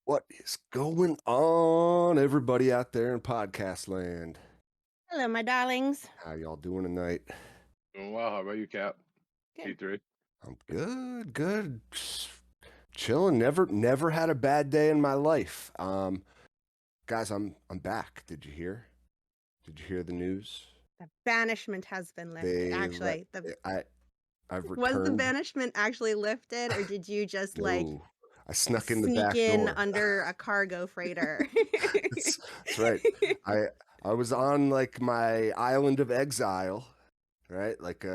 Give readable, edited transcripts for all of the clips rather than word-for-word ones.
What is going on, everybody out there in podcast land? Hello, my darlings. How y'all doing tonight? Doing well. How about you, Cap? Good. T3. I'm good. Just chilling. Never had a bad day in my life. Guys, I'm back. Did you hear? Did you hear the news? The banishment has been lifted. They let Actually, the I've was the returned. banishment actually lifted, or did you just No, I snuck in the sneak back in door. under a cargo freighter? That's right. I I was on like my island of exile, right? Like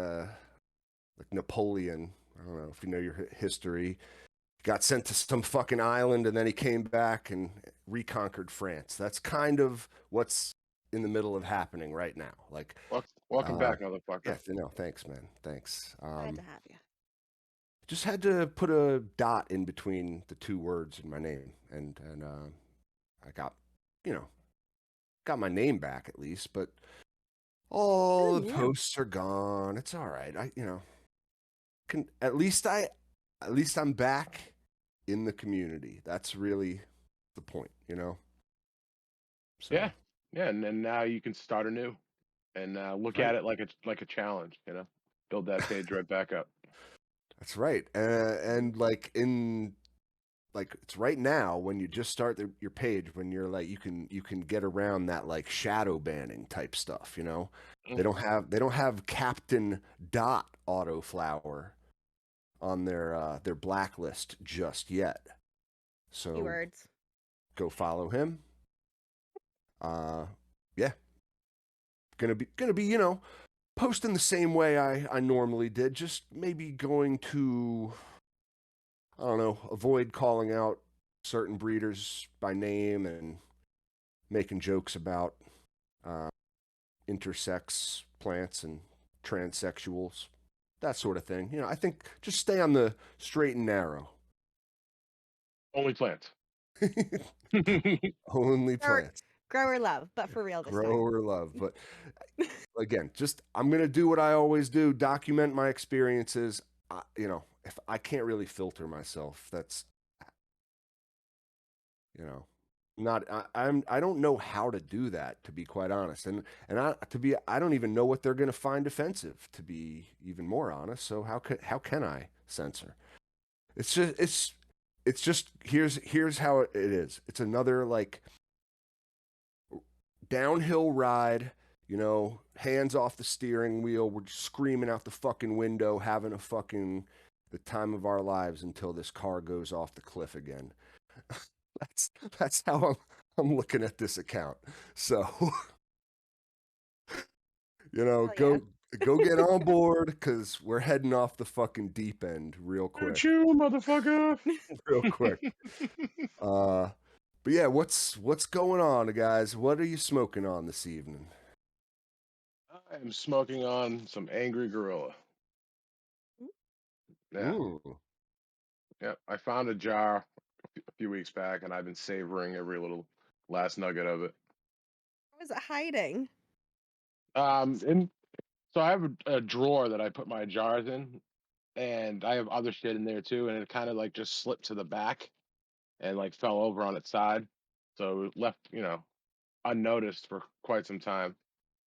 Napoleon. I don't know if you know your history. Got sent to some fucking island and then he came back and reconquered France. That's kind of what's in the middle of happening right now. Like, Welcome back, yeah, motherfucker. no, thanks, man. Thanks. Glad to have you. Just had to put a dot in between the two words in my name, and I got, you know, got my name back at least, but all Oh the yeah. posts are gone. It's all right. Can at least I'm back in the community. That's really the point. So Yeah, yeah, and then now you can start anew and that's look right. at it like a challenge. Build that page right back up. That's right. And like it's right now when you just start your page when you're like you can get around that like shadow banning type stuff. They Mm. don't have Captain Dot Autoflower on their blacklist just yet. So Keywords. go follow him. Yeah, gonna be posting the same way I normally did, just maybe going to, I don't know, avoid calling out certain breeders by name and making jokes about uh, intersex plants and transsexuals, that sort of thing. I think just stay on the straight and narrow. Only plants. Only Grower, plants. grower love, but for real this Grow time. or love. But again, just I'm gonna do what I always do: document my experiences. If I can't really filter myself, that's you know not I don't know how to do that, to be quite honest, and I don't even know what they're gonna find offensive, to be even more honest. So how can I censor? It's just here's how it is. It's another like downhill ride, hands off the steering wheel. We're screaming out the fucking window, having the time of our lives until this car goes off the cliff again. That's how I'm looking at this account. So, Hell yeah. go get on board because we're heading off the fucking deep end real quick. Choo, motherfucker. Real quick. Uh but yeah, what's going on, guys? What are you smoking on this evening? I am smoking on some angry gorilla. Yeah, Ooh. yeah. I found a jar a few weeks back, and I've been savoring every little last nugget of it. What was it hiding? And so I have a drawer that I put my jars in, and I have other shit in there too, and it kind of like just slipped to the back and like fell over on its side. So it left, unnoticed for quite some time.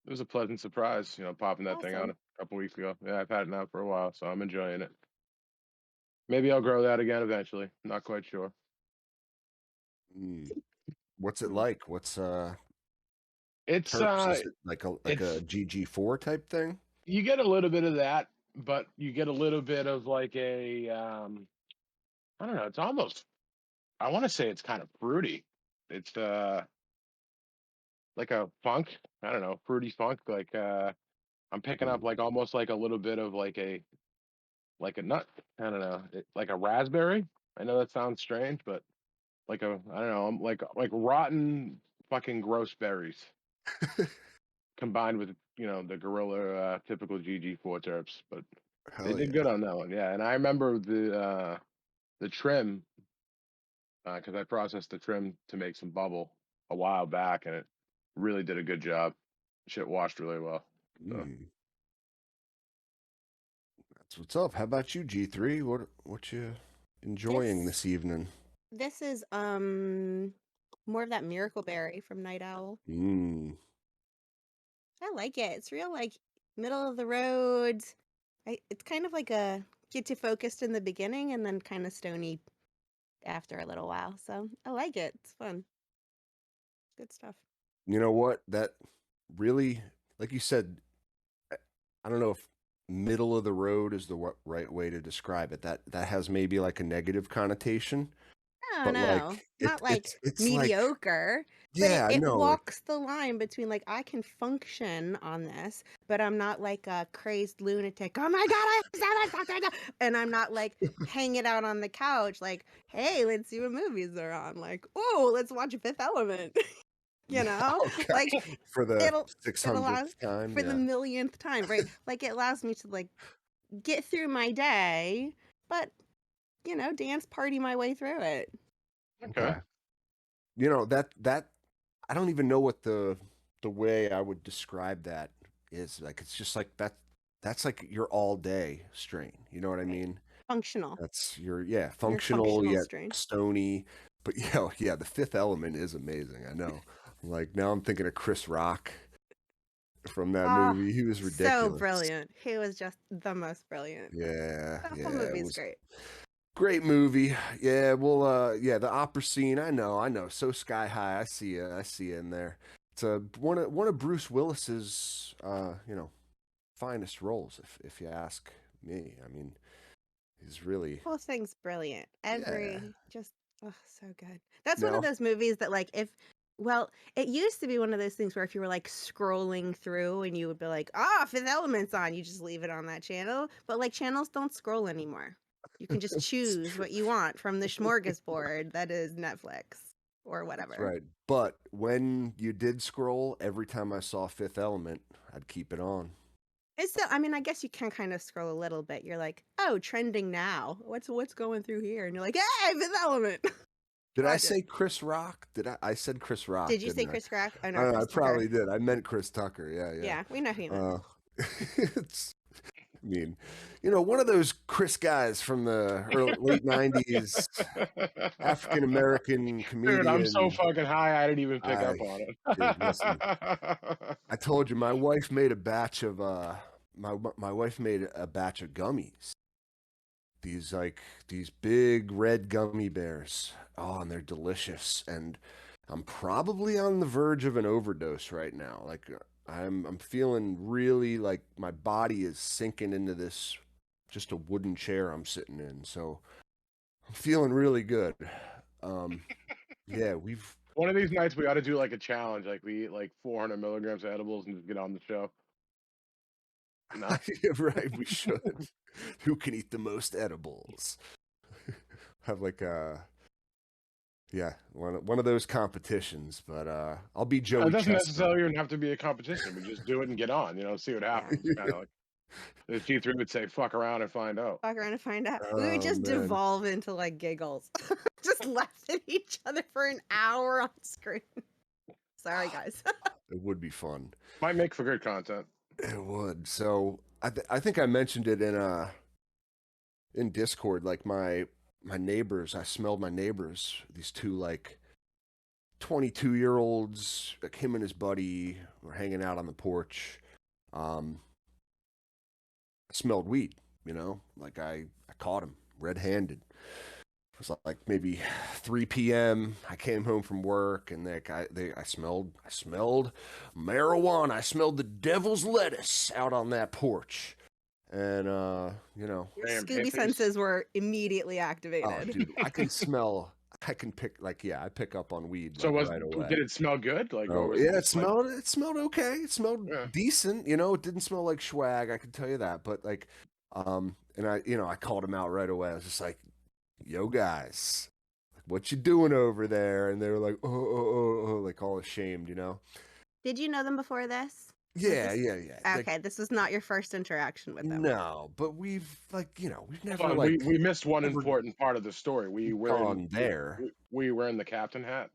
It was a pleasant surprise, popping that thing out Awesome. a couple weeks ago. Yeah, I've had it now for a while, so I'm enjoying it. Maybe I'll grow that again eventually. Not quite sure. Mm. What's it Hmm. like? What's It's terps? Is it like a it's GG4 type thing? you get a little bit of that, but you get a little bit of like a I don't know, it's almost I want to say it's kind of fruity. It's like a funk, I don't know, fruity funk like I'm picking up Mm. like almost like a little bit of like a nut. I don't know, like a raspberry. I know that sounds strange, but like I don't know, I'm like rotten fucking gross berries combined with the gorilla typical GG4 terps. But they Hell did yeah. good on that one, yeah. And I remember the trim because I processed the trim to make some bubble a while back, and it really did a good job. Shit washed really well. So. Mm. That's what's up. How about you, G3? What you enjoying This this evening? This is more of that Miracle Berry from Night Owl. Mm. I like it. It's real like middle of the road. It's kind of like a get you focused in the beginning and then kind of stony after a little while. So I like it. It's fun. Good stuff. You know what? That really, like you said, I don't know if middle of the road is the right way to describe it. That has maybe like a negative connotation, No, but like no, not like it's like, mediocre, but yeah, it no, like walks the line between like I can function on this, but I'm not like a crazed lunatic. Oh my god, and I'm not like hanging out on the couch like, hey, let's see what movies are on. Like, oh, let's watch Fifth Element. You yeah, know, okay, like for the it'll it allows 600th time, for the yeah. millionth time, right? Like it allows me to like get through my day, but dance party my way through it. Okay. Okay. You know, that I don't even know what the way I would describe that is. Like it's just like that's like your all day strain. You know what I Right. mean? Functional. That's your Your functional functional yet strain. stony. But yeah, the Fifth Element is amazing. I know. Like now I'm thinking of Chris Rock from that Oh, movie. He was so ridiculous. brilliant. He was just the most brilliant. Yeah, The whole yeah, it movie's was great. great movie. Yeah, well, yeah, the opera scene. I know. So sky high. I see you in there. It's one of Bruce Willis's, finest roles, if you ask me. I mean, he's really, Whole thing's brilliant. yeah. Oh, so good. That's one of No, those movies that well, it used to be one of those things where if you were like scrolling through and you would be like, Fifth Element's on, you just leave it on that channel. But like channels don't scroll anymore. You can just it's choose true. what you want from the smorgasbord that is Netflix or That's whatever. right. But when you did scroll, every time I saw Fifth Element, I'd keep it on. It's still, I mean, I guess you can kind of scroll a little bit. You're like, oh, trending now. What's going through here? And you're like, hey, Fifth Element. Did I Watch it. say Chris Rock? I said Chris Rock, Did you say didn't I? Chris Rock? Oh I no, don't know, I Chris Tucker. probably did. I meant Chris Tucker. Yeah, yeah. Yeah, we know who you meant. It's, I mean, one of those Chris guys from the late '90s, African American Dude, I'm so comedian. fucking high, I didn't even pick up I, on dude, listen, it. I told you, my wife made a batch of my wife made a batch of gummies. These big red gummy bears. Oh, and they're delicious. And I'm probably on the verge of an overdose right now. Like I'm feeling really like my body is sinking into this just a wooden chair I'm sitting in. So I'm feeling really good. Um yeah, we've One of these nights we ought to do like a challenge, like we eat like 400 milligrams of edibles and just get on the show. No? yeah, right, we should. Who can eat the most edibles? Have like a yeah, one of those competitions, but I'll be It Joey doesn't Chestnut. necessarily even have to be a competition. We just do it and get on, see what Yeah. happens. Kind of like the G3 would say, fuck around and find out. Walk around and find out. We would Oh just man, devolve into like giggles. Just laugh at each other for an hour on screen. Sorry, guys. it would be fun. Might make for good content. It would. So I think I mentioned it in Discord. Like my neighbors, I smelled my neighbors. These two like 22-year-olds, like him and his buddy, were hanging out on the porch. I smelled weed. Like I caught him red-handed. It was like maybe 3 p.m. I came home from work and I smelled marijuana. I smelled the devil's lettuce out on that porch. And Your Damn Scooby hippies. senses were immediately oh activated. dude, I can pick like I pick up on weed So like right away. did it smell good? Like, or Oh was it yeah, just like, it smelled okay. It smelled yeah. decent, it didn't smell like swag, I can tell you that. But like and I called him out right away. I was just like, yo guys, what you doing over there? And they were like, oh, like all ashamed. Did you know them before this? Yeah, yeah, yeah. Like, Okay, this was not your first interaction with them. no, but we've like, we've never Hold on, like we missed one never important part of the story. gone there. We were in the captain hat.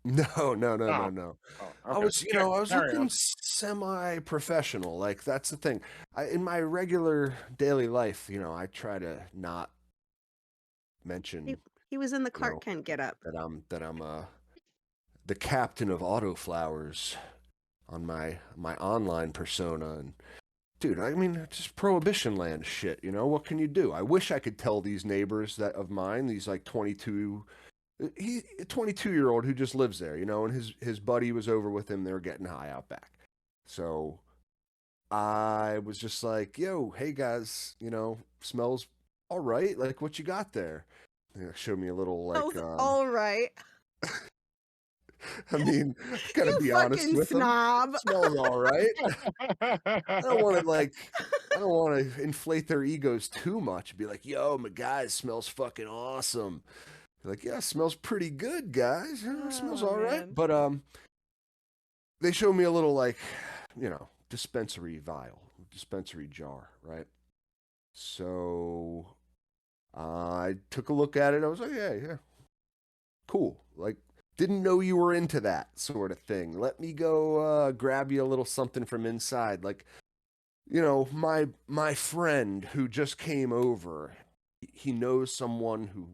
No, no, no, Oh, no, no. oh, I okay. was, I was Carry looking on. semi-professional. Like that's the thing. In my regular daily life, I try to not mention He was in the you Clark know, Kent getup. that I'm the captain of Autoflowers on my online persona. And dude, I mean, just prohibition land shit, you know? What can you do? I wish I could tell these neighbors that of mine, these like 22 he a 22-year-old who just lives there, you know, and his buddy was over with him. They were getting high out back. So I was just like, "Yo, hey guys, you know, smells all right. Like, what you got there?" They showed me a little I like, was all right. I mean, I gotta You be honest fucking with them. snob. Smells all right. I don't want to like, I don't want to inflate their egos too much. Be like, "Yo, my guy smells fucking awesome." They're like, "Yeah, smells pretty good, guys. Yeah, smells Oh all right." man. But they showed me a little like, you know, dispensary vial, dispensary jar, right? So I took a look at it. I was like, yeah, yeah, cool. Like, didn't know you were into that sort of thing. Let me go grab you a little something from inside. Like, you know, my friend who just came over, he knows someone who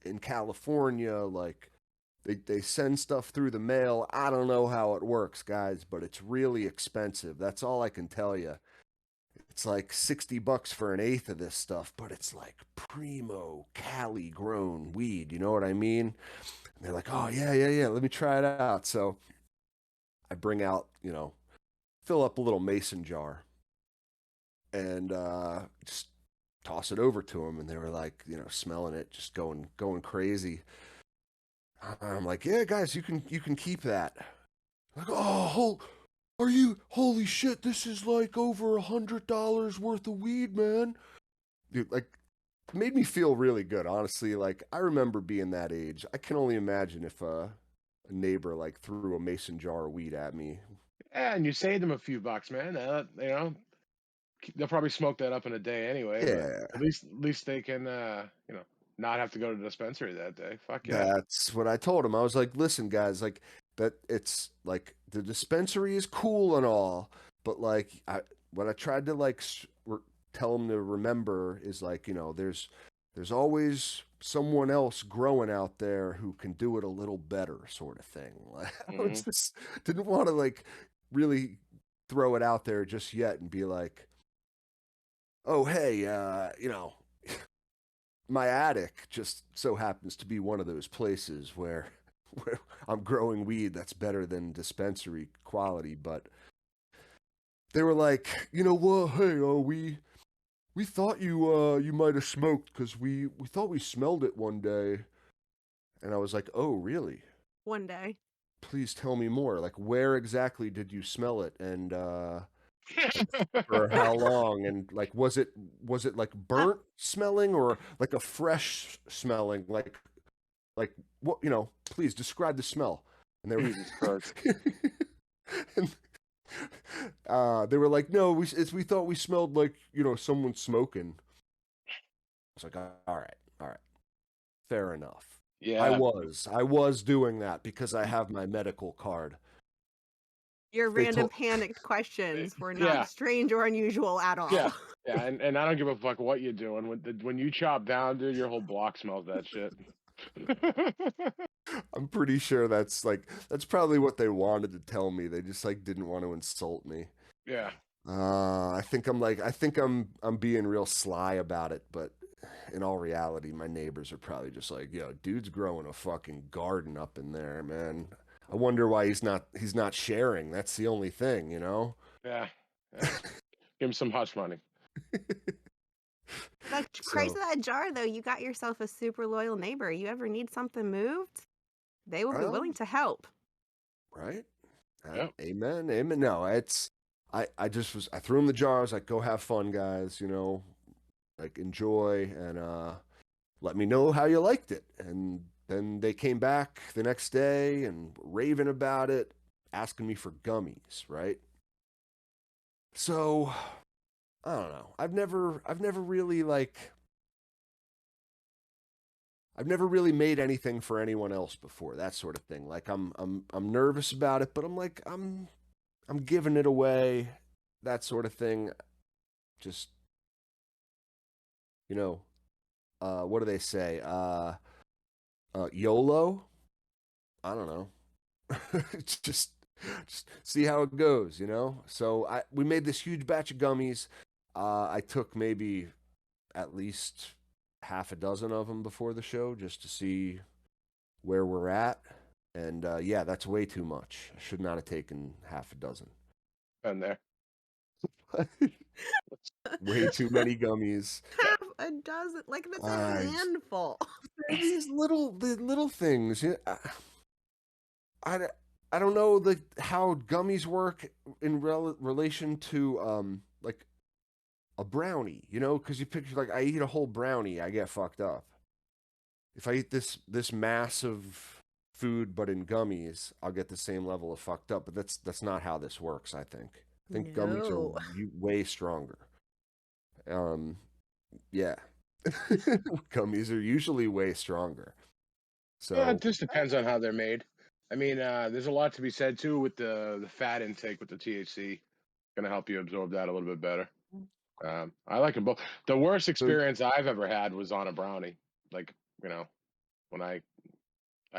in California, like they send stuff through the mail. I don't know how it works, guys, but it's really expensive. That's all I can tell you. It's like $60 for an eighth of this stuff, but it's like primo Cali grown weed. You know what I mean? And they're like, oh, yeah, yeah, yeah. Let me try it out. So I bring out, you know, fill up a little mason jar and just toss it over to them. And they were like, you know, smelling it, just going crazy. I'm like, yeah, guys, you can keep that. Like, oh, are you? Holy shit! This is like over $100 worth of weed, man. Dude, like, it made me feel really good, honestly. Like, I remember being that age. I can only imagine if a neighbor like threw a mason jar of weed at me. Yeah, and you saved them a few bucks, man. You know, they'll probably smoke that up in a day anyway, but Yeah, at least they can you know, not have to go to the dispensary that day. Fuck yeah. that's what I told him. I was like, listen, guys, like that. It's like the dispensary is cool and all, but like, what I tried to like tell him to remember is like, you know, there's always someone else growing out there who can do it a little better, sort of thing. Like, I Hmm. was just didn't want to like really throw it out there just yet and be like, oh hey, you know, my attic just so happens to be one of those places where where I'm growing weed that's better than dispensary quality. But they were like, you know what? Hey, we thought you might have smoked because we thought we smelled it one day. And I was like, oh really? One day. Please tell me more. Like, where exactly did you smell it? And for how long? And like, was it like Uh, burnt smelling or like a fresh smelling? Like what, you know, please describe the smell. And they were Jesus Christ. and, they were like, no, we thought we smelled like, you know, someone smoking. I was like, all right, fair enough. i Yeah. was i was doing that because I have my medical card. Your They random told panicked questions were not Yeah. strange or unusual at Yeah. all. Yeah. And I don't give a fuck what you're doing. When you chop down, dude, your whole block smells that shit. I'm pretty sure that's probably what they wanted to tell me. They just like didn't want to insult me. Yeah. I think I'm being real sly about it, but in all reality, my neighbors are probably just like, yo, dude's growing a fucking garden up in there, man. I wonder why he's not sharing. That's the only thing, you know? Yeah. Yeah. Give him some hush money. That's crazy So, that jar though. You got yourself a super loyal neighbor. You ever need something moved? They will be well, willing to help. right? Yep. Amen. Amen. No, I threw him the jar. I was like, go have fun, guys, you know, like enjoy and let me know how you liked it. And then they came back the next day and were raving about it, asking me for gummies, right? So I don't know. I've never really made anything for anyone else before, that sort of thing. Like I'm nervous about it, but I'm like I'm giving it away, that sort of thing. Just, you know, what do they say? YOLO. I don't know. It's just see how it goes, you know. So we made this huge batch of gummies. I took maybe at least half a dozen of them before the show just to see where we're at. And yeah, that's way too much. I should not have taken half a dozen. And there. Way too many gummies. Half a dozen, like that's a I handful. these little things. Yeah, I, I don't know how gummies work in relation to like a brownie, you know, because you picture like I eat a whole brownie, I get fucked up. If I eat this mass of food but in gummies, I'll get the same level of fucked up. But that's not how this works. I think gummies are No. way stronger. Yeah, gummies are usually way stronger. Yeah, it So just depends on how they're made. I mean, there's a lot to be said too with the fat intake with the THC. Gonna help you absorb that a little bit better. I like them both. The worst so experience I've ever had was on a brownie. Like, you know, when I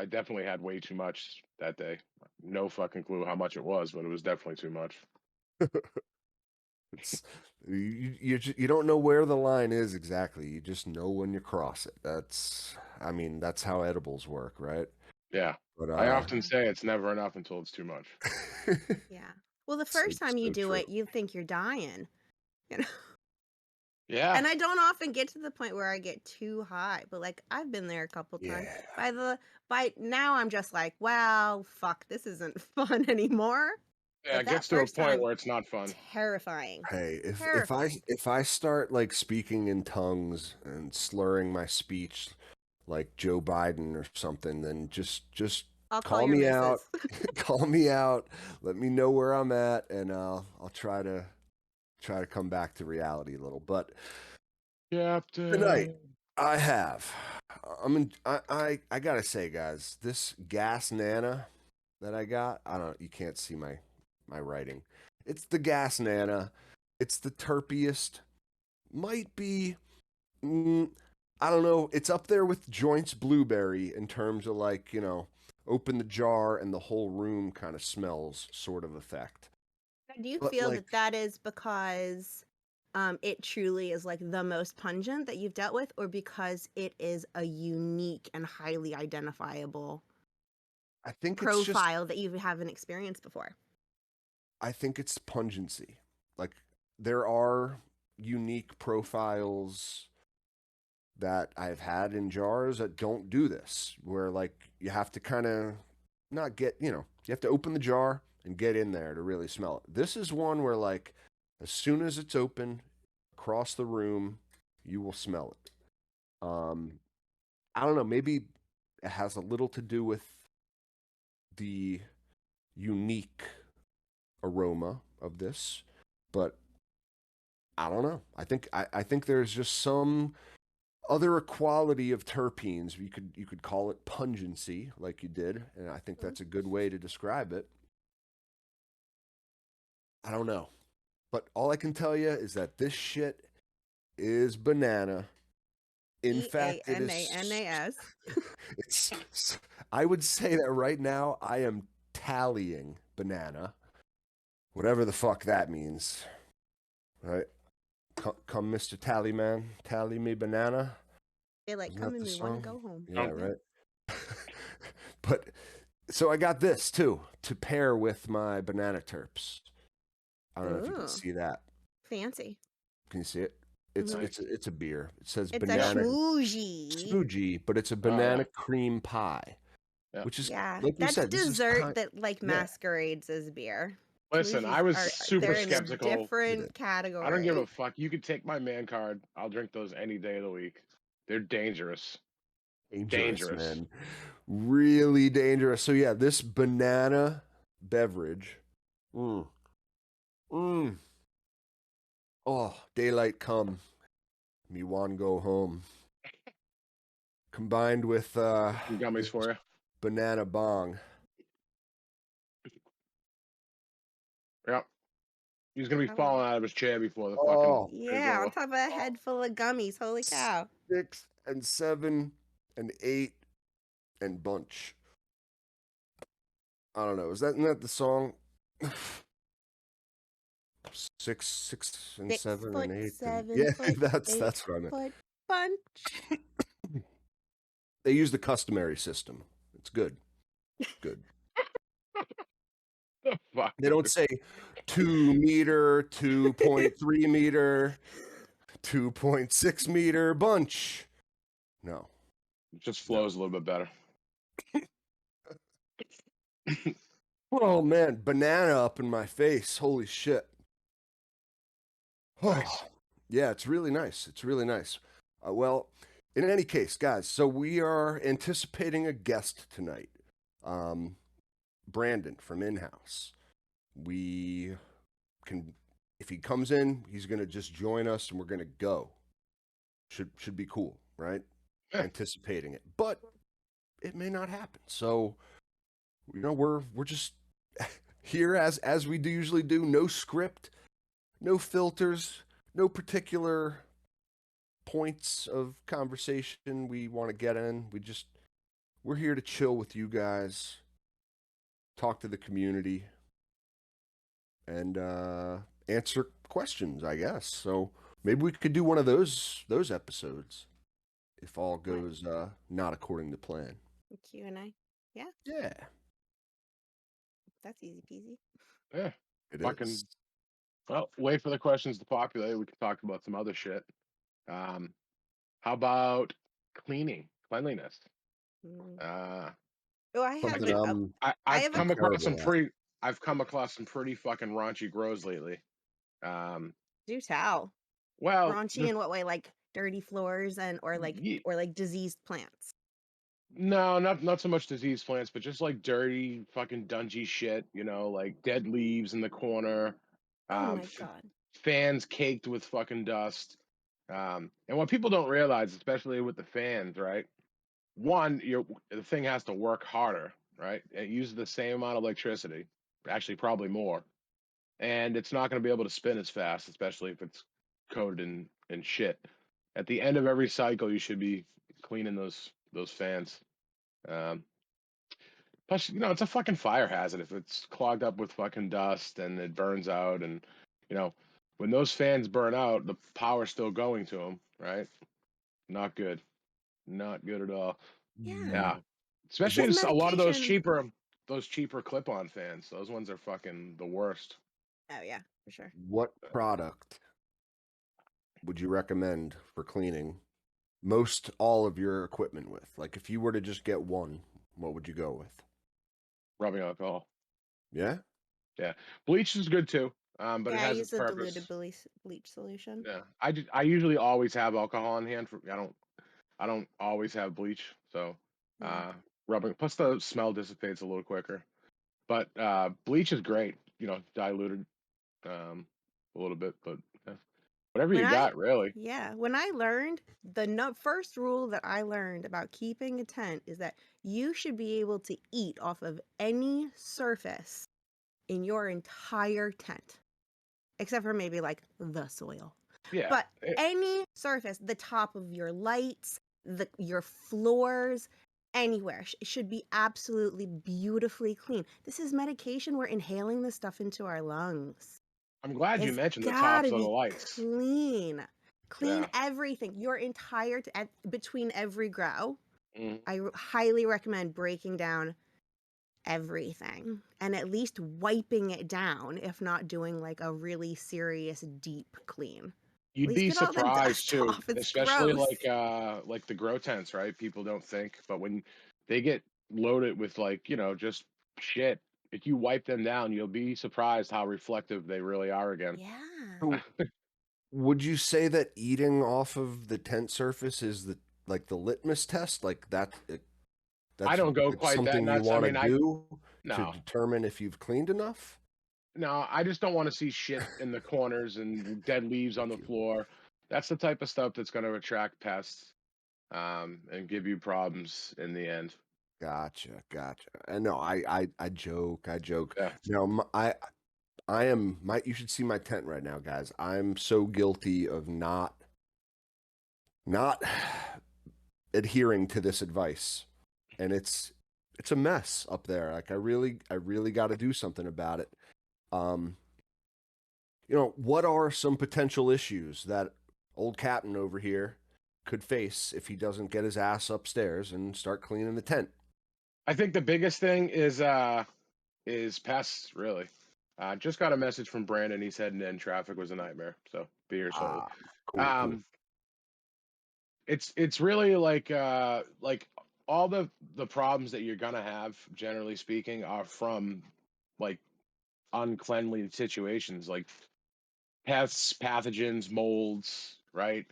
definitely had way too much that day. No fucking clue how much it was, but it was definitely too much. it's you don't know where the line is exactly. You just know when you cross it. I mean that's how edibles work, right? Yeah. But I often say it's never enough until it's too much. Yeah. Well, the so, first time you so do true. it, you think you're dying, you know. Yeah. And I don't often get to the point where I get too high, but like I've been there a couple times. Yeah. By now I'm just like, well, fuck, this isn't fun anymore. Yeah, But it that gets to a first point time, where it's not fun. terrifying. Hey, Terrifying. if I start like speaking in tongues and slurring my speech like Joe Biden or something, then just I'll call call your me out, missus. call me out, let me know where I'm at, and I'll try to come back to reality a little. But tonight Captain. I have I gotta say, guys, this gas nana that I got, I don't you can't see my writing. It's the gas nana. It's the terpiest. Might be I don't know. It's up there with Joints Blueberry in terms of like, you know, open the jar and the whole room kind of smells sort of effect. Do you But feel like that that is because it truly is like the most pungent that you've dealt with, or because it is a unique and highly identifiable I think it's just profile that you haven't experienced before? I think it's pungency. Like there are unique profiles that I've had in jars that don't do this, where like you have to kind of not get, you know, you have to open the jar and get in there to really smell it. This is one where like as soon as it's open across the room, you will smell it. I don't know, maybe it has a little to do with the unique aroma of this, but I don't know. I think there's just some other equality of terpenes. You could call it pungency, like you did, and I think Mhm. that's a good way to describe it. I don't know, but all I can tell you is that this shit is banana. In fact, it is. Eananas. It's. I would say that right now I am tallying banana, whatever the fuck that means. Right? Come, Mr. Tally Man, tally me banana. They like, Isn't come that and the me want to song? go home. Yeah, Um, Yeah. right. But so I got this too to pair with my banana terps. I don't know if you can Ooh, see that. fancy. Can you see it? Hmm. It's a beer. It says It's a yeah. banana smoothie. smoothie, but it's a Oh yeah. banana cream pie, Yeah. which is Yeah, like we that's said. This is dessert kind. that like Yeah, masquerades as beer. Listen, I Smoothies was are super they're in a skeptical. different I don't give a category. fuck. You could take my man card. I'll drink those any day of the week. They're dangerous. dangerous, Dangerous. man. Really dangerous. So yeah, this banana beverage. Mm, mm. Oh, daylight come. Me one go home. Combined with Some gummies this for you. banana bong. Yep. He's gonna be I love falling it. out of his chair before the fucking Oh, show's Yeah, on over. top of a head full of gummies. Holy cow. 6 and 7 and 8 and bunch. I don't know. Isn't that the song? 6 and 6 7 foot, and 8 and 7 yeah, foot, that's 8 what I meant. foot bunch. They use the customary system. It's good. Good. Fuck. They don't say 2 meter, 2.3 meter, 2.6 meter bunch. No. It just No. flows a little bit better. Oh man, banana up in my face. Holy shit. Nice. Yeah, it's really nice. It's really nice. Well, in any case, guys, so we are anticipating a guest tonight. Brandon from In-House. We can, if he comes in, he's going to just join us and we're going to go. Should be cool, right? Yeah. Anticipating it. But it may not happen. So, we're just here as we do usually do, no script, no filters, no particular points of conversation we want to get in. We're here to chill with you guys, talk to the community, and answer questions, I guess. So maybe we could do one of those episodes if all goes not according to plan. Q&A. Yeah, Yeah, that's easy peasy. Yeah. it Fucking. is. Well, wait for the questions to populate. We can talk about some other shit. How about cleanliness? Uh, Oh, I have Something actually, I I've have a come across some terrible at. pretty. I've come across some pretty fucking raunchy grows lately. Um, do tell. well, Raunchy in what way? Like dirty floors and or ye- like diseased plants. no, not so much disease plants, but just like dirty fucking dungy shit. Like dead leaves in the corner, Oh um, my f- god. fans caked with fucking dust. And what people don't realize, especially with the fans, right? One, the thing has to work harder, right? It uses the same amount of electricity, actually probably more, and it's not going to be able to spin as fast, especially if it's coated in shit. At the end of every cycle, you should be cleaning those fans. Um, Plus, it's a fucking fire hazard if it's clogged up with fucking dust and it burns out, and you know when those fans burn out, the power's still going to them, right? Not good. Not good at all. Yeah. Yeah. Especially Because What a lot of medication. those cheaper clip-on fans. Those ones are fucking the worst. Oh yeah, for sure. what product would you recommend for cleaning most all of your equipment with? Like if you were to just get one, what would you go with? Rubbing alcohol. Yeah? Yeah. Bleach is good too, but it Yeah, I has use its a diluted purpose. bleach solution. Yeah. I usually always have alcohol on hand. I don't always have bleach, so Yeah. uh, rubbing. Plus the smell dissipates a little quicker. But bleach is great. Diluted a little bit, but whatever When you I got, really. Yeah, when I learned first rule that I learned about keeping a tent is that you should be able to eat off of any surface in your entire tent, except for maybe like the soil. Yeah. But any surface, the top of your lights, your floors, anywhere should be absolutely beautifully clean. This is medication. We're inhaling this stuff into our lungs. I'm glad you It's mentioned the gotta tops of the be lights. clean. Clean Yeah. everything. Your entire between every grow. Mhm. I highly recommend breaking down everything and at least wiping it down, if not doing like a really serious deep clean. At You'd least be get all the surprised dust too, off. It's especially gross. like the grow tents, right? People don't think, but when they get loaded with just shit, if you wipe them down, you'll be surprised how reflective they really are again. Yeah. So would you say that eating off of the tent surface is the litmus test? Like I that's don't go like quite that something you nuts. I want to mean, I do to no, determine if you've cleaned enough? no, I just don't want to see shit in the corners and dead leaves on Thank the you. floor. That's the type of stuff that's going to attract pests, and give you problems in the end. Gotcha, gotcha. And no, I joke, I joke. Yeah. No, I am my. You should see my tent right now, guys. I'm so guilty of not adhering to this advice, and it's a mess up there. Like I really got to do something about it. Um, what are some potential issues that old Captain over here could face if he doesn't get his ass upstairs and start cleaning the tent? I think the biggest thing is pests, really. Just got a message from Brandon. He's heading in. Traffic was a nightmare, so be here shortly. Ah, cool. Um, it's really like all the problems that you're gonna have, generally speaking, are from like uncleanly situations, like pests, pathogens, molds, right?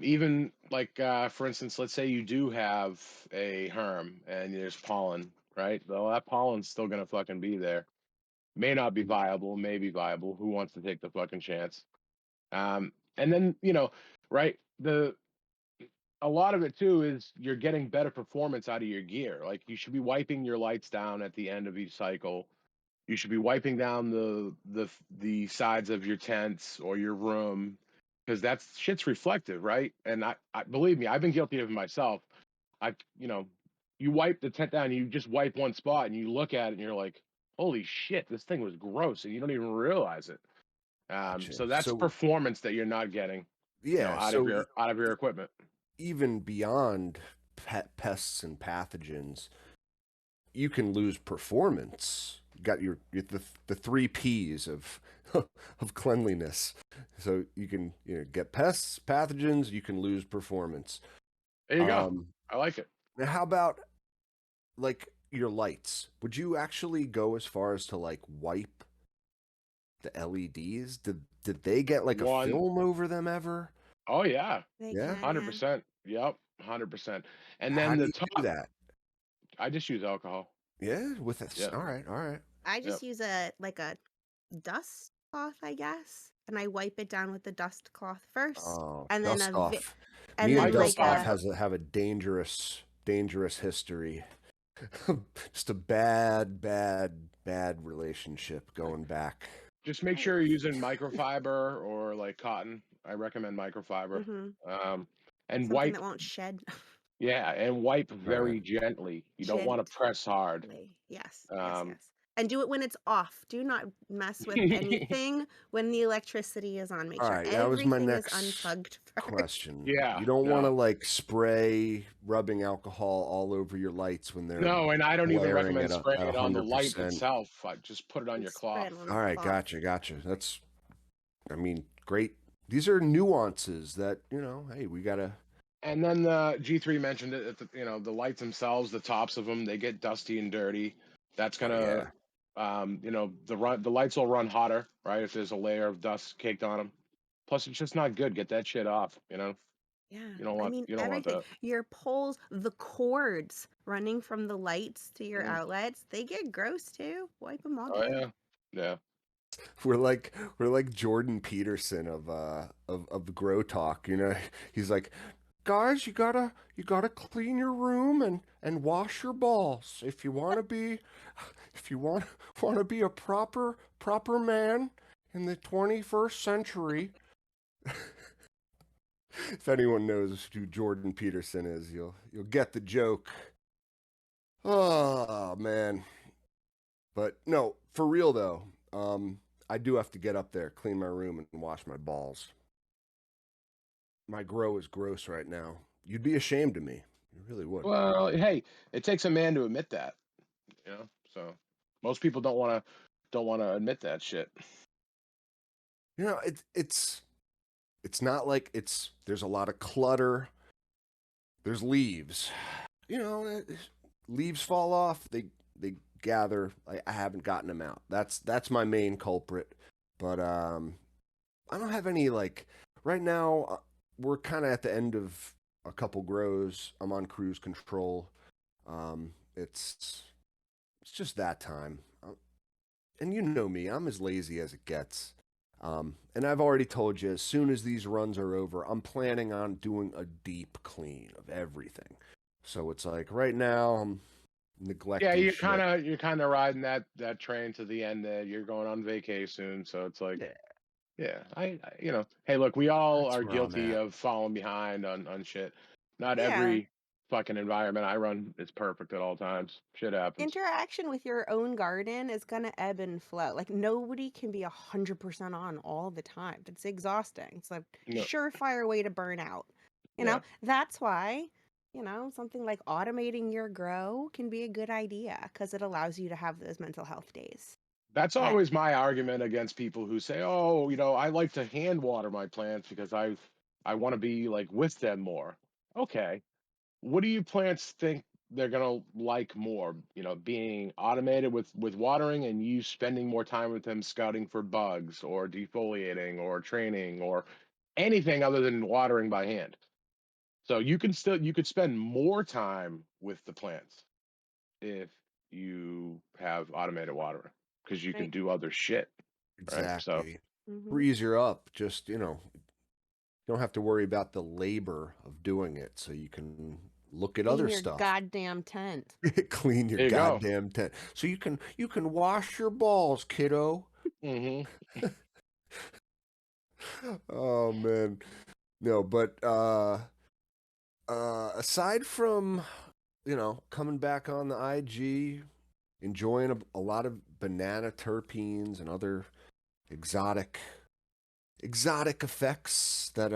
Even like for instance, let's say you do have a herm and there's pollen, right? Well, that pollen's still gonna fucking be there. May not be viable, may be viable. Who wants to take the fucking chance? And then right, the a lot of it too is you're getting better performance out of your gear. Like you should be wiping your lights down at the end of each cycle. You should be wiping down the sides of your tents or your room because that's shit's reflective, right? And I believe me, I've been guilty of it myself. I you wipe the tent down, you just wipe one spot, and you look at it, and you're like, "Holy shit, this thing was gross," and you don't even realize it. Gotcha. So that's So performance that you're not getting, yeah, out of so your equipment. even beyond pests and pathogens, you can lose performance. You got the three P's of of cleanliness. So you can get pests, pathogens. You can lose performance. There you go. Um, I like it. Now, how about like your lights? Would you actually go as far as to like wipe the LEDs? Did they get like a One, film over them ever? oh yeah, They Yeah. can, hundred yeah. percent. Yep, 100%. And How then do the you do top, that? I just use alcohol. Yeah, with this. Yep, All right, all right. I yep. just use a dust cloth, I guess, and I wipe it down with the dust cloth first, Oh, and then dust off. and Me and then dust like off Microfiber. a have a dangerous history. Just a bad relationship going back. Just make I, sure you're using microfiber or like cotton. I recommend microfiber. hmm Um, and something wipe, that won't shed. yeah, and wipe All right. very gently. You don't want to Gently. press hard. Yes, yes, Um, yes. And do it when it's off. Do not mess with anything when the electricity is on. Make All sure right, that was my everything is next unplugged first. question. yeah, You don't want to no, like spray rubbing alcohol all over your lights when they're no, and I don't even blaring recommend at spraying at it on the light 100%. itself. Just put it on your Just spray cloth. it on All the right, cloth. gotcha. That's, I mean, great. These are nuances that hey, we gotta. And then the G3 mentioned it. The lights themselves, the tops of them, they get dusty and dirty. That's Oh gonna, yeah, the lights will run hotter, right? If there's a layer of dust caked on them. Plus, it's just not good. Get that shit off. Yeah. You don't I want mean, you don't want everything. that. Your poles, the cords running from the lights to your Mm. outlets, they get gross too. Wipe them all Oh down. yeah, yeah. we're like Jordan Peterson of Grow Talk. He's like, guys, you gotta clean your room and wash your balls if you want to be a proper man in the 21st century. If anyone knows who Jordan Peterson is, you'll get the joke. Oh man. But no, for real though. I do have to get up there, clean my room, and wash my balls. My grow is gross right now. You'd be ashamed of me. You really would. Well, hey, it takes a man to admit that. So most people don't want to admit that shit. It's not like there's a lot of clutter. There's leaves. Leaves fall off. They gather. I haven't gotten them out. That's my main culprit. But I don't have any like right now. We're kind of at the end of a couple grows. I'm on cruise control. It's just that time. And you know me, I'm as lazy as it gets. And I've already told you, as soon as these runs are over, I'm planning on doing a deep clean of everything. So it's like right now I'm Yeah, neglecting you're kind shit. of you're kind of riding that train to the end. There, you're going on vacation soon, so it's like, Yeah, yeah, hey, look, we all that's are where I'm guilty at. of falling behind on shit. Not Yeah. every fucking environment I run is perfect at all times. Shit happens. Interaction with your own garden is gonna ebb and flow. Like nobody can be 100% on all the time. It's exhausting. It's a No, surefire way to burn out. yeah. That's why, something like automating your grow can be a good idea because it allows you to have those mental health days. That's But always my argument against people who say, "Oh, I like to hand water my plants because I want to be like with them more." Okay. What do you plants think they're gonna like more? Being automated with watering and you spending more time with them scouting for bugs or defoliating or training or anything other than watering by hand. So you could spend more time with the plants if you have automated watering because you can right. do other shit, right? So Exactly. Hmm. Freeze you up. Just, don't have to worry about the labor of doing it. So you can look at Clean other your stuff. goddamn tent. Clean your there you go. goddamn tent. So you can wash your balls, kiddo. Hmm. Oh man. No, but aside from, coming back on the IG, enjoying a lot of banana terpenes and other exotic effects that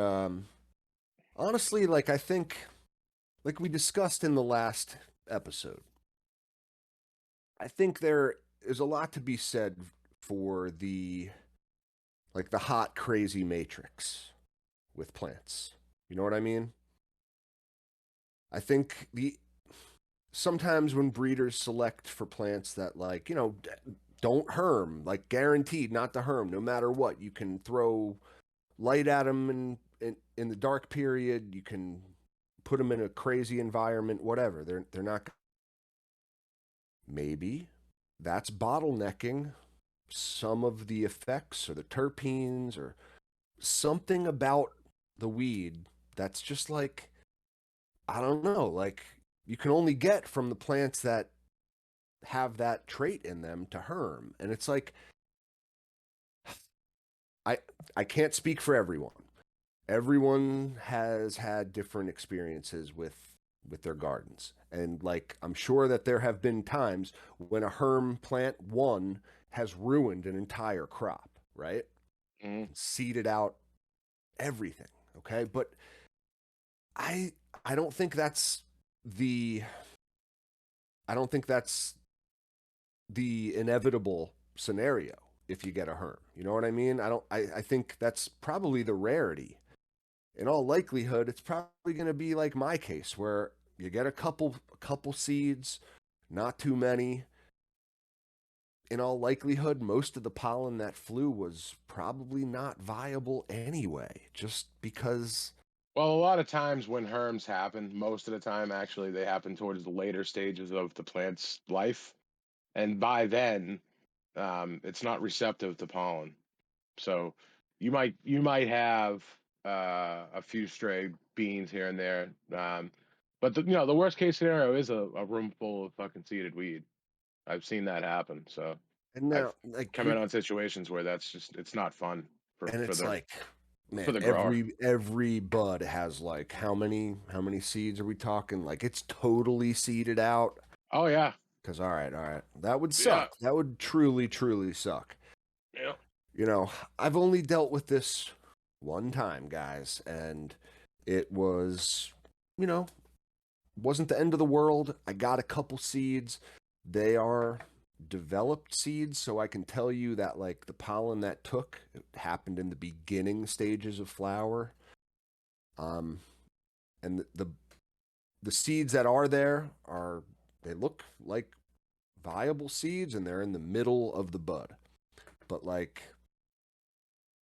honestly, like, I think, like we discussed in the last episode, I think there is a lot to be said for the hot crazy matrix with plants. You know what I mean? I think the sometimes when breeders select for plants that, like, don't herm, like, guaranteed not to herm no matter what, you can throw light at them in the dark period, you can put them in a crazy environment, whatever, they're not. Maybe that's bottlenecking some of the effects or the terpenes or something about the weed that's just, like, I don't know, like, you can only get from the plants that have that trait in them to herm. And it's like, I I can't speak for everyone. Everyone has had different experiences with their gardens. And, like, I'm sure that there have been times when a herm plant one has ruined an entire crop, right? Hmm. Seeded out everything, okay? But I I don't think that's the I don't think that's the inevitable scenario if you get a herm. You know what I mean? I think that's probably the rarity. In all likelihood, it's probably going to be like my case where you get a couple seeds, not too many. In all likelihood, most of the pollen that flew was probably not viable anyway, just because. Well, a lot of times when herms happen, most of the time actually they happen towards the later stages of the plant's life, and by then, it's not receptive to pollen. So you might have a few stray beans here and there, but the worst case scenario is a room full of fucking seeded weed. I've seen that happen. So And I've now, like, come in on situations where that's just it's not fun for and for it's the like, for man, the grower. every bud has, like, how many seeds are we talking? Like, it's totally seeded out. Oh yeah, Because, all right, that would yeah, suck. That would truly, truly suck. yeah. You know, I've only dealt with this one time, guys, and it was, you know, wasn't the end of the world. I got a couple seeds. They are developed seeds, so I can tell you that, like, the pollen that took it happened in the beginning stages of flower. Um, and the seeds that are there are they look like viable seeds, and they're in the middle of the bud. But, like,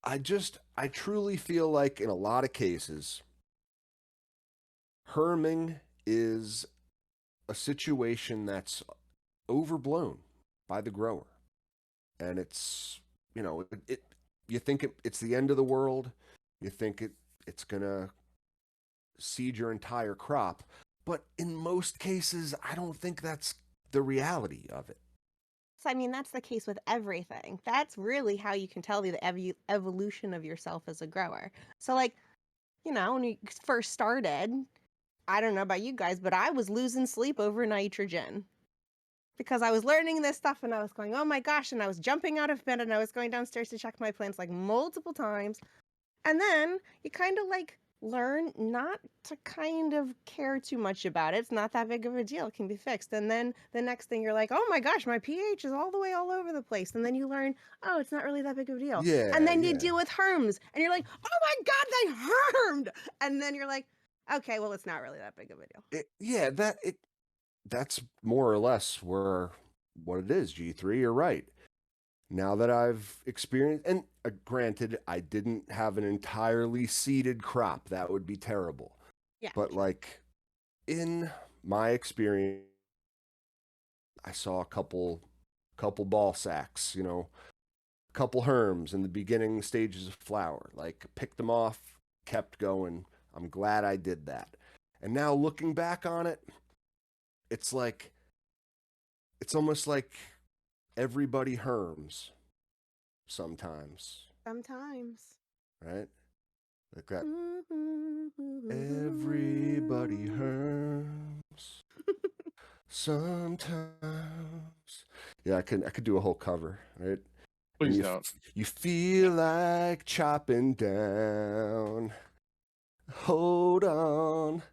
I truly feel like in a lot of cases, herming is a situation that's overblown by the grower. And it's, you think it's the end of the world. You think it's going to seed your entire crop. But in most cases, I don't think that's the reality of it. So, I mean, that's the case with everything. That's really how you can tell the evolution of yourself as a grower. So, like, when you first started, I don't know about you guys, but I was losing sleep over nitrogen because I was learning this stuff and I was going, oh my gosh, and I was jumping out of bed and I was going downstairs to check my plants like multiple times. And then you kind of like learn not to kind of care too much about it. It's not that big of a deal. It can be fixed. And then the next thing you're like, oh my gosh, my pH is all the way all over the place. And then you learn, oh, it's not really that big of a deal. And Yeah, then you yeah. deal with herms and you're like, oh my God, they hermed. And then you're like, okay, well, it's not really that big of a deal. Yeah, that's more or less where what it is, G3, you're right. Now that I've experienced, and granted, I didn't have an entirely seeded crop. That would be terrible. Yeah. But like in my experience, I saw a couple ball sacks, you know, a couple herms in the beginning stages of flower. Like picked them off, kept going. I'm glad I did that. And now looking back on it, it's like it's almost like everybody herms sometimes, Sometimes. right? Like that. Everybody herms sometimes. Yeah, I could do a whole cover, right? And Please don't. you feel like chopping down. Hold on.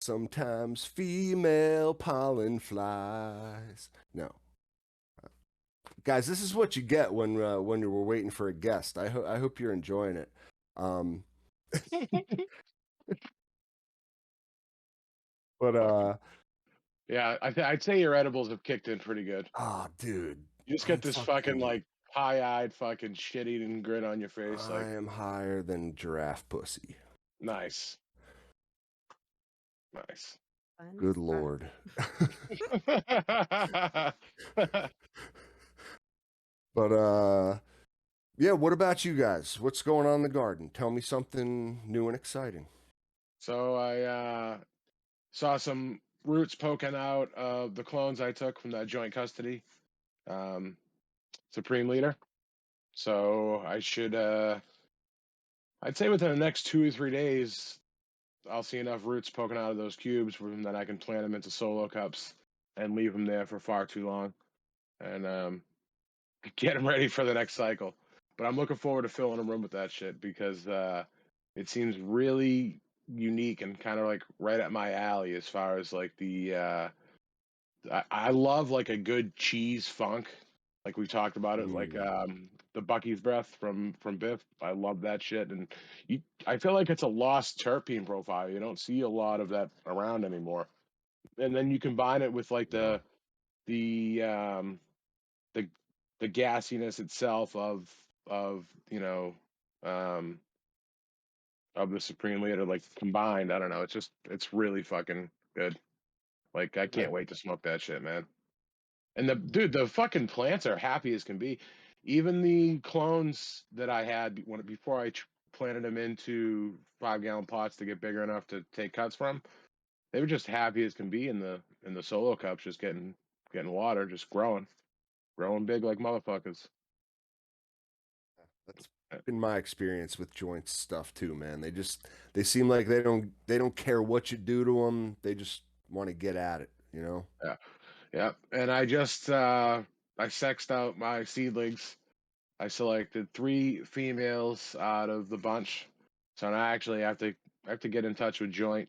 Sometimes female pollen flies. No, guys, this is what you get when you were waiting for a guest. I hope you're enjoying it. Um, but Yeah, I'd say your edibles have kicked in pretty good. oh, dude, You just I'm get this fucking fucking. like pie-eyed fucking shit-eating grin on your face. I Like, am higher than giraffe pussy. nice, nice. Fun Good stuff. lord. But yeah, what about you guys? What's going on in the garden? Tell me something new and exciting. So I saw some roots poking out of the clones I took from that joint custody um, Supreme Leader. So I should, I'd say within the next 2 or 3 days, I'll see enough roots poking out of those cubes for them that I can plant them into solo cups and leave them there for far too long and get them ready for the next cycle. But I'm looking forward to filling a room with that shit because it seems really unique and kind of like right up my alley as far as like the I love like a good cheese funk. Like we talked about it, like Mm, the Bucky's breath from Biff. I love that shit, and I feel like it's a lost terpene profile. You don't see a lot of that around anymore. And then you combine it with like no. the um, the the gassiness itself of um, of the Supreme Leader, like combined. I don't know. It's really fucking good. Like I Yeah. can't wait to smoke that shit, man. And the fucking plants are happy as can be. Even the clones that I had before I planted them into 5 gallon pots to get bigger enough to take cuts from, they were just happy as can be in the solo cups, just getting water, just growing big like motherfuckers. That's been my experience with joints stuff too, man. They seem like they don't care what you do to them. They just want to get at it, you know? Yeah, yeah. And I sexed out my seedlings. I selected 3 females out of the bunch. So now I actually have to get in touch with Joint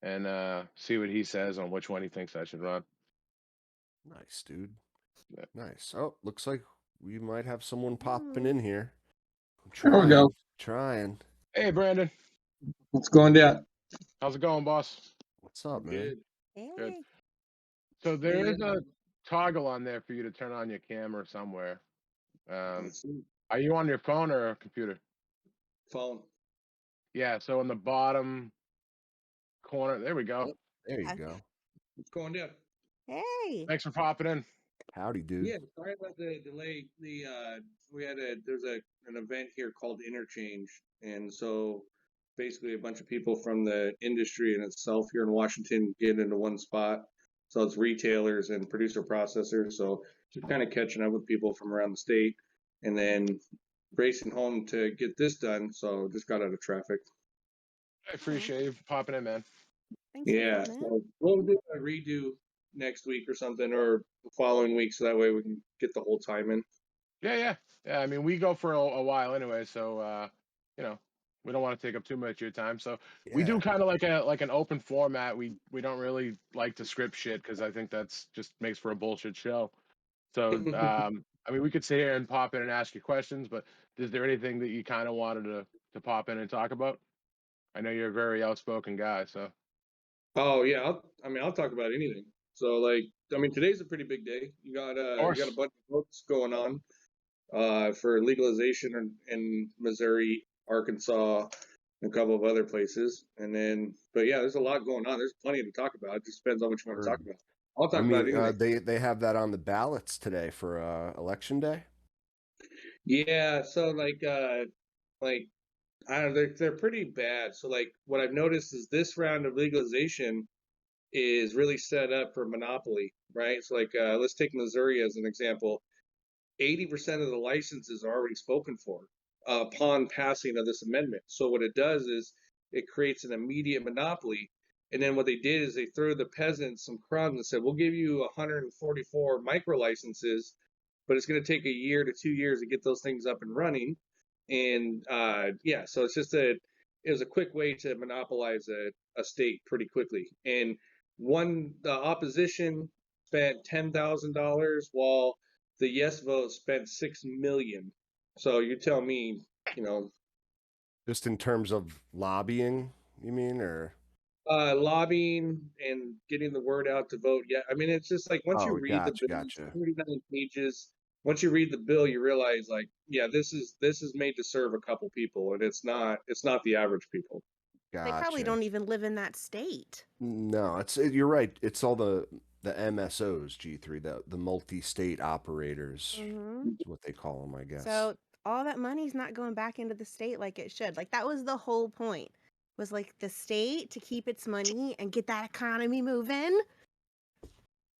and see what he says on which one he thinks I should run. Nice, dude. Yeah. Nice. Oh, looks like we might have someone popping Mm. in here. I'm There we go. trying. Hey Brandon, What's going down? how's it going, boss? What's up, man? Good. Good. Hey. So there Hey, is a toggle on there for you to turn on your camera somewhere. Um, let's see. are you on your phone or a computer? Phone. Yeah. So in the bottom corner, there we go. Oh, there you Okay. go. What's going down? Hey. Thanks for popping in. Howdy, dude. Yeah, sorry about the delay. There's an event here called Interchange, and so basically a bunch of people from the industry in itself here in Washington get into one spot. So it's retailers and producer processors. So just kind of catching up with people from around the state, and then racing home to get this done. So just got out of traffic. I appreciate you popping in, man. Thanks for Yeah, coming. so we'll do a redo next week or something, or the following week, so that way we can get the whole time in. Yeah. I mean, we go for a while anyway, so you know, we don't want to take up too much of your time. So we do Yeah. kind of like an open format. We don't really like to script shit because I think that's just makes for a bullshit show. So I mean, we could sit here and pop in and ask you questions, but is there anything that you kind of wanted to pop in and talk about? I know you're a very outspoken guy, so of Oh yeah, I'll talk about anything. So like, I mean, today's a pretty big day. You got a course. bunch of votes going on for legalization in Missouri, Arkansas, and a couple of other places. And then, but yeah, there's a lot going on. There's plenty to talk about. It just depends on what you want to talk Word. about. I'll I talk about mean, anything. they have that on the ballots today for election day. Yeah, so like I don't know, they're pretty bad. So like what I've noticed is this round of legalization is really set up for monopoly, right? So like let's take Missouri as an example. 80% of the licenses are already spoken for upon passing of this amendment. So what it does is it creates an immediate monopoly. And then what they did is they threw the peasants some crumbs and said, "We'll give you 144 micro licenses, but it's going to take a year to 2 years to get those things up and running." And yeah, so it was a quick way to monopolize a state pretty quickly. And the opposition spent $10,000 while the yes vote spent 6 million. So you tell me, you know, Just in terms of lobbying, you mean, or lobbying and getting the word out to vote. Yeah, I mean, it's just like once you oh, read the bill, it's gotcha. 39 pages. Once you read the bill, you realize like, yeah, this is made to serve a couple people, and it's not the average people. They probably Gotcha. don't even live in that state. No, you're right. It's all the MSOs, G3, the multi-state operators Hmm. is what they call them, I guess. So all that money's not going back into the state like it should. Like that was the whole point. Was like the state to keep its money and get that economy moving.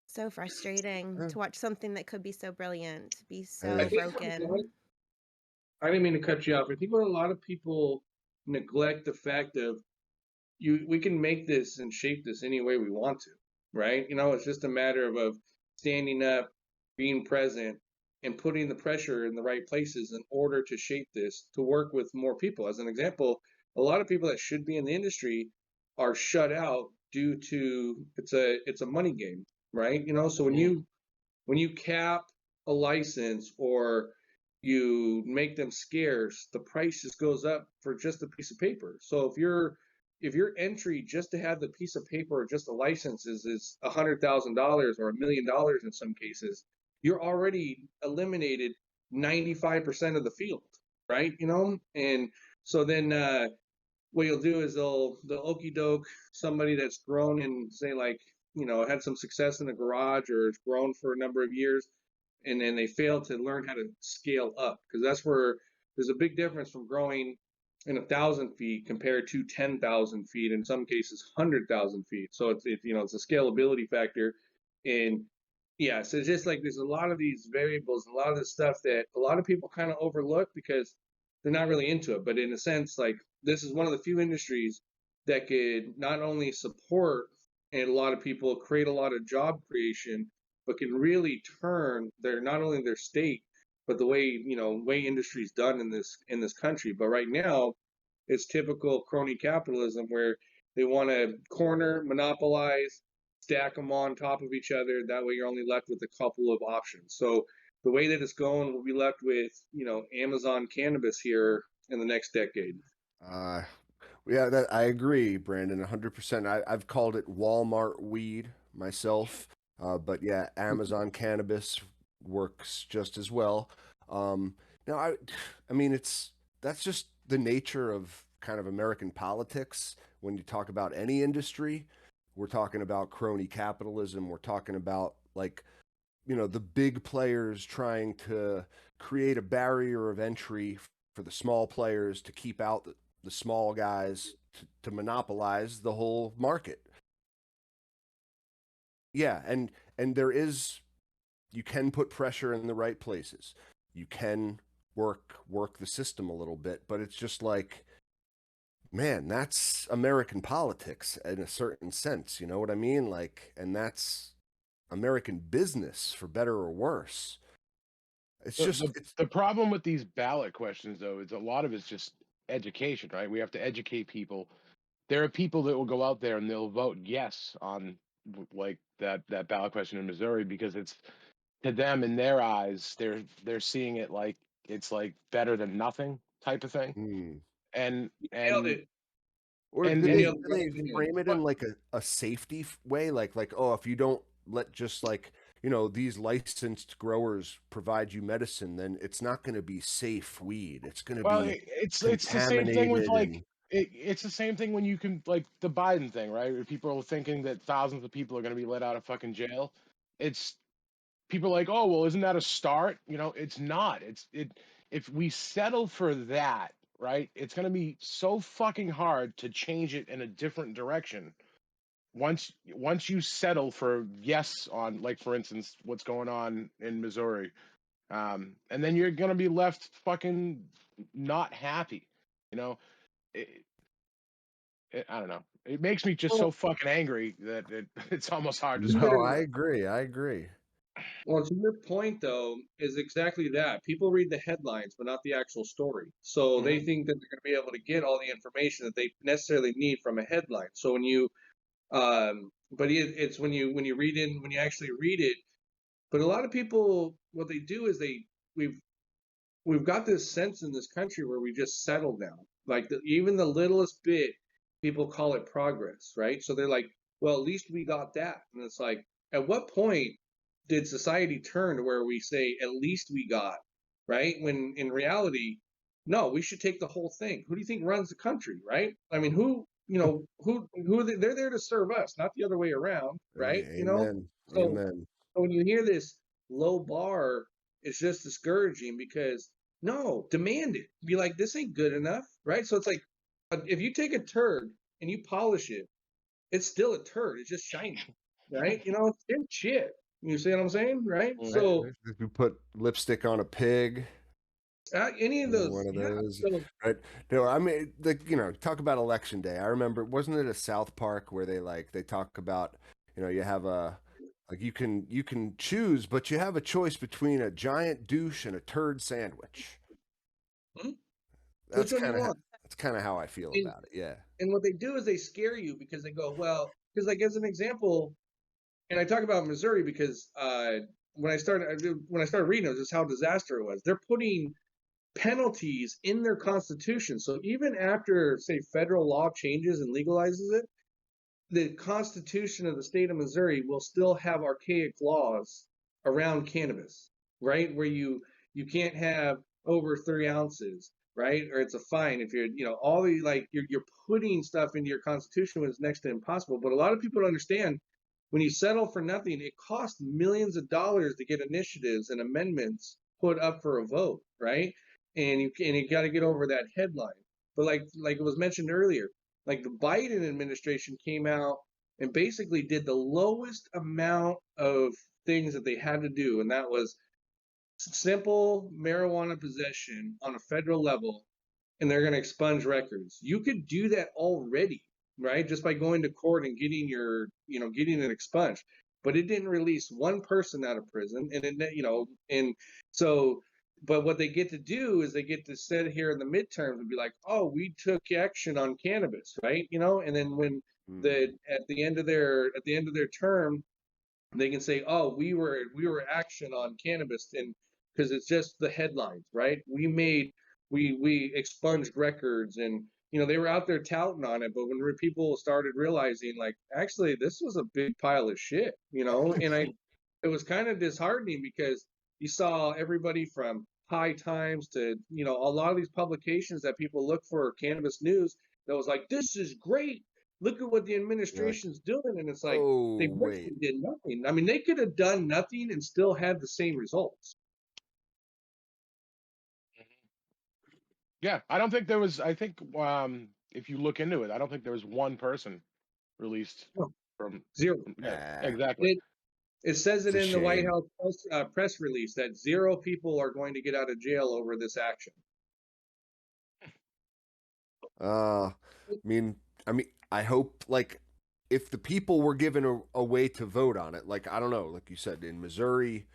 So frustrating Yeah. to watch something that could be so brilliant be I so think broken. I didn't mean to cut you off. I think what a lot of people neglect the fact of we can make this and shape this any way we want to, right? It's just a matter of standing up, being present, and putting the pressure in the right places in order to shape this to work with more people. As an example, a lot of people that should be in the industry are shut out due to it's a money game, right? So when you cap a license or you make them scarce, the price just goes up for just a piece of paper. So if your entry just to have the piece of paper or just a license is $100,000 or $1 million in some cases, you're already eliminated 95% of the field, right? And so then what you'll do is they'll okey doke somebody that's grown and say like had some success in the garage or has grown for a number of years, and then they fail to learn how to scale up, because that's where there's a big difference from growing in 1,000 feet compared to 10,000 feet, in some cases 100,000 feet. So it's a scalability factor. And yeah, so it's just like there's a lot of these variables and a lot of this stuff that a lot of people kind of overlook because they're not really into it. But in a sense, like this is one of the few industries that could not only support and a lot of people create a lot of job creation, but can really turn their not only their state, but the way industry is done in this country. But right now, it's typical crony capitalism where they want to corner, monopolize, stack them on top of each other. That way, you're only left with a couple of options. So the way that it's going, we'll be left with Amazon cannabis here in the next decade. Uh, yeah, that I agree, Brandon, 100%. I've called it Walmart weed myself, but yeah, Amazon cannabis works just as well. Now, I mean, that's just the nature of kind of American politics. When you talk about any industry, we're talking about crony capitalism. We're talking about like the big players trying to create a barrier of entry for the small players to keep out the small guys to monopolize the whole market. Yeah, and you can put pressure in the right places. You can work the system a little bit, but it's just like Man, that's American politics in a certain sense. You know what I mean? Like, and that's American business for better or worse. It's The, just, the the problem with these ballot questions, though, is a lot of it's just education, right? We have to educate people. There are people that will go out there and they'll vote yes on like that ballot question in Missouri because it's to them in their eyes they're seeing it like it's like better than nothing type of thing. mm. And You nailed and it. Or and do You they and nailed it do right they on the head. frame it in but like a safety way? Like, oh, if you don't let just like, you know, these licensed growers provide you medicine, then it's not going to be safe weed. It's going to well, be it's the same thing with contaminated like and it's the same thing when you can like the Biden thing, right? Where people are thinking that thousands of people are going to be let out of fucking jail. It's people are like, oh well, isn't that a start? You know, it's not. It if we settle for that, right? It's going to be so fucking hard to change it in a different direction. Once you settle for yes on like for instance what's going on in Missouri, and then you're gonna be left fucking not happy. You know, it, I don't know. It makes me just so Well, fucking angry that it's almost hard to to no, speak your I about. agree. I agree. well, to your point though, is exactly that. People read the headlines, but not the actual story. So they Mhm. think that they're going to be able to get all the information that they necessarily need from a headline. So when you, but it's when you read in when you actually read it. But a lot of people, what they do is we've we've got this sense in this country where we just settle down. Like even the littlest bit, people call it progress, right? So they're like, well, at least we got that. And it's like, at what point did society turn to where we say, at least we got, right? When in reality, no, we should take the whole thing. Who do you think runs the country, right? I mean, who they're there to serve us, not the other way around, right? Amen. So Amen. when you hear this low bar, it's just discouraging because no, demand it. Be like, this ain't good enough, right? So it's like if you take a turd and you polish it, it's still a turd. It's just shiny, right? It's shit. You see what I'm saying, right? Right? Mhm. So If you put lipstick on a pig, any of those, one of yeah. those, So right? No, I mean, talk about election day. I remember, wasn't it a South Park where they talk about, you have a like you can choose, but you have a choice between a giant douche and a turd sandwich. hmm, which That's one do you kind of want? that's kind of how I feel And, about it. Yeah. and what they do is they scare you because they go, well, because like as an example, and I talk about Missouri because when I started reading it, was just how disaster it was. They're putting penalties in their constitution. So even after, say, federal law changes and legalizes it, the Constitution of the state of Missouri will still have archaic laws around cannabis, right? Where you can't have over 3 ounces, right? Or it's a fine if all the like you're putting stuff into your Constitution when it's next to impossible. But a lot of people don't understand when you settle for nothing, it costs millions of dollars to get initiatives and amendments put up for a vote, right? And you got to get over that headline. But like it was mentioned earlier, like the Biden administration came out and basically did the lowest amount of things that they had to do, and that was simple marijuana possession on a federal level, and they're going to expunge records. You could do that already, right? Just by going to court and getting it expunged. But it didn't release one person out of prison, and so. But what they get to do is they get to sit here in the midterms and be like, "Oh, we took action on cannabis, right?" And then when Mm. the at the end of their term, they can say, "Oh, we were action on cannabis," and because it's just the headlines, right? We expunged records, and they were out there touting on it, but when people started realizing, like, actually, this was a big pile of shit, and it was kind of disheartening because you saw everybody from High Times to a lot of these publications that people look for cannabis news that was like, "This is great. Look at what the You're like, administration's doing," and it's like they oh wait, basically did nothing. I mean, they could have done nothing and still had the same results. Yeah, I don't think there was. I think if you look into it, I don't think there was one person released No, from. zero. Yeah, ah, exactly. It says it's it a in the White shame. House press release that zero people are going to get out of jail over this action. Uh, mean, I hope like if the people were given a way to vote on it, like I don't know, like you said in Missouri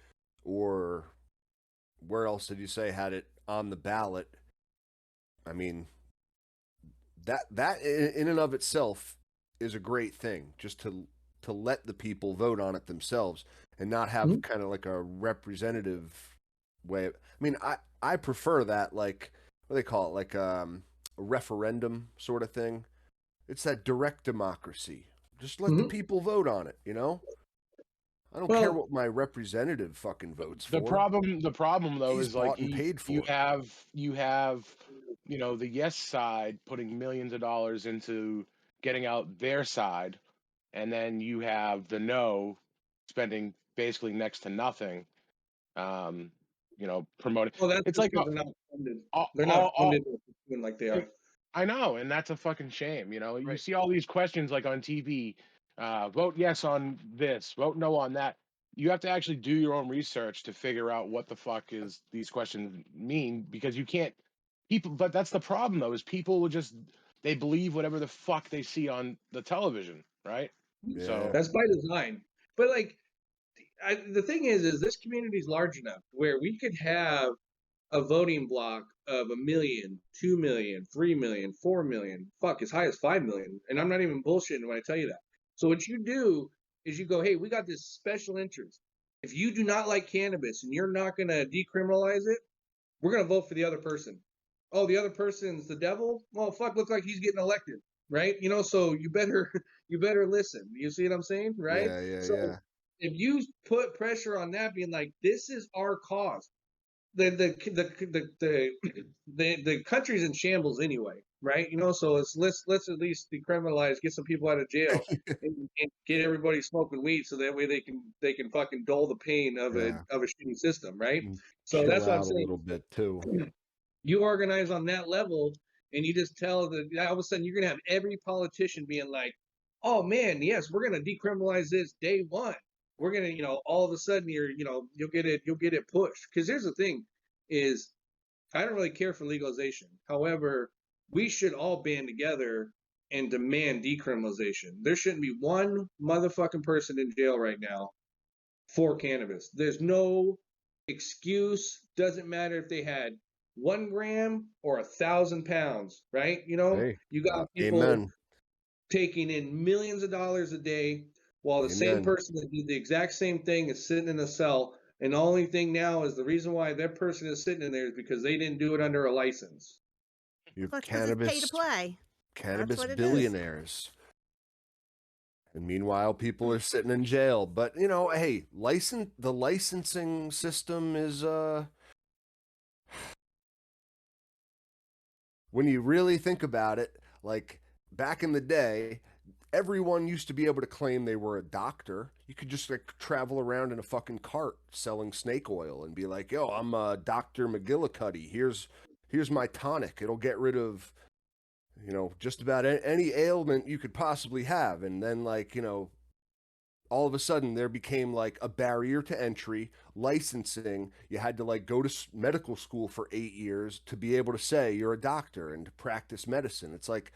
or where else did you say had it on the ballot? I mean, that in and of itself is a great thing, just to let the people vote on it themselves and not have kind of like a representative way. I mean, I prefer that like what do they call it, like a referendum sort of thing. It's that direct democracy. Just let the Mhm. people vote on it, you know? I don't care Well, what my representative fucking votes The for. problem though He's is like bought and paid you for. have the yes side putting millions of dollars into getting out their side, and then you have the no spending basically next to nothing, um, promoting. Well, that's It's just like because they're not funded. all, They're not all, all, funded like they are. I know, and that's a fucking shame. You Right. see all these questions like on TV, vote yes on this, vote no on that. You have to actually do your own research to figure out what the fuck is these questions mean because you can't people. But that's the problem though, is people will just they believe whatever the fuck they see on the television, right? Yeah. So That's by design. But like, the thing is this community is large enough where we could have a voting block of 1 million, 2 million, 3 million, 4 million, fuck, as high as 5 million. And I'm not even bullshitting when I tell you that. So what you do is you go, hey, we got this special interest. If you do not like cannabis and you're not going to decriminalize it, we're going to vote for the other person. Oh, the other person's the devil? Well, fuck, looks like he's getting elected, right? So you better you better listen. You see what I'm saying, right? Yeah, yeah, So yeah. if you put pressure on that, being like, this is our cause, the country's in shambles anyway, right? So let's at least decriminalize, get some people out of jail, and get everybody smoking weed, so that way they can fucking dull the pain of a Yeah. of a shitty system, right? And So chill that's what I'm out a saying. little bit too. You organize on that level, and you just tell that all of a sudden you're gonna have every politician being like, "Oh man, yes, we're gonna decriminalize this day one. We're gonna, all of a sudden you'll get it pushed." Because here's the thing, is I don't really care for legalization. However, we should all band together and demand decriminalization. There shouldn't be one motherfucking person in jail right now for cannabis. There's no excuse. Doesn't matter if they had 1 gram or 1,000 pounds, right? Hey, You got people amen. taking in millions of dollars a day while the same Amen. person that did the exact same thing is sitting in a cell. And the only thing now is the reason why that person is sitting in there is because they didn't do it under a license. You have Well, it's because it's pay to cannabis play. That's cannabis what it is. billionaires. And meanwhile people are sitting in jail. But hey, the licensing system is when you really think about it, like back in the day, everyone used to be able to claim they were a doctor. You could just like travel around in a fucking cart selling snake oil and be like, "Yo, I'm Dr. McGillicuddy. Here's my tonic. It'll get rid of, just about any ailment you could possibly have." And then like, all of a sudden there became like a barrier to entry, licensing. You had to like go to medical school for 8 years to be able to say you're a doctor and to practice medicine. It's like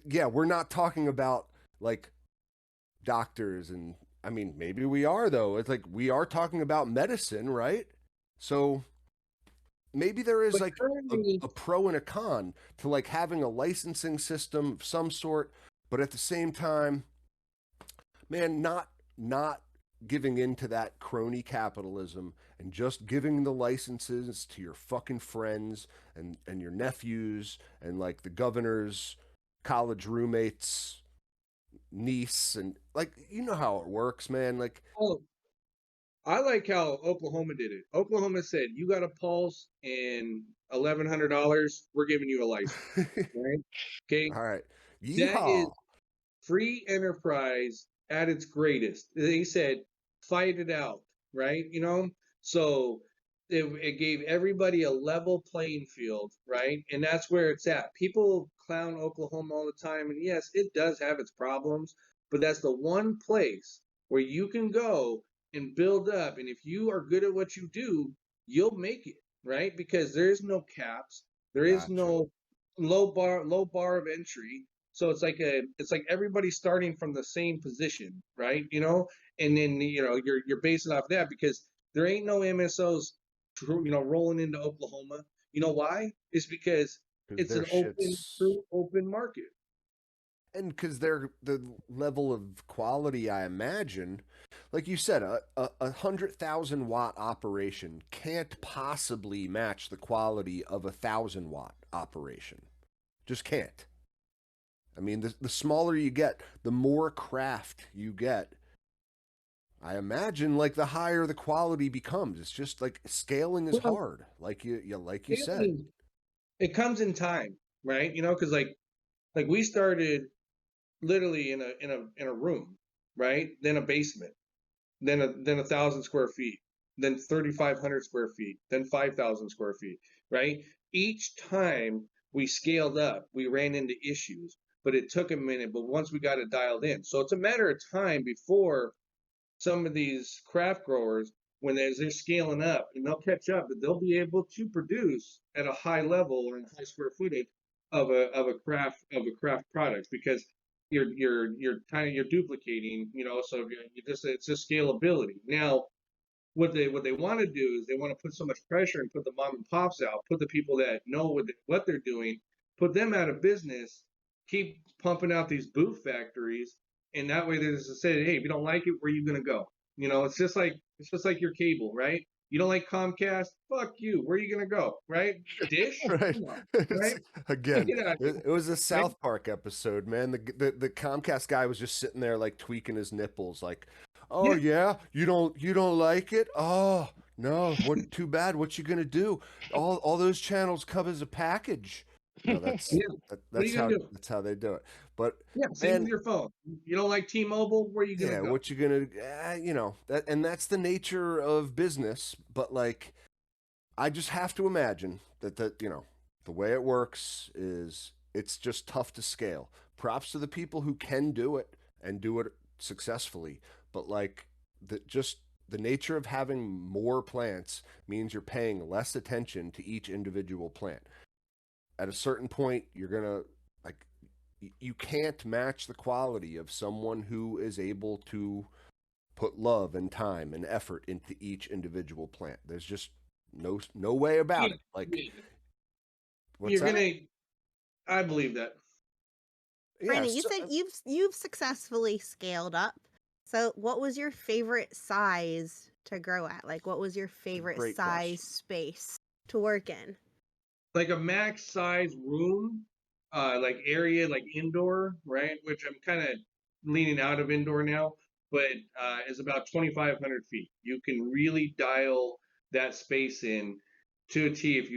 yeah, we're not talking about like doctors, and I mean maybe we are though. It's like we are talking about medicine, right? So maybe there is But like currently, a pro and a con to like having a licensing system of some sort, but at the same time, man, not giving into that crony capitalism and just giving the licenses to your fucking friends and your nephews and like the governor's college roommates niece, and like how it works, man. Like oh, I like how Oklahoma did it. Oklahoma said, "You got a pulse and $1,100, we're giving you a license." Right? Okay, all right, that is yeehaw. free enterprise at its greatest. They said, fight it out, right? So it gave everybody a level playing field, right? And that's where it's at. People clown Oklahoma all the time, and yes, it does have its problems, but that's the one place where you can go and build up. And if you are good at what you do, you'll make it, right? Because there's no caps, there is Gotcha. no low bar of entry. So it's like everybody starting from the same position, right? And then you're basing off that because there ain't no MSOs, rolling into Oklahoma. You know why? It's because because it's their an open, shit's true open market. and because they're the level of quality, I imagine, like you said, a 100,000 watt operation can't possibly match the quality of 1,000 watt operation. Just can't. I mean, the smaller you get, the more craft you get. I imagine like the higher the quality becomes. It's just like scaling is Well, hard, like you said. it it comes in time, right? Because like we started literally in a room, right? Then a basement, then 1,000 square feet, then 3,500 square feet, then 5,000 square feet, right? Each time we scaled up, we ran into issues, but it took a minute. But once we got it dialed in, so it's a matter of time before some of these craft growers, when they're scaling up, and they'll catch up, but they'll be able to produce at a high level or in high square footage of a craft product because you're duplicating, so it's just scalability. Now, what they want to do is they want to put so much pressure and put the mom and pops out, put the people that know what they're doing, put them out of business, keep pumping out these boot factories, and that way they just say, hey, if you don't like it, where are you gonna go? It's just like your cable, right? You don't like Comcast? Fuck you. Where are you gonna go? Right? Dish? Right. Come on, It's, right? again, Get out of here, it was a right? South Park episode, man. The Comcast guy was just sitting there like tweaking his nipples, like, "Oh Yeah, yeah, you don't like it? Oh no, what? Too bad. What you gonna do? All those channels come as a package." No, that's yeah. What are that's you gonna do? that's how they do it. But Yeah, same with man, your phone. You don't like T-Mobile? Where are you gonna yeah, go? what you gonna, and that's the nature of business. But like, I just have to imagine that the way it works is it's just tough to scale. Props to the people who can do it and do it successfully, but like just the nature of having more plants means you're paying less attention to each individual plant. At a certain point, you're gonna like you can't match the quality of someone who is able to put love and time and effort into each individual plant. There's just no way about Yeah, it. Like, yeah. what's You're that? gonna. I believe that. Brandon, you Yes, said you've successfully scaled up. So, what was your favorite size to grow at? Like, what was your favorite great size question. space to work in? Like a max size room, like area, like indoor, right? Which I'm kind of leaning out of indoor now, but is about 2,500 feet. You can really dial that space in to a T if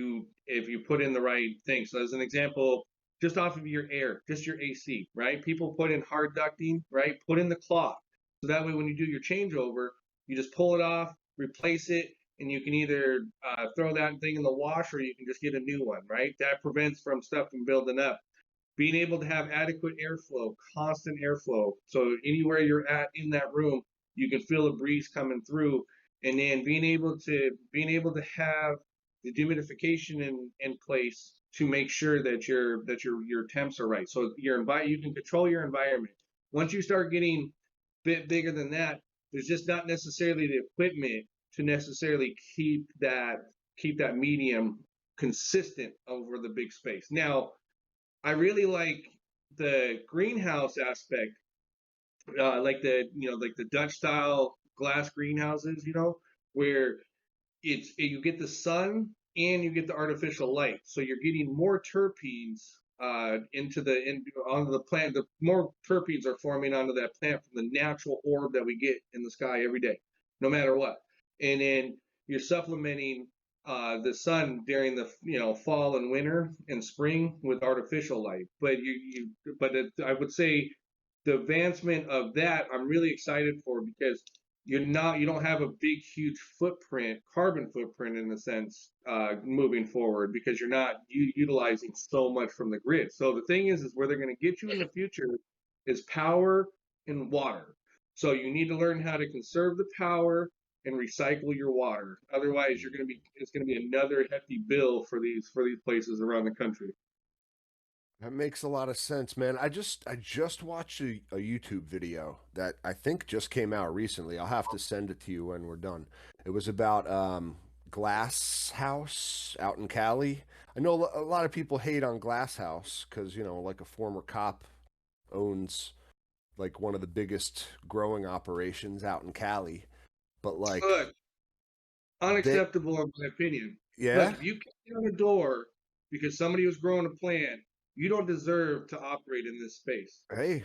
you put in the right thing. So as an example, just off of your air, just your AC, right? People put in hard ducting, right? Put in the cloth. So that way when you do your changeover, you just pull it off, replace it, and you can either throw that thing in the wash or you can just get a new one, right? That prevents from stuff from building up. Being able to have adequate airflow, constant airflow. So anywhere you're at in that room, you can feel a breeze coming through. And then being able to have the dehumidification in place to make sure that your temps are right. So you can control your environment. Once you start getting a bit bigger than that, there's just not necessarily the equipment to necessarily keep that medium consistent over the big space. Now, I really like the greenhouse aspect, like the Dutch style glass greenhouses, where you get the sun and you get the artificial light, so you're getting more terpenes onto the plant. The more terpenes are forming onto that plant from the natural orb that we get in the sky every day, no matter what. And then you're supplementing the sun during the fall and winter and spring with artificial light. I would say the advancement of that I'm really excited for because you don't have a big huge carbon footprint in a sense, moving forward because you're not utilizing so much from the grid. So the thing is where they're going to get you in the future is power and water. So you need to learn how to conserve the power and recycle your water. Otherwise, it's going to be another hefty bill for these places around the country. That makes a lot of sense, man. I just watched a YouTube video that I think just came out recently. I'll have to send it to you when we're done. It was about Glass House out in Cali. I know a lot of people hate on Glass House because, like a former cop owns like one of the biggest growing operations out in Cali. But like Look, they unacceptable in my opinion. Look, yeah, if you kick down a door because somebody was growing a plant, you don't deserve to operate in this space. hey,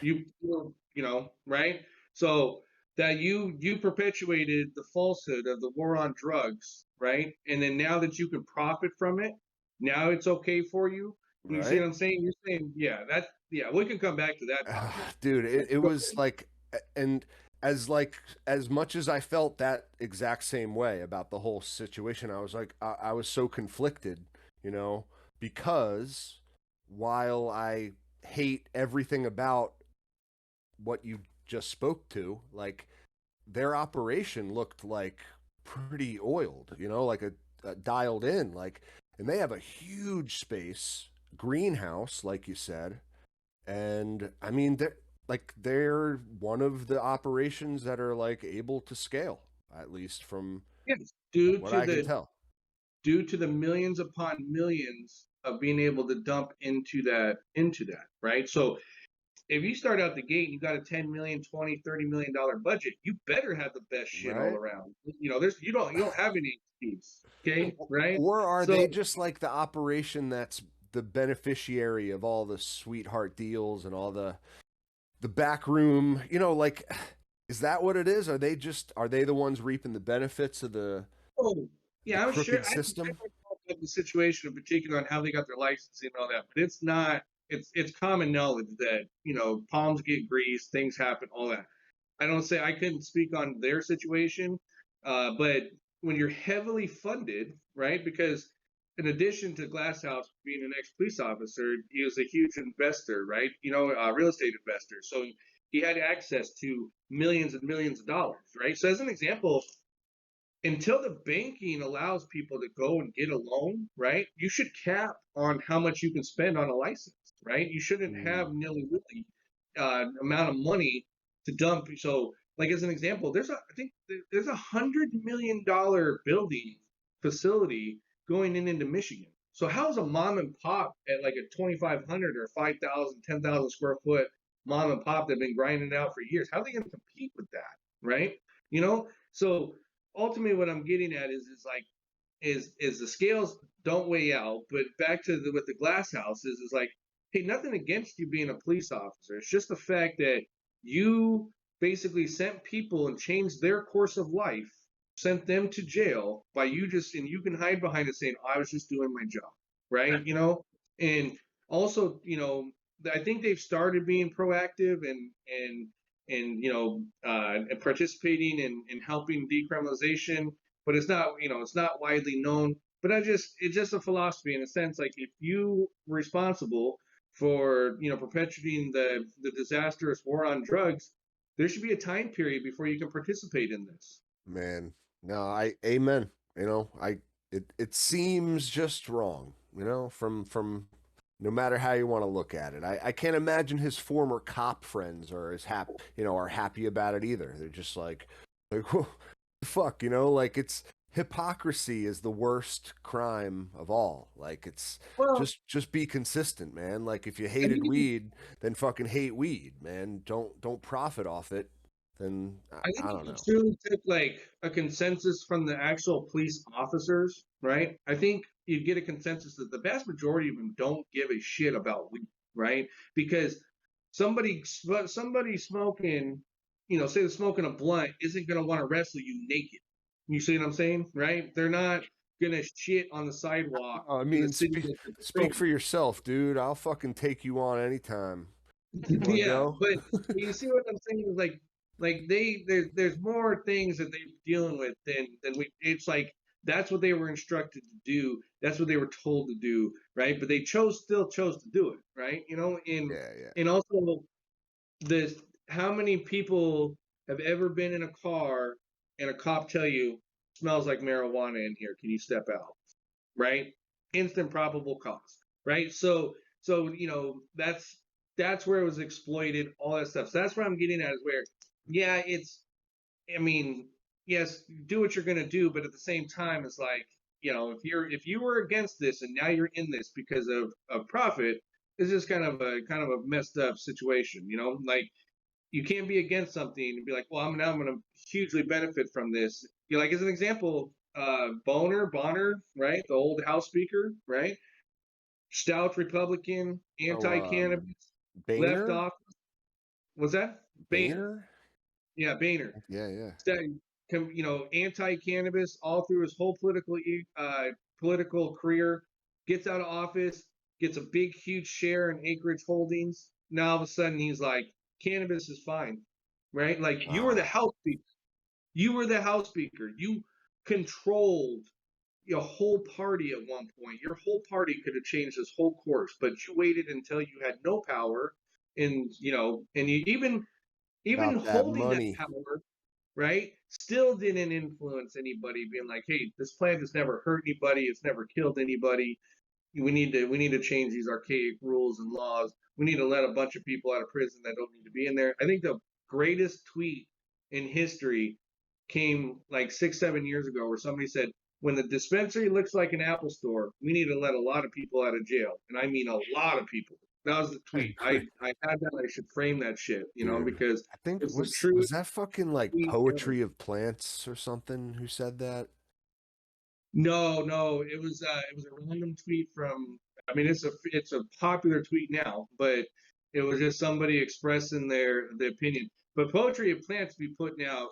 Right? So that you perpetuated the falsehood of the war on drugs, right? And then now that you can profit from it, now it's okay for you. You see right? what I'm saying? You're saying, yeah, we can come back to that topic. Dude, it was like, and as much as I felt that exact same way about the whole situation, I was like, I was so conflicted, you know, because while I hate everything about what you just spoke to, like their operation looked like pretty oiled, like a dialed in, like, and they have a huge space greenhouse, like you said, and I mean, they're one of the operations that are like able to scale, at least from Yes, what I can tell. due to the millions upon millions of being able to dump into that, right? So if you start out the gate and you got a 10 million, 20, $30 million budget, you better have the best shit all Right? around. There's you don't have any excuse. Okay, right? Or are So they just like the operation that's the beneficiary of all the sweetheart deals and all the back room, like is that what it is? Are they the ones reaping the benefits of oh, the yeah, I'm sure crooked I system? don't know the situation in particular on how they got their licensing and all that, but it's not it's common knowledge that, palms get greased, things happen, all that. I don't say I couldn't speak on their situation, but when you're heavily funded, right? Because in addition to Glasshouse being an ex-police officer, he was a huge investor, right? Real estate investor. So he had access to millions and millions of dollars, right? So as an example, until the banking allows people to go and get a loan, right? You should cap on how much you can spend on a license, right? You shouldn't Mm, have nilly-willy amount of money to dump. So, like as an example, I think there's $100 million building facility going into Michigan. So how's a mom and pop at like a 2,500 or 5,000, 10,000 square foot mom and pop that have been grinding it out for years? How are they going to compete with that, right? So ultimately what I'm getting at is like is the scales don't weigh out, but back to with the glass house is like, hey, nothing against you being a police officer. It's just the fact that you basically sent people and changed their course of life, sent them to jail by and you can hide behind it saying, I was just doing my job, right? And also, I think they've started being proactive and participating in helping decriminalization, but it's not widely known. But it's just a philosophy in a sense. Like if you were responsible for perpetuating the disastrous war on drugs, there should be a time period before you can participate in this. man, no, I amen. It seems just wrong, from no matter how you want to look at it. I can't imagine his former cop friends are as happy, are happy about it either. They're just like fuck, like it's hypocrisy is the worst crime of all. Like it's Well, just be consistent, man. Like if you I hated think weed, then fucking hate weed, man. Don't profit off it. Then I think I if don't you know. truly took like a consensus from the actual police officers, right? I think you'd get a consensus that the vast majority of them don't give a shit about weed, right? Because somebody smoking, say they're smoking a blunt, isn't gonna want to wrestle you naked. You see what I'm saying, right? They're not gonna shit on the sidewalk I in the mean, city speak that they're speak for patrolling. yourself, dude. I'll fucking take you on anytime. You want to Yeah, go? but you see what I'm saying is like there's more things that they're dealing with than we. It's like that's what they were instructed to do. That's what they were told to do, right? But they still chose to do it, right? Yeah, yeah. And also this how many people have ever been in a car and a cop tell you smells like marijuana in here? Can you step out? Right? Instant probable cause, right? So So that's where it was exploited, all that stuff. So that's what I'm getting at is where, yeah, I mean, yes, do what you're gonna do, but at the same time, it's like, if you were against this and now you're in this because of profit, it's just kind of a messed up situation, like you can't be against something and be like, well, I'm gonna hugely benefit from this. Like as an example, Bonner, right? The old House Speaker, right? Stout Republican, Oh, anti-cannabis, left Boehner? off. Was that Boehner? Boehner? Yeah, Boehner. Yeah, yeah. Anti-cannabis all through his whole political career, gets out of office, gets a big, huge share in acreage holdings. Now all of a sudden he's like, cannabis is fine, right? Like you were the Ah, House Speaker. You were the House Speaker. You controlled your whole party at one point. Your whole party could have changed this whole course, but you waited until you had no power, and you even about that holding that money. power, right, still didn't influence anybody being like, hey, this plant has never hurt anybody, it's never killed anybody. We need to change these archaic rules and laws. We need to let a bunch of people out of prison that don't need to be in there. I think the greatest tweet in history came like 6, 7 years ago, where somebody said, "When the dispensary looks like an Apple store, we need to let a lot of people out of jail," and I mean a lot of people. That was the I tweet. agree. I had that. I should frame that shit, Dude, because I think it's the was truth. that fucking like Tweet ever. Poetry of Plants or something who said that? No, no, it was a random tweet from. I mean, it's a popular tweet now, but it was just somebody expressing their opinion. But Poetry of Plants be putting out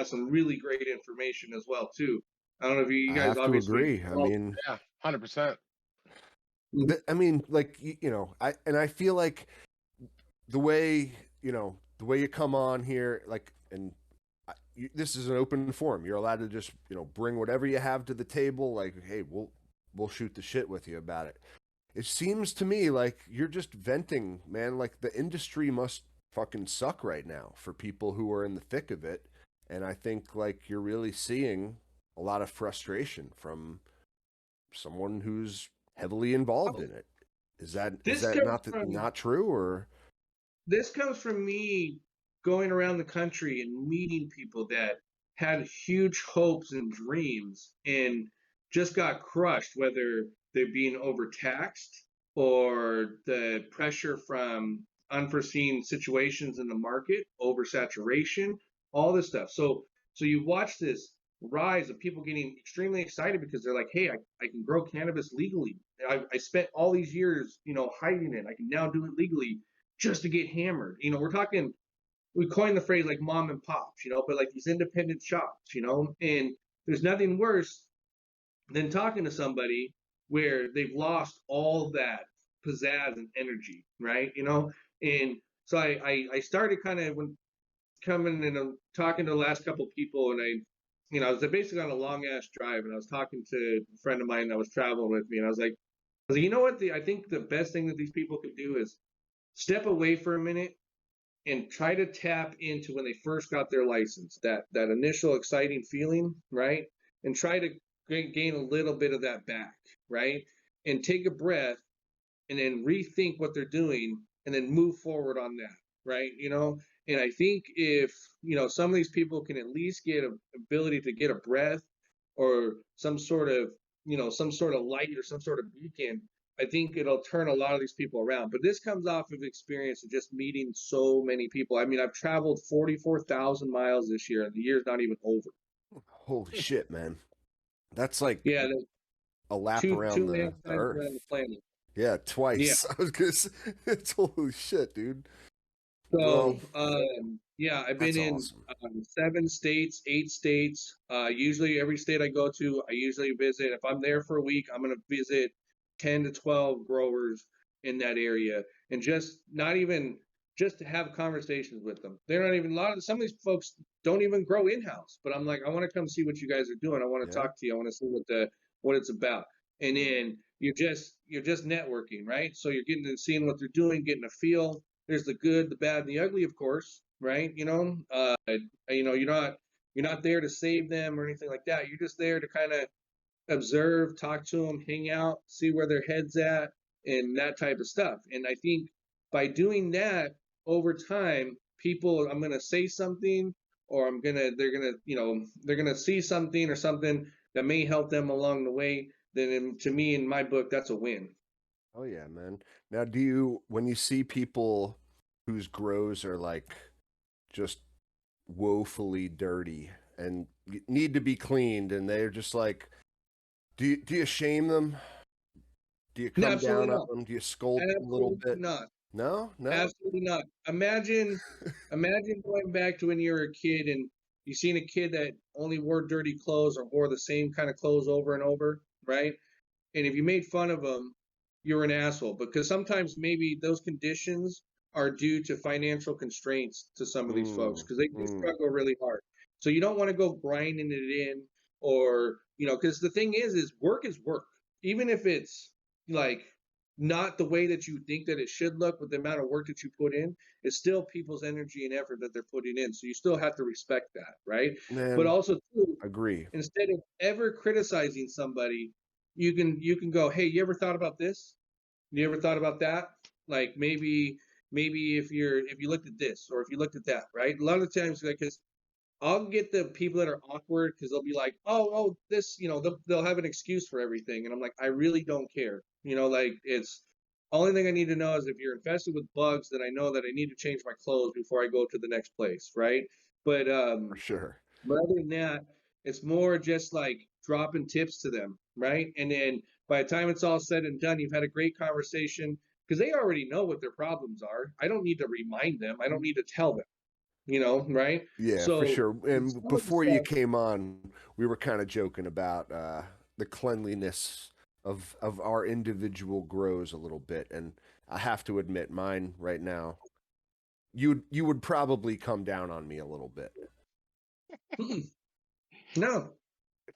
some really great information as well too. I don't know if you I guys have to obviously. agree. I Well, mean, Yeah, 100%. I mean, like I feel like the way the way you come on here, like, and this is an open forum. You're allowed to just bring whatever you have to the table. Like, hey, we'll shoot the shit with you about it. It seems to me like you're just venting, man. Like the industry must fucking suck right now for people who are in the thick of it, and I think like you're really seeing a lot of frustration from someone who's heavily involved in it. Is this that comes not from true or this comes from me going around the country and meeting people that had huge hopes and dreams and just got crushed, whether they're being overtaxed or the pressure from unforeseen situations in the market, oversaturation, all this stuff. So you watch this rise of people getting extremely excited because they're like, hey, I can grow cannabis legally. I spent all these years, hiding it. I can now do it legally just to get hammered. We coined the phrase like mom and pops, but like these independent shops, and there's nothing worse than talking to somebody where they've lost all that pizzazz and energy, right? And so I started kind of when coming and talking to the last couple of people, and I was basically on a long ass drive, and I was talking to a friend of mine that was traveling with me, and I was like, you know what? I think the best thing that these people could do is step away for a minute and try to tap into when they first got their license, that initial exciting feeling, right? And try to gain a little bit of that back, right? And take a breath and then rethink what they're doing and then move forward on that, right? And I think if some of these people can at least get a ability to get a breath or some sort of light or some sort of beacon, I think it'll turn a lot of these people around. But this comes off of experience of just meeting so many people. I mean, I've traveled 44,000 miles this year, and the year's not even over. holy shit, man. That's like Yeah, a lap two around two and a half the times around the earth. planet. Yeah, Yeah. twice. I was gonna say, it's holy shit, dude. Well, So, yeah, I've been that's in awesome. 7 states, 8 states. Usually, every state I go to, I usually visit. If I'm there for a week, I'm going to visit 10 to 12 growers in that area, and just not even just to have conversations with them. They're not even some of these folks don't even grow in house. But I'm like, I want to come see what you guys are doing. I want to Yeah. talk to you. I want to see what it's about. And then you're just networking, right? So you're getting to seeing what they're doing, getting a feel. There's the good, the bad, and the ugly, of course, right? You're not there to save them or anything like that. You're just there to kind of observe, talk to them, hang out, see where their head's at, and that type of stuff. And I think by doing that over time, people, I'm going to say something, or they're going to, they're going to see something or something that may help them along the way. Then to me, in my book, that's a win. Oh yeah, man. Now, when you see people whose grows are like just woefully dirty and need to be cleaned, and they're just like, do you shame them? Do you No, come down absolutely on not. them? Do you scold them a little Absolutely bit? not. No, no. Absolutely not. Imagine going back to when you were a kid and you seen a kid that only wore dirty clothes or wore the same kind of clothes over and over, right? And if you made fun of them, you're an asshole, because sometimes maybe those conditions are due to financial constraints to some of these folks, Mm, because they do mm. struggle really hard. So you don't want to go grinding it in, or because the thing is work, even if it's like not the way that you think that it should look with the amount of work that you put in. It's still people's energy and effort that they're putting in, so you still have to respect that, right? But Man, also too, agree. instead of ever criticizing somebody, you can go, hey, you ever thought about this? You ever thought about that? Like maybe if you looked at this, or if you looked at that, right? A lot of times, like, because I'll get the people that are awkward, because they'll be like, oh, this, they'll have an excuse for everything, and I'm like, I really don't care. Like, it's only thing I need to know is if you're infested with bugs, then I know that I need to change my clothes before I go to the next place, right? But For sure. other than that, it's more just like dropping tips to them, right? And then by the time it's all said and done, you've had a great conversation, because they already know what their problems are. I don't need to remind them. I don't need to tell them, right? Yeah, for So sure. And some of the before you stuff, came on, we were kind of joking about the cleanliness of our individual grows a little bit, and I have to admit, mine right now, you would probably come down on me a little bit. no,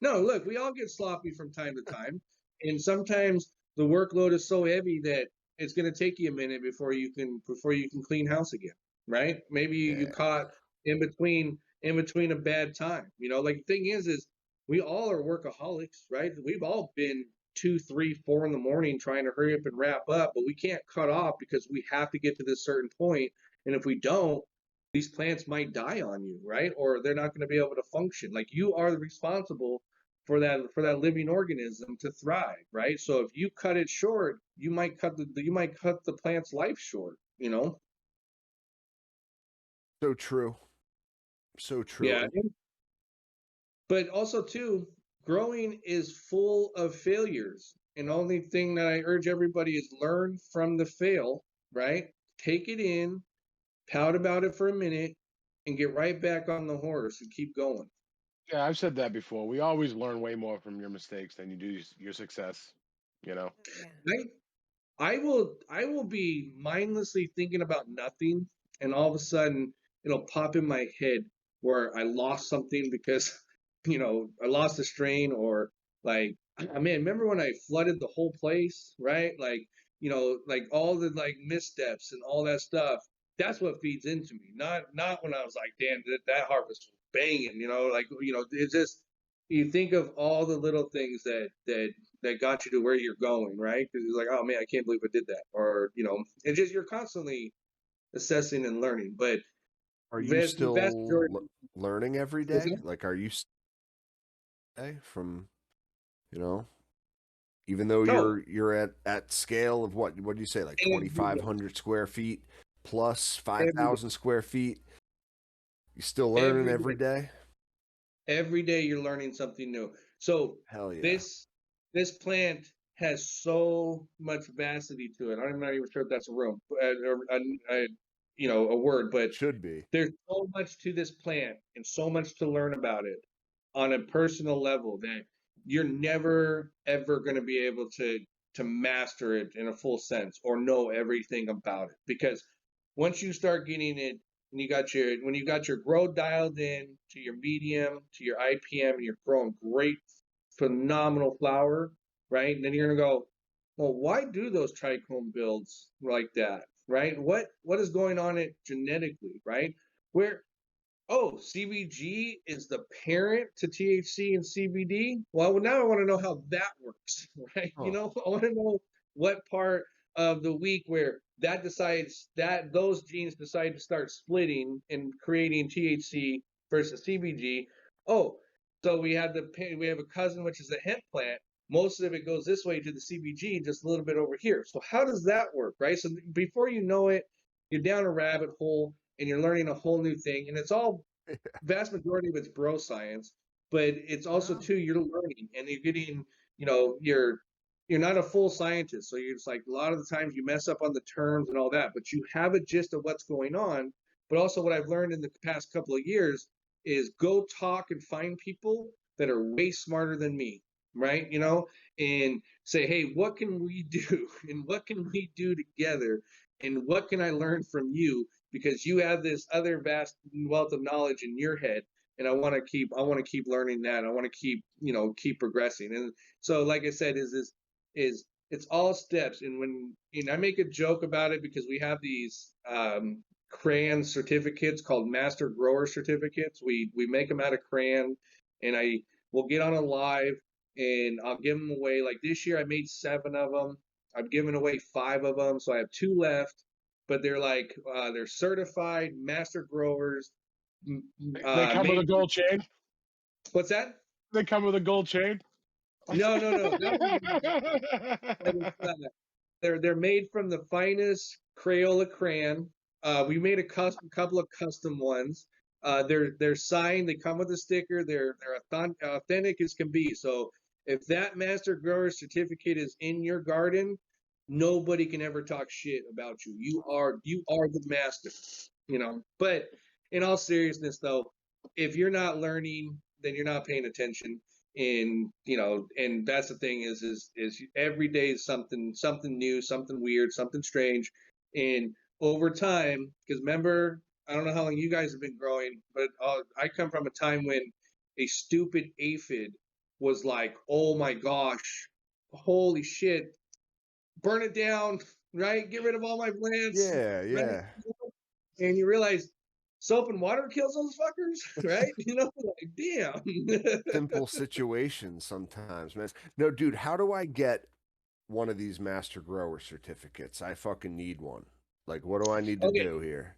no, look, we all get sloppy from time to time, and sometimes the workload is so heavy that it's going to take you a minute before you can clean house again, right? Maybe you Yeah, caught in between a bad time. Like, the thing is we all are workaholics, right? We've all been 2, 3, 4 in the morning trying to hurry up and wrap up, but we can't cut off because we have to get to this certain point, and if we don't, these plants might die on you, right? Or they're not going to be able to function. Like, you are responsible for that living organism to thrive, right? So if you cut it short, you might cut the plant's life short. so true, so true. Yeah. But also too, growing is full of failures. And the only thing that I urge everybody is learn from the fail, right? Take it in, pout about it for a minute, and get right back on the horse and keep going. Yeah, I've said that before. We always learn way more from your mistakes than you do your success. You know. Yeah. Right? I will be mindlessly thinking about nothing, and all of a sudden it'll pop in my head where I lost something because I lost a strain, or like, man, remember when I flooded the whole place, right? Like all the like missteps and all that stuff. That's what feeds into me. Not when I was like, damn, that harvest was banging, it's just, you think of all the little things that got you to where you're going, right? Because it's like, oh man, I can't believe I did that, or it's just, you're constantly assessing and learning. But Are you the vast still majority, learning every what's day? that? Like, are you from you know, even though Oh, you're at scale of what do you say, like every day, 2,500 square feet plus every day, 5,000 square feet? You still learning every every day, day? every day you're learning something new. So Hell yeah. this this plant has so much vastity to it. I'm not even sure if that's a room, or a word, but Should be. there's so much to this plant and so much to learn about it on a personal level that you're never ever going to be able to master it in a full sense or know everything about it, because once you start getting it, when you got your grow dialed in to your medium, to your IPM, and you're growing great, phenomenal flower, right? And then you're gonna go, well, why do those trichome builds like that, right? What is going on it genetically, right? Where, oh, CBG is the parent to THC and CBD. Well, now I want to know how that works, right? Huh. I want to know what part of the week where that decides that those genes decide to start splitting and creating THC versus CBG. Oh, so we have a cousin which is a hemp plant. Most of it goes this way to the CBG, just a little bit over here. So how does that work, right? So before you know it, you're down a rabbit hole and you're learning a whole new thing, and it's all vast majority of it's bro science, but it's also Wow. too you're learning and you're getting, you're not a full scientist, so you're just like a lot of the times you mess up on the terms and all that, but you have a gist of what's going on. But also what I've learned in the past couple of years is go talk and find people that are way smarter than me, right? And say, hey, what can we do and what can we do together and what can I learn from you, because you have this other vast wealth of knowledge in your head, and I want to keep learning that. I want to keep progressing. And so like I said, is it's all steps. And when I make a joke about it, because we have these crayon certificates called master grower certificates. We make them out of crayon, and I will get on a live and I'll give them away. Like this year I made 7 of them. I've given away 5 of them, so I have 2 left, but they're certified master growers. They come with a Made. gold chain. What's that? They come with a gold chain. No, no, no. That one, they're made from the finest Crayola crayon. We made a couple of custom ones. They're signed. They come with a sticker. They're authentic as can be. So if that master grower certificate is in your garden, nobody can ever talk shit about you. You are the master. But in all seriousness, though, if you're not learning, then you're not paying attention. And that's the thing is every day is something new, something weird, something strange. And over time, because remember, I don't know how long you guys have been growing, but I come from a time when a stupid aphid was like, oh my gosh, holy shit, burn it down, right? Get rid of all my plants, Yeah, right? yeah. And you realize soap and water kills those fuckers, right? Like damn. Simple situations sometimes, man. No, dude, how do I get one of these master grower certificates? I fucking need one. Like, what do I need to Okay, do here?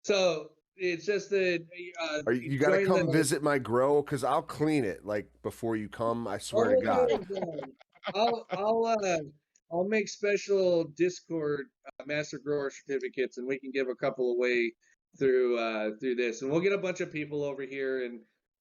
so it's just that Are you you got to join come the. visit my grow? Because I'll clean it like before you come. I What swear to we'll do God. is I'll make special Discord master grower certificates, and we can give a couple away through this, and we'll get a bunch of people over here,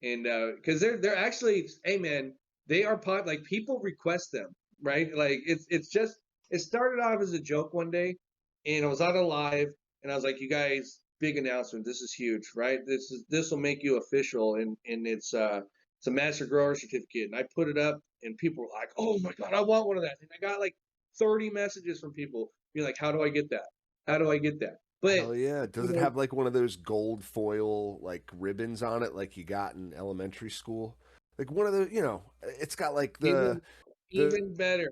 and because they're actually, hey man, they are like people request them, right? Like it's just it started off as a joke one day, and I was on a live, and I was like, you guys, big announcement, this is huge, right? This will make you official, and it's a master grower certificate. And I put it up, and people were like, oh my God, I want one of that. And I got like 30 messages from people being like, how do I get that? How do I get that? But, Hell yeah. you Does it know, have like one of those gold foil like ribbons on it like you got in elementary school? Like one of the, it's got like the even, the even better.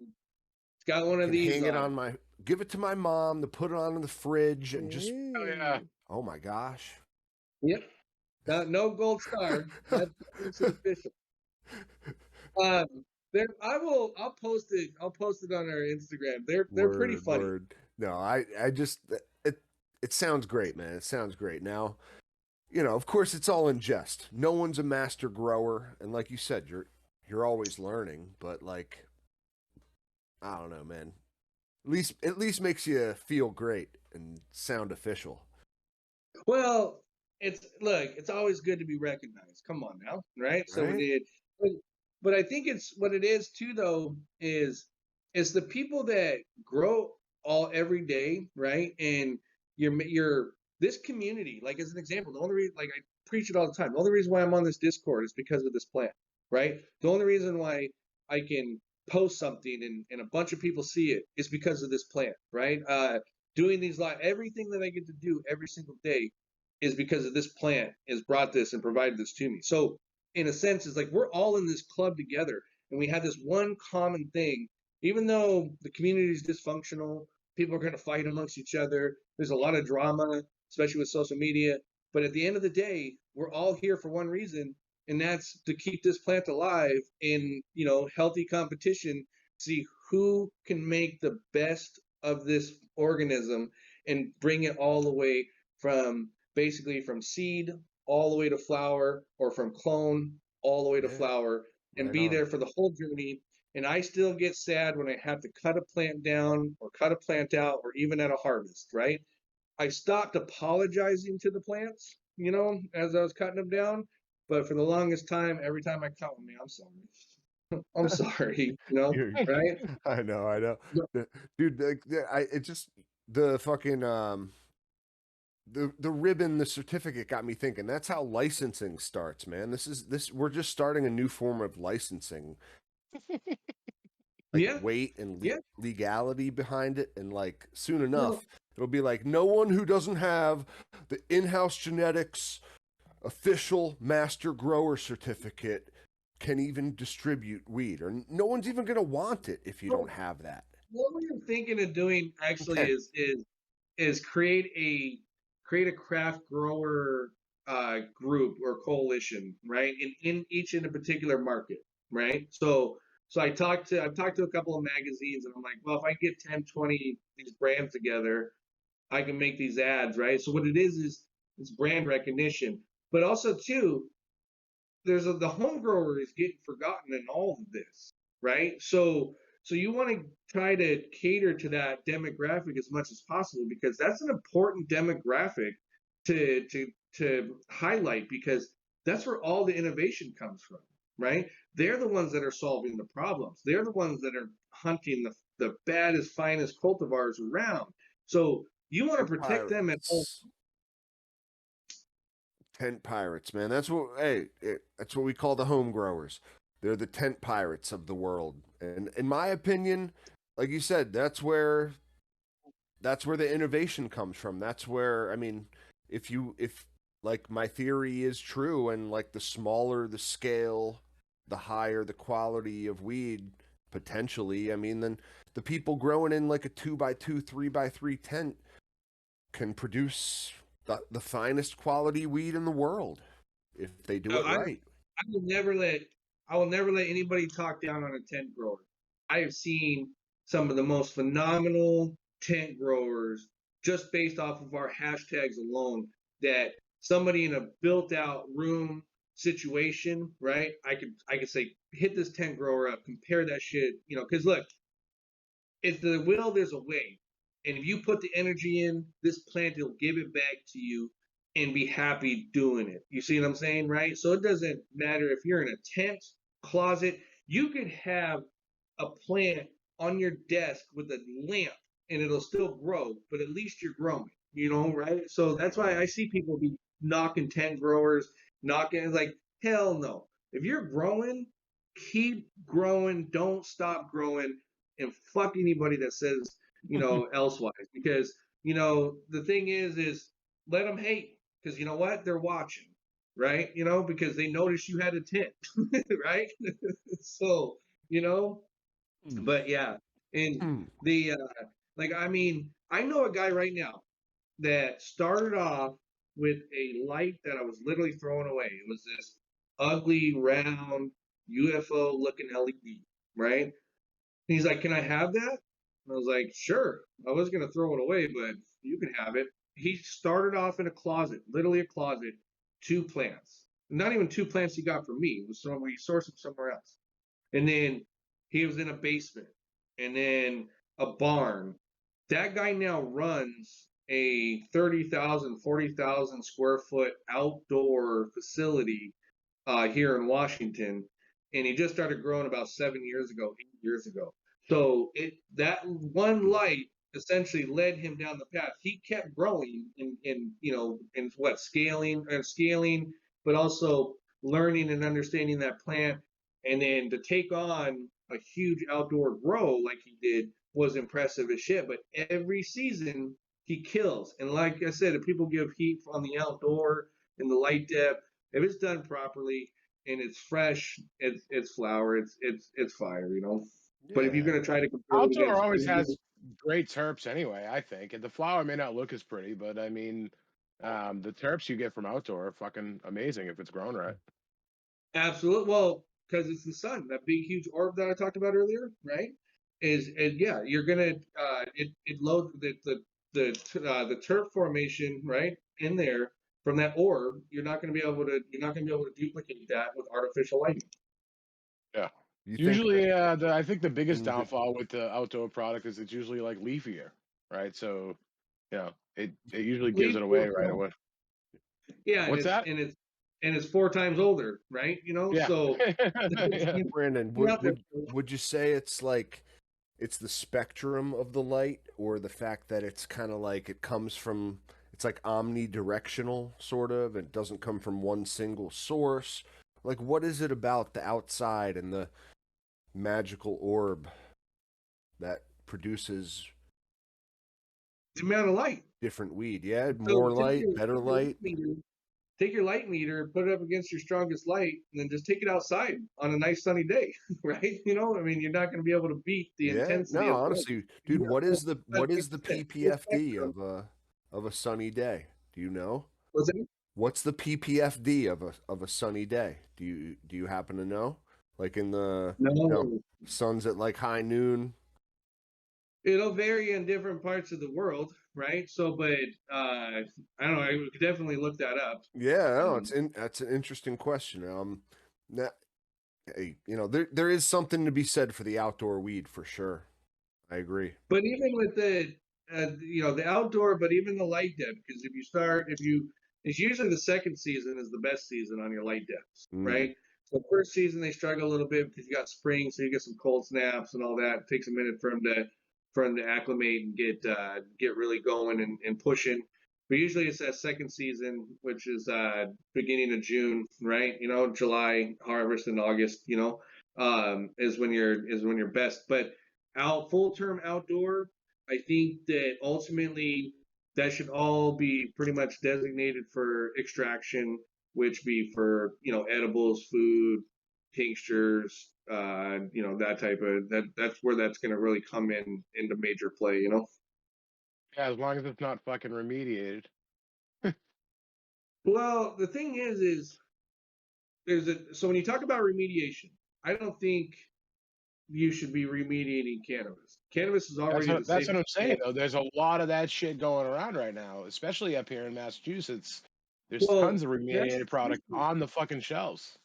It's got one of can these hang it on on it. my give it to my mom to put it on in the fridge and just Oh yeah. Ooh. oh my gosh. Yep. No gold star. That makes it official. Um, I'll post it. I'll post it on our Instagram. They're pretty Word, funny. word. No, I just it sounds great, man. It sounds great. Now, of course it's all in jest. No one's a master grower, and like you said, you're always learning, but like I don't know, man. At least makes you feel great and sound official. Well, it's always good to be recognized. Come on now, right? So Right? but, but I think it's what it is too, though, is the people that grow all every day, right? And you're this community, like as an example, the only reason, like I preach it all the time, the only reason why I'm on this Discord is because of this plant, right? The only reason why I can post something and a bunch of people see it is because of this plant, right? Doing these live, everything that I get to do every single day is because of this plant has brought this and provided this to me. So in a sense, it's like we're all in this club together, and we have this one common thing. Even though the community is dysfunctional, people are going to fight amongst each other. There's a lot of drama, especially with social media. But at the end of the day, we're all here for one reason, and that's to keep this plant alive in healthy competition. See who can make the best of this organism and bring it all the way from basically from seed all the way to flower, or from clone all the way to Yeah, flower, and right be on. there for the whole journey. And I still get sad when I have to cut a plant down or cut a plant out, or even at a harvest, right? I stopped apologizing to the plants, as I was cutting them down. But for the longest time, every time I cut one, man, I'm sorry. I'm sorry, You're- right? I know, I know. Dude, it just the fucking the ribbon, the certificate got me thinking. That's how licensing starts, man. This we're just starting a new form of licensing, like Yeah, weight and yeah. legality behind it, and like soon Well, enough it'll be like no one who doesn't have the in-house genetics official master grower certificate can even distribute weed, or no one's even going to want it if you well, don't have that. what we're thinking of doing actually Okay. is create a craft grower group or coalition, right? In each in a particular market, right? So I've talked to a couple of magazines, and I'm like, well, if I get 10, 20 these brands together, I can make these ads, right? So what it is it's brand recognition, but also too, the home grower is getting forgotten in all of this, right? So you want to try to cater to that demographic as much as possible, because that's an important demographic to highlight, because that's where all the innovation comes from, right? They're the ones that are solving the problems. They're the ones that are hunting the baddest, finest cultivars around. So you want to Tent protect them at all. pirates. Tent pirates, man. That's what that's what we call the home growers. They're the tent pirates of the world. And in my opinion, like you said, that's where the innovation comes from. That's where, I mean, if like my theory is true, and like the smaller the scale, the higher the quality of weed potentially. I mean, then the people growing in like a 2x2, 3x3 tent can produce the finest quality weed in the world if they do it I, right. I will never let I will never let anybody talk down on a tent grower. I have seen some of the most phenomenal tent growers just based off of our hashtags alone, that somebody in a built out room situation, right? I could say hit this tent grower up, compare that shit, because look, if the will, there's a way. And if you put the energy in, this plant will give it back to you and be happy doing it. You see what I'm saying, right? So it doesn't matter if you're in a tent, closet, you could have a plant on your desk with a lamp and it'll still grow, but at least you're growing, right? So that's why I see people be knocking tent growers, knocking like, hell no. If you're growing, keep growing, don't stop growing, and fuck anybody that says elsewise, because the thing is let them hate, because you know what, they're watching, right? Because they noticed you had a tent, right? So you know but yeah, and the like, I mean, I know a guy right now that started off with a light that I was literally throwing away. It was this ugly round UFO looking LED, right? He's like, "Can I have that?" And I was like, "Sure." I was gonna throw it away, but you can have it. He started off in a closet, literally a closet, two plants. Not even two plants he got from me. It was somewhere he sourced them somewhere else. And then he was in a basement, and then a barn. That guy now runs a 30,000, 40,000 square foot outdoor facility here in Washington, and he just started growing about 7 years ago, 8 years ago. So that one light essentially led him down the path. He kept growing in what, scaling, but also learning and understanding that plant, and then to take on a huge outdoor grow like he did was impressive as shit. But every season he kills, and like I said, if people give heat on the outdoor and the light depth, if it's done properly and it's fresh, it's flower, it's fire. But if you're Yeah. gonna try to compare it Outdoor against always premium, has great terps anyway, I think. And the flower may not look as pretty, but I mean, the terps you get from outdoor are fucking amazing if it's grown right. absolutely. Well, because it's the sun, that big huge orb that I talked about earlier, right? yeah, you're gonna it load the turf formation right in there from that orb. You're not gonna be able to duplicate that with artificial lighting. Yeah. You think that Usually, I think the biggest in the downfall with the outdoor product is it's usually like leafier, right? So, it usually gives it away right away. Yeah, What's that? and it's 4 times older, right? Yeah. So Yeah. Brandon, you're would out there. would would you say it's like it's the spectrum of the light, or the fact that it's kind of like it comes from it's like omnidirectional sort of, it doesn't come from one single source? Like, what is it about the outside and the magical orb that produces The amount of light. different weed? Yeah, So more light, better light. take your light meter, put it up against your strongest light, and then just take it outside on a nice sunny day, right? I mean, you're not going to be able to beat the Yeah, intensity no, of light. honestly, dude, Like what I is the said, full PPFD spectrum. of a sunny day? Do you know? Was it? What's the PPFD of a sunny day? Do you happen to know? Like in the No, sun's at like high noon. it'll vary in different parts of the world, right? So, but I don't know. I could definitely look that up. Yeah, no, Um, that's an interesting question. That, hey, there is something to be said for the outdoor weed for sure. I agree. But even with the outdoor, but even the light depth, because it's usually the second season is the best season on your light depths, Mm. right? So first season they struggle a little bit because you got spring, so you get some cold snaps and all that. It takes a minute for them to acclimate and get really going and pushing. But usually it's that second season, which is beginning of June, right? July harvest in August, is when you're best. But full term outdoor, I think that ultimately that should all be pretty much designated for extraction, which be for edibles, food, tinctures, that type of that's where that's going to really come into major play. Yeah, as long as it's not fucking remediated. Well, the thing is so when you talk about remediation, I don't think you should be remediating cannabis. Cannabis is That's already the what that's what safest I'm saying, plant. though. There's a lot of that shit going around right now, especially up here in Massachusetts. There's tons Well, of remediated product Massachusetts on the fucking shelves.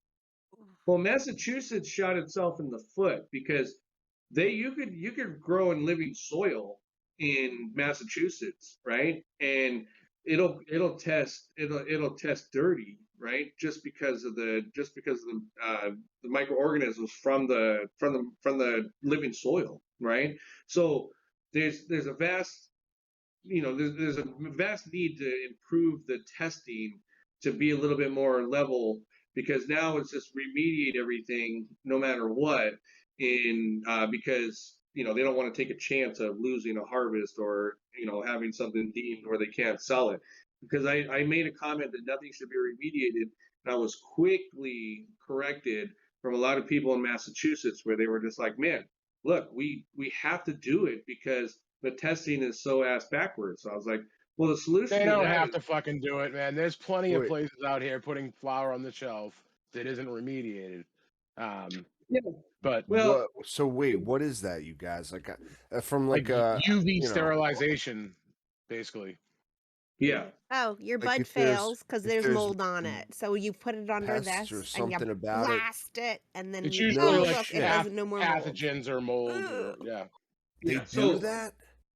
Well, Massachusetts shot itself in the foot because you could grow in living soil in Massachusetts, right? And it'll test dirty, right? Just because of the microorganisms from the living soil, right? So there's a vast there's a vast need to improve the testing to be a little bit more level because now it's just remediate everything no matter what in because they don't want to take a chance of losing a harvest or having something deemed where they can't sell it because I made a comment that nothing should be remediated and I was quickly corrected from a lot of people in Massachusetts where they were just like, man, look, we have to do it because the testing is so ass backwards. So I was like, well, the solution They to don't that have is to fucking do it, man. There's plenty of Wait, places out here putting flour on the shelf that isn't remediated. Um, yeah. but Well, what? So wait, what is that, you guys? Like, from like like UV sterilization, basically. yeah. Oh, your like bud fails because if there's there's mold on it. So you put it under pests or this and you something about it, blast it, and It's then usually no oh like look, it shit. doesn't no more mold. pathogens or mold or Ugh. yeah. They Yeah. do So that?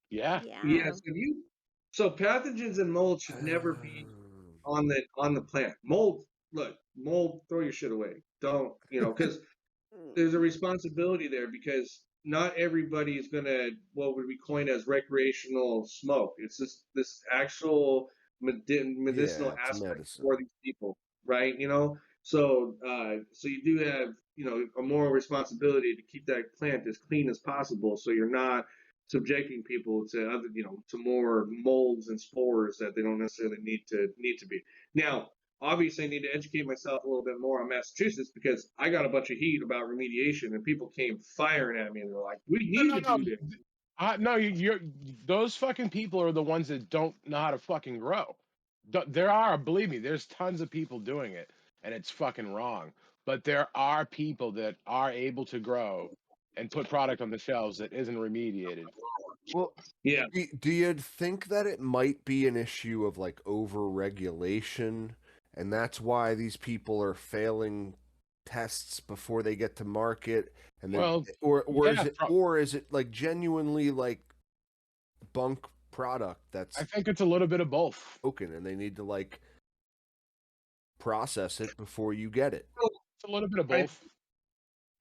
Yeah. Yeah. yes, so pathogens and mold should never be on the plant. Mold, throw your shit away. Don't because there's a responsibility there because not everybody is gonna what would we coin as recreational smoke. It's just this actual medicinal Yeah, it's aspect medicine. for these people, right? So you do have a moral responsibility to keep that plant as clean as possible, so you're not subjecting people to other to more molds and spores that they don't necessarily need to be. Now, obviously I need to educate myself a little bit more on Massachusetts because I got a bunch of heat about remediation and people came firing at me and they're like, "We No, need no, to no. do this." No, you're those fucking people are the ones that don't know how to fucking grow. There are, believe me, there's tons of people doing it, and it's fucking wrong. But there are people that are able to grow and put product on the shelves that isn't remediated. Well, Yeah. do you think that it might be an issue of like over-regulation, and that's why these people are failing tests before they get to market, and then Well, or yeah, is it like genuinely like bunk product that's I think it's a little bit of both. broken and they need to like process it before you get it? It's a little bit of I both.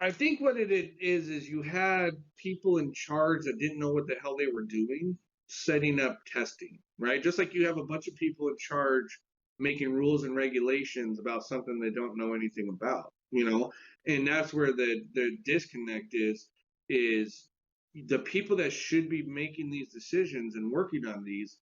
I think what it is you had people in charge that didn't know what the hell they were doing, setting up testing, right? Just like you have a bunch of people in charge making rules and regulations about something they don't know anything about, and that's where the disconnect is the people that should be making these decisions and working on these,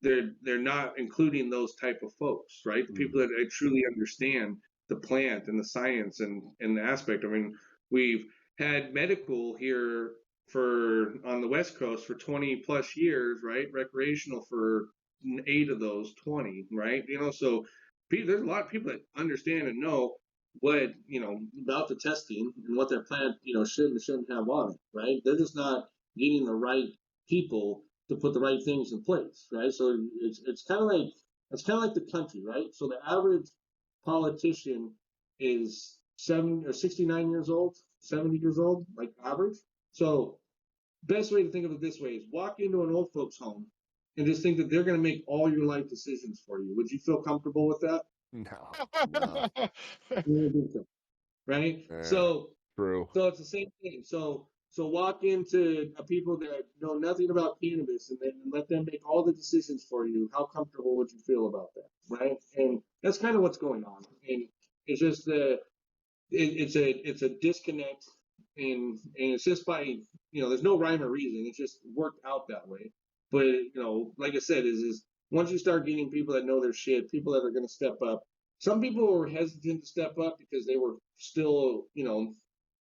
they're not including those type of folks, right? The people that truly understand the plant and the science and the aspect. I mean, we've had medical here for on the West Coast for 20 plus years, right? Recreational for 8 of those 20, right? So there's a lot of people that understand and know what about the testing and what their plant should and shouldn't have on it, right? They're just not getting the right people to put the right things in place, right? So it's kind of like the country, right? So the average politician is 70 or 69 years old, 70 years old, like average. So best way to think of it this way is walk into an old folks home and just think that they're going to make all your life decisions for you. Would you feel comfortable with that? No. Right? Yeah, So true. it's the same thing. So walk into people that know nothing about cannabis and then let them make all the decisions for you. How comfortable would you feel about that, right? And that's kind of what's going on. And it's just it's a disconnect, and it's just by there's no rhyme or reason. It's just worked out that way. But like I said, is once you start getting people that know their shit, people that are going to step up. Some people were hesitant to step up because they were still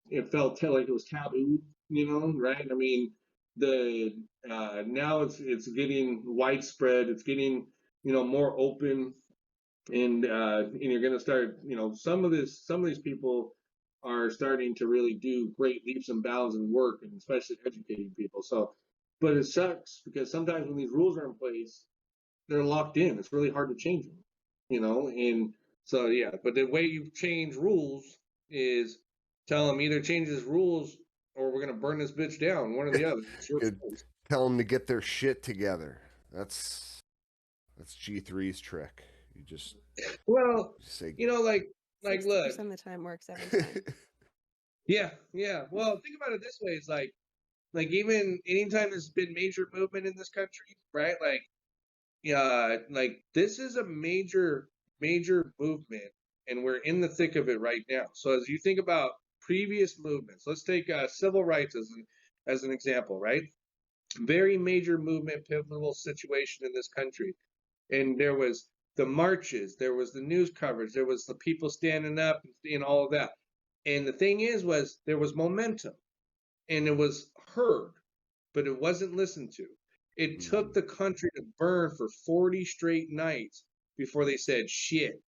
it felt like it was taboo, right? I mean, the now it's getting widespread. It's getting more open, and you're going to start. Some of these people are starting to really do great leaps and bounds and work, and especially educating people. So, but it sucks because sometimes when these rules are in place, they're locked in. It's really hard to change them, and so yeah. But the way you change rules is tell them either change these rules or we're gonna burn this bitch down. One or the other. It's your choice. Tell them to get their shit together. That's G3's trick. You just Well, say, like 60% look, of the time works every time. yeah. Well, think about it this way: it's like even anytime there's been major movement in this country, right? Like this is a major movement, and we're in the thick of it right now. So as you think about previous movements, let's take civil rights as an example, right? Very major movement, pivotal situation in this country, and there was the marches, there was the news coverage, there was the people standing up and all of that. And the thing was there was momentum, and it was heard, but it wasn't listened to. It took the country to burn for 40 straight nights before they said, shit,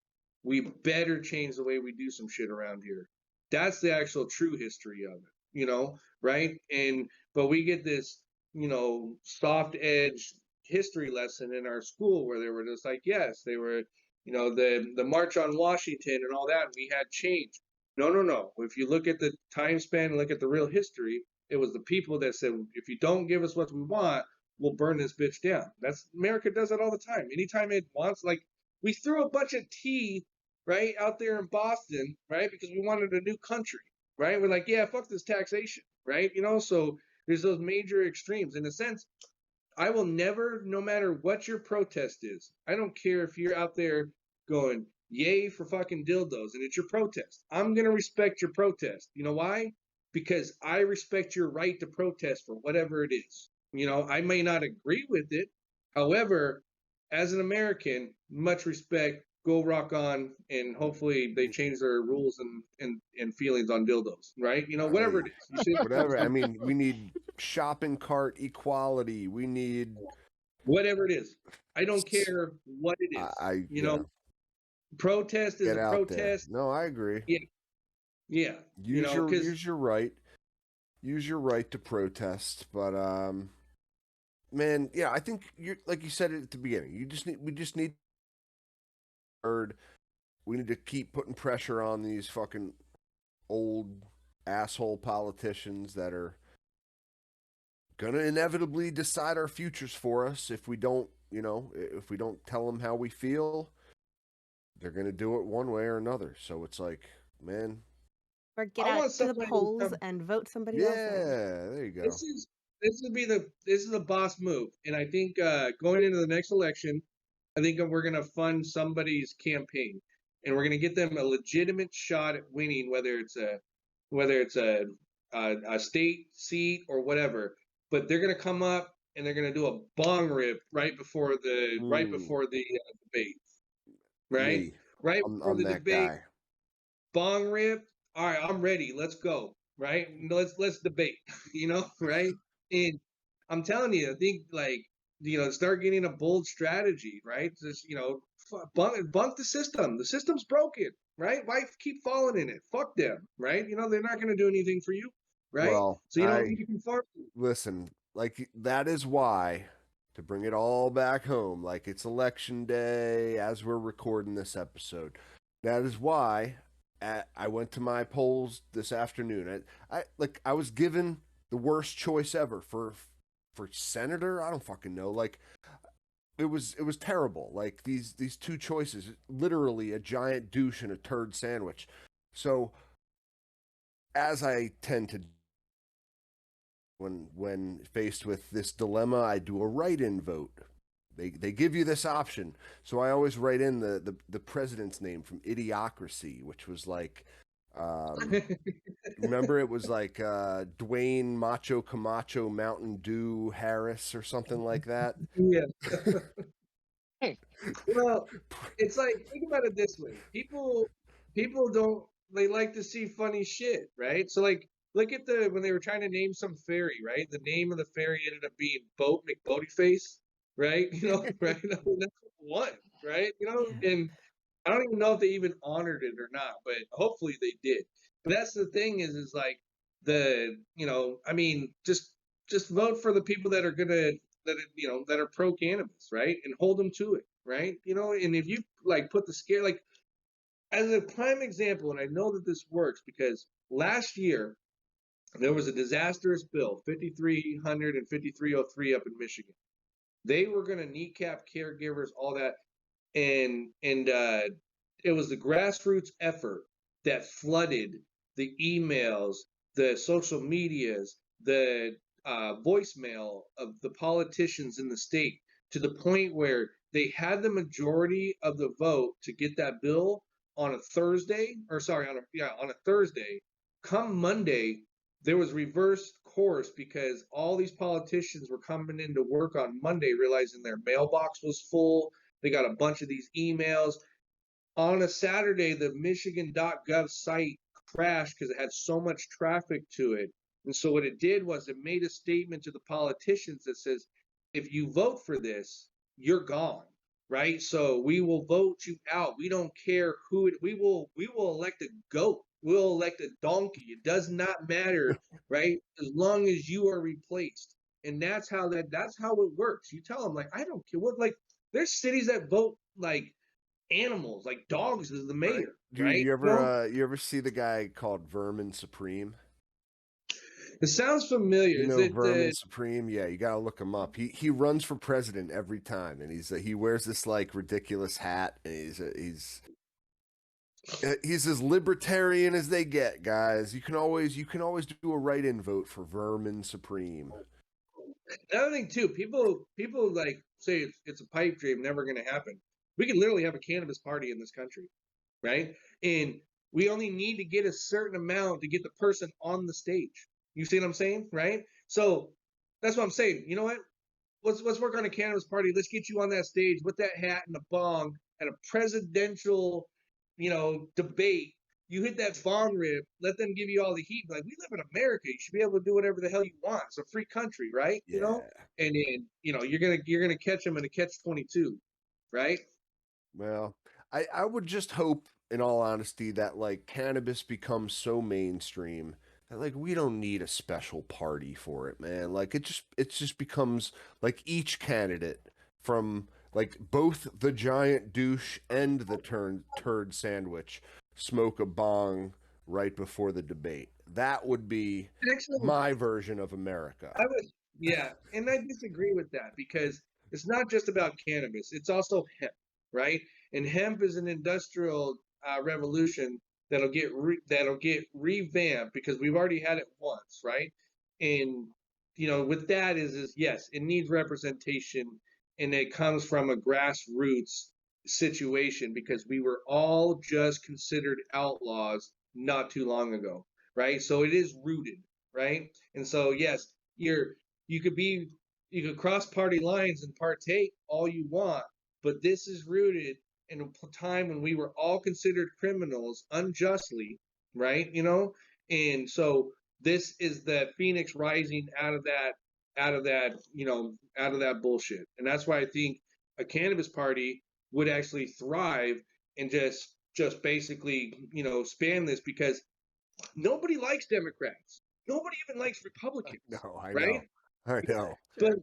we better change the way we do some shit around here. That's the actual true history of it, right? But we get this, soft edge history lesson in our school where they were just like, yes, they were, the March on Washington and all that, and we had change. No. If you look at the time span and look at the real history, it was the people that said, if you don't give us what we want, we'll burn this bitch down. That's America does that all the time. Anytime it wants, like we threw a bunch of tea, right, out there in Boston, right, because we wanted a new country, right? We're like, yeah, fuck this taxation, right? So there's those major extremes. In a sense, I will never, no matter what your protest is, I don't care if you're out there going, yay for fucking dildos, and it's your protest. I'm going to respect your protest. You know why? Because I respect your right to protest for whatever it is. I may not agree with it. However, as an American, much respect, go rock on, and hopefully they change their rules and feelings on dildos, right? Whatever it is. whatever. I mean, we need shopping cart equality. We need whatever it is. I don't care what it is. yeah. Protest is Get a out protest. there. No, I agree. Yeah. Use your right. use your right to protest, but man, yeah, I think you're like you said it at the beginning. We just need heard. We need to keep putting pressure on these fucking old asshole politicians that are gonna inevitably decide our futures for us if we don't, if we don't tell them how we feel. They're gonna do it one way or another. So it's like, man, Or get I out want to the somebody to polls come. and vote somebody else in. yeah, there you go. This would be the boss move, and I think going into the next election, I think we're going to fund somebody's campaign, and we're going to get them a legitimate shot at winning, whether it's a state seat or whatever. But they're going to come up and they're going to do a bong rip right Mm, before the debate, right? me, Right before I'm the that debate, guy. bong rip. All right, I'm ready. Let's go. Right? Let's debate. Right? And I'm telling you, I think start getting a bold strategy, right? Just bunk the system. The system's broken, right? Why keep falling in it? Fuck them, right? They're not going to do anything for you, right? Well, So you don't need to conform. listen, like that is why, to bring it all back home, like it's election day as we're recording this episode. That is why I went to my polls this afternoon. I was given the worst choice ever for senator. I don't fucking know. Like it was terrible. Like these two choices, literally a giant douche and a turd sandwich. So as I tend to when faced with this dilemma, I do a write-in vote. They give you this option, so I always write in the president's name from Idiocracy, which was like, remember it was like Dwayne Macho Camacho Mountain Dew Harris or something like that. Yeah. Well, it's like think about it this way. People don't they like to see funny shit, right? So like look at when they were trying to name some fairy, right? The name of the fairy ended up being Boat McBoatyface, right? Right? I mean, that's what won, right? Yeah. And I don't even know if they even honored it or not, but hopefully they did. But that's the thing is like I mean, just vote for the people that are gonna that are pro cannabis, right? And hold them to it, right? And if you like put the scare like as a prime example, and I know that this works because last year there was a disastrous bill, 5300 and 5303 up in Michigan. They were going to kneecap caregivers, all that, and it was the grassroots effort that flooded the emails, the social medias, the voicemail of the politicians in the state to the point where they had the majority of the vote to get that bill on a Thursday, or sorry, on a Thursday. Come Monday, there was reversed course because all these politicians were coming into work on Monday realizing their mailbox was full. They got a bunch of these emails. On a Saturday, the Michigan.gov site crashed because it had so much traffic to it. And so what it did was it made a statement to the politicians that says, if you vote for this, you're gone. Right. So we will vote you out. We don't care we will elect a goat. We'll elect a donkey. It does not matter, right? As long as you are replaced. And that's how it works. You tell them like, I don't care what, like there's cities that vote like animals, like dogs is the Right? mayor, Do right? you ever see the guy called Vermin Supreme? It sounds familiar. You Is know it Vermin Supreme? Yeah, you gotta look him up. He runs for president every time, and he wears this like ridiculous hat, and he's as libertarian as they get, guys. You can always do a write-in vote for Vermin Supreme. another thing too? People like say it's a pipe dream, never going to happen. We could literally have a cannabis party in this country, right? And we only need to get a certain amount to get the person on the stage. You see what I'm saying, right? So that's what I'm saying. You know what? Let's work on a cannabis party. Let's get you on that stage with that hat and a bong at a presidential, debate. You hit that bong rip, let them give you all the heat. Like we live in America, you should be able to do whatever the hell you want. It's a free country, right? Yeah. And then you're gonna catch them in a catch-22, right? Well, I would just hope, in all honesty, that like cannabis becomes so mainstream Like we don't need a special party for it, man. Like it just becomes like each candidate from like both the giant douche and the turd sandwich smoke a bong right before the debate. That would be Actually, my version of America. I would, yeah, and I disagree with that because it's not just about cannabis; it's also hemp, right? And hemp is an industrial revolution that'll get revamped because we've already had it once, right? And with that is yes, it needs representation, and it comes from a grassroots situation because we were all just considered outlaws not too long ago, right? So it is rooted, right? And so yes, you're you could be you could cross party lines and partake all you want, but this is rooted in a time when we were all considered criminals unjustly, right? And so this is the phoenix rising out of that bullshit. And that's why I think a cannabis party would actually thrive and just basically, span this because nobody likes Democrats. Nobody even likes Republicans, No, I right? know. I know. But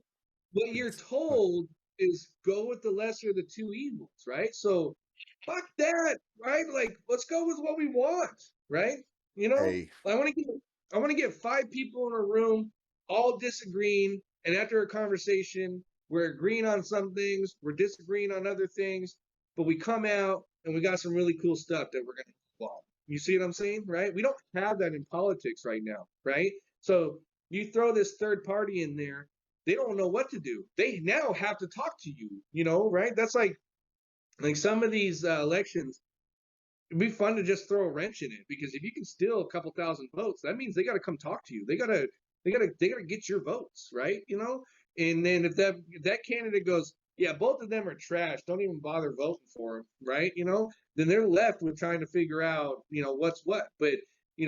what you're It's told is go with the lesser of the two evils, right? So fuck that, right? Like let's go with what we want, right? hey, I want to get 5 people in a room all disagreeing, and after a conversation, we're agreeing on some things, we're disagreeing on other things, but we come out and we got some really cool stuff that we're gonna involve. You see what I'm saying, right? We don't have that in politics right now, right? So you throw this third party in there, they don't know what to do. They now have to talk to you, right? That's like some of these elections, it'd be fun to just throw a wrench in it because if you can steal a couple thousand votes, that means they got to come talk to you. They got to get your votes, right? And then if that candidate goes, yeah, both of them are trash, don't even bother voting for them, right? Then they're left with trying to figure out, what's what. But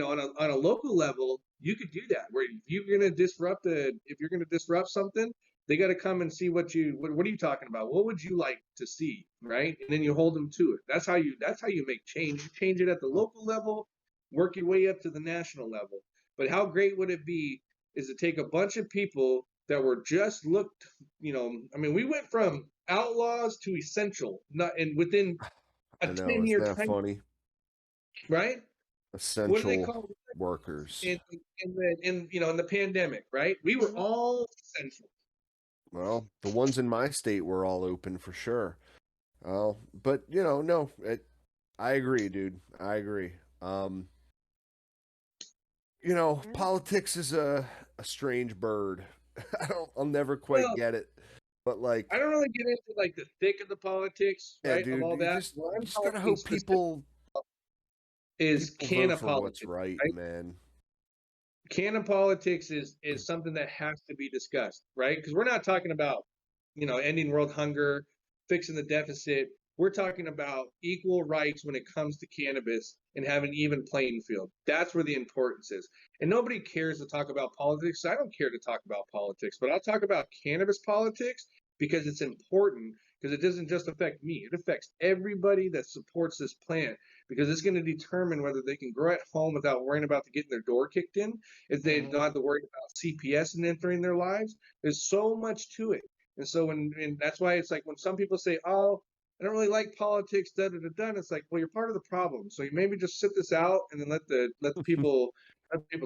on a local level, you could do that where if you're gonna disrupt something, they got to come and see what are you talking about? What would you like to see, right? And then you hold them to it. That's how you make change. You change it at the local level, work your way up to the national level. But how great would it be is to take a bunch of people that were just looked, I mean, we went from outlaws to essential, not and within a I know. 10 Isn't year that time, funny? right? What do they Essential call it workers. in the pandemic, right? We were all essential. Well, the ones in my state were all open for sure. Well, but no, I agree, dude. I agree. Yeah. Politics is a strange bird. I'll never quite Well, get it. But I like, don't really get into like the thick of the politics, yeah, right? Of dude, all you that. just What you I'm just gotta talking hope specific is people vote canna for what's politics, right, right? man. Canon politics is something that has to be discussed, right? Because we're not talking about, ending world hunger, fixing the deficit. We're talking about equal rights when it comes to cannabis and having even playing field. That's where the importance is. And nobody cares to talk about politics. I don't care to talk about politics, but I'll talk about cannabis politics because it's important because it doesn't just affect me. It affects everybody that supports this plant because it's going to determine whether they can grow at home without worrying about getting their door kicked in, if they Hmm. don't have to worry about CPS and entering their lives. There's so much to it. And so and that's why it's like when some people say, "Oh, I don't really like politics," da da da da, and it's like, well, you're part of the problem. So you maybe just sit this out and then let the people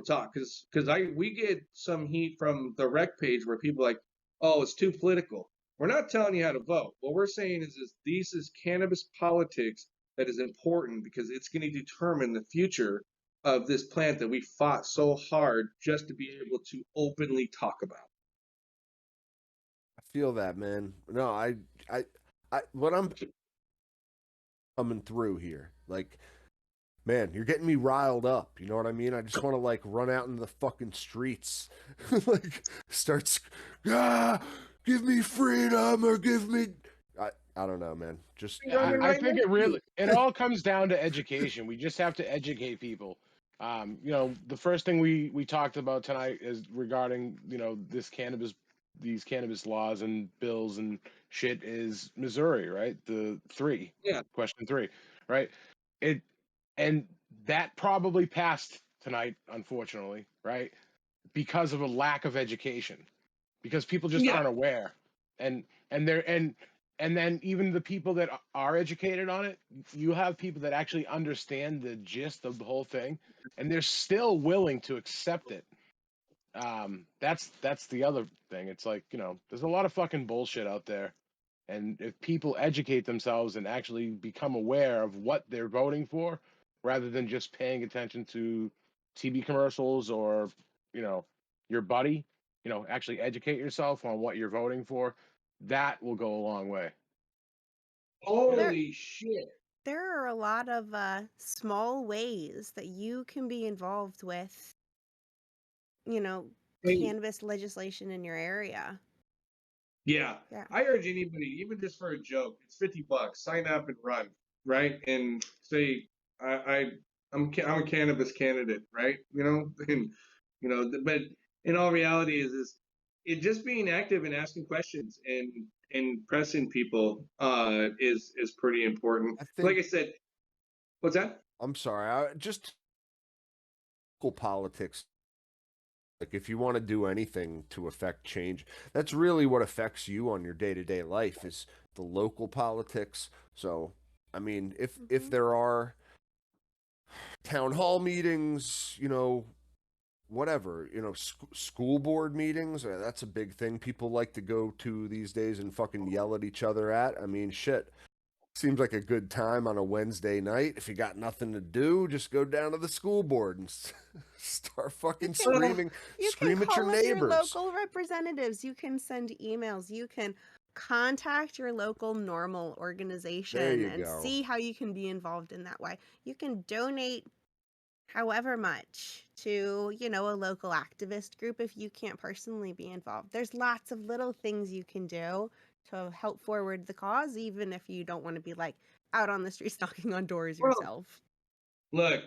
talk. Because we get some heat from the rec page where people are like, "Oh, it's too political." We're not telling you how to vote. What we're saying is this is cannabis politics that is important because it's going to determine the future of this plant that we fought so hard just to be able to openly talk about. I feel that, man. No, what I'm coming through here, like, man, you're getting me riled up. You know what I mean? I just want to like run out into the fucking streets, like ah, give me freedom or give me. I don't know, man. Just I, Running I right think next it to really you. it all comes down to education. We just have to educate people. The first thing we talked about tonight is regarding these cannabis laws and bills and shit is Missouri, right? The Yeah, question three, right? It and that probably passed tonight, unfortunately, right? Because of a lack of education, because people just Yeah. aren't aware, and they're and then even the people that are educated on it, you have people that actually understand the gist of the whole thing, and they're still willing to accept it. That's the other thing. It's like, there's a lot of fucking bullshit out there. And if people educate themselves and actually become aware of what they're voting for, rather than just paying attention to TV commercials or, your buddy, actually educate yourself on what you're voting for, that will go a long way. There, Holy shit. there are a lot of small ways that you can be involved with, Hey, cannabis legislation in your area. yeah. Yeah. I urge anybody, even just for a joke, it's $50. Sign up and run, right? And say, I'm a cannabis candidate, right? And but in all reality is it just being active and asking questions and pressing people is pretty important. I Like think I said, what's that? I'm sorry. Just local politics. Like if you want to do anything to affect change, that's really what affects you on your day-to-day life is the local politics. So, I mean, if there are town hall meetings, whatever, school board meetings, that's a big thing people like to go to these days and fucking yell at each other at. I mean, shit. Seems like a good time on a Wednesday night. If you got nothing to do, just go down to the school board and start fucking Well, You can scream at your call up your neighbors. local representatives. You can send emails. You can contact your local normal There organization you and go. see how you can be involved in that way. You can donate however much to, a local activist group if you can't personally be involved. There's lots of little things you can do to help forward the cause, even if you don't want to be like out on the streets knocking on doors well, yourself. look,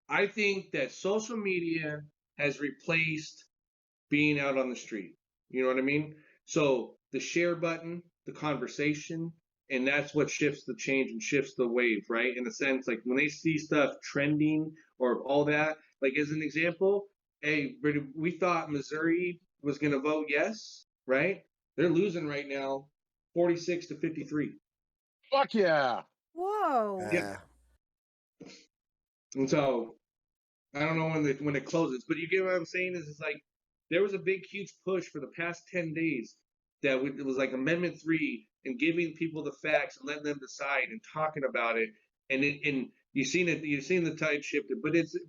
I think that social media has replaced being out on the street. You know what I mean? So the share button, the conversation, and that's what shifts the change and shifts the wave, right? In a sense, like when they see stuff trending or all that, like as an example, hey, we thought Missouri was going to vote yes, right? They're losing right now, 46 to 53. Fuck yeah. Whoa. Yeah, and so I don't know when it closes, but you get what I'm saying? Is it's like there was a big, huge push for the past 10 days that it was like Amendment 3 and giving people the facts and letting them decide and talking about it, and you've seen the tide shifted,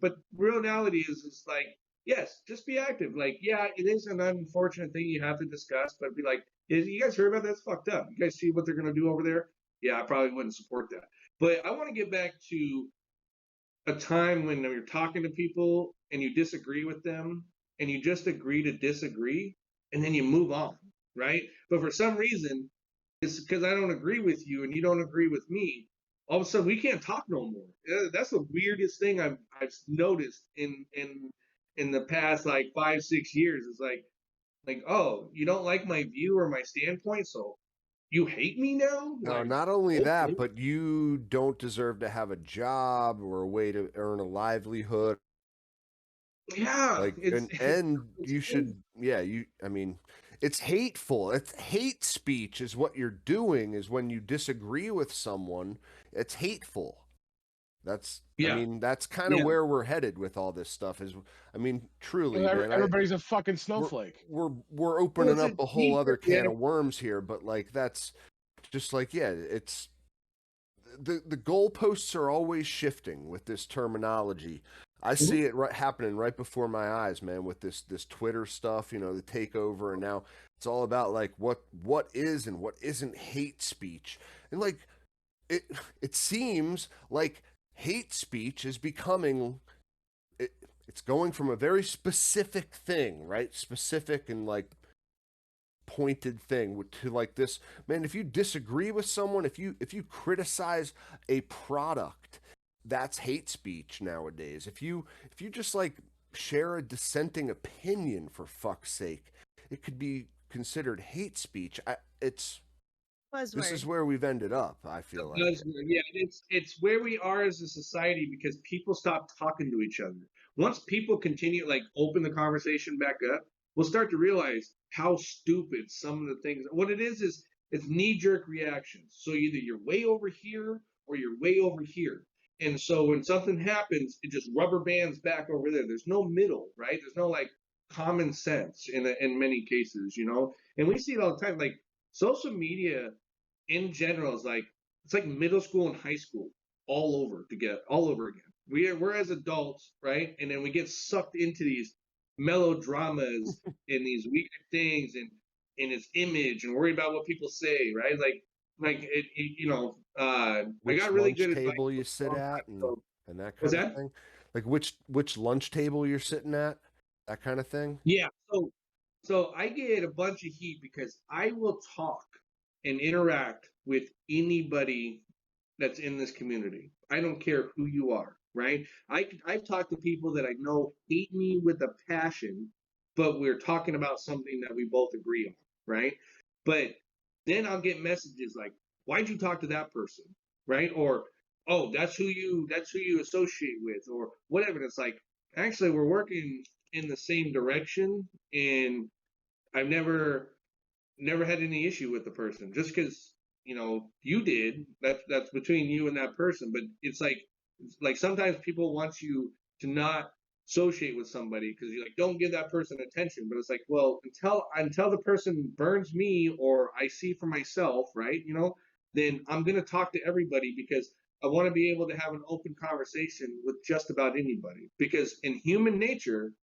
but real reality is it's like yes, just be active. Like yeah, it is an unfortunate thing you have to discuss, but be like, you guys heard about that? That's fucked up. You guys see what they're gonna do over there? Yeah, I probably wouldn't support that. But I want to get back to a time when you're talking to people and you disagree with them and you just agree to disagree and then you move on, right? But for some reason, it's because I don't agree with you and you don't agree with me. All of a sudden, we can't talk no more. That's the weirdest thing I've noticed in the past like 5 6 years. It's like oh, you don't like my view or my standpoint, so you hate me now? No, Like not only okay, that, but you don't deserve to have a job or a way to earn a livelihood. yeah, Like, and it's you crazy. should, yeah, I mean, it's hateful. It's hate speech is what you're doing is when you disagree with someone, it's hateful. I Yeah, mean, that's kind of yeah. where we're headed with all this stuff is, I mean, truly, man, Everybody's a fucking we're, snowflake. we're Well, opening it's a up a whole other deeper, can yeah. of worms here, but like, that's just like, yeah, it's, the goalposts are always shifting with this terminology. I Mhm. see it happening right before my eyes, man, with this Twitter stuff, the takeover, and now it's all about like what is and what isn't hate speech, and like it it seems like hate speech is becoming it, it's going from a very specific thing, right? Specific and like pointed thing to like this, man. If you disagree with someone, if you criticize a product, that's hate speech nowadays. If you just like share a dissenting opinion, for fuck's sake, it could be considered hate speech. It's this is Buzzword. where we've ended up. I feel like. Yeah, it's where we are as a society because people stop talking to each other. Once people continue like open the conversation back up, we'll start to realize how stupid some of the things. What it is it's knee jerk reactions. So either you're way over here or you're way over here. And so when something happens, it just rubber bands back over there. There's no middle, right? There's no like common sense in many cases, you know. And we see it all the time. Like social media in general is like it's like middle school and high school all over again. We're as adults, right? And then we get sucked into these melodramas and these weird things and its image and worry about what people say, right? I Which got really lunch good advice table you a sit long time at ago. and that Was kind of that? thing. Like which lunch table you're sitting at, that kind of thing. Yeah. So I get a bunch of heat because I will talk and interact with anybody that's in this community. I don't care who you are, right? I've talked to people that I know hate me with a passion, but we're talking about something that we both agree on, right? But then I'll get messages like, "Why'd you talk to that person?" Right? Or, "Oh, that's who you associate with," or whatever. And it's like, actually, we're working in the same direction, and I've never had any issue with the person just because you did that's between you and that person, but it's like sometimes people want you to not associate with somebody because you're like don't give that person attention, but it's like well until the person burns me or I see for myself, right, then I'm going to talk to everybody because I want to be able to have an open conversation with just about anybody because in human nature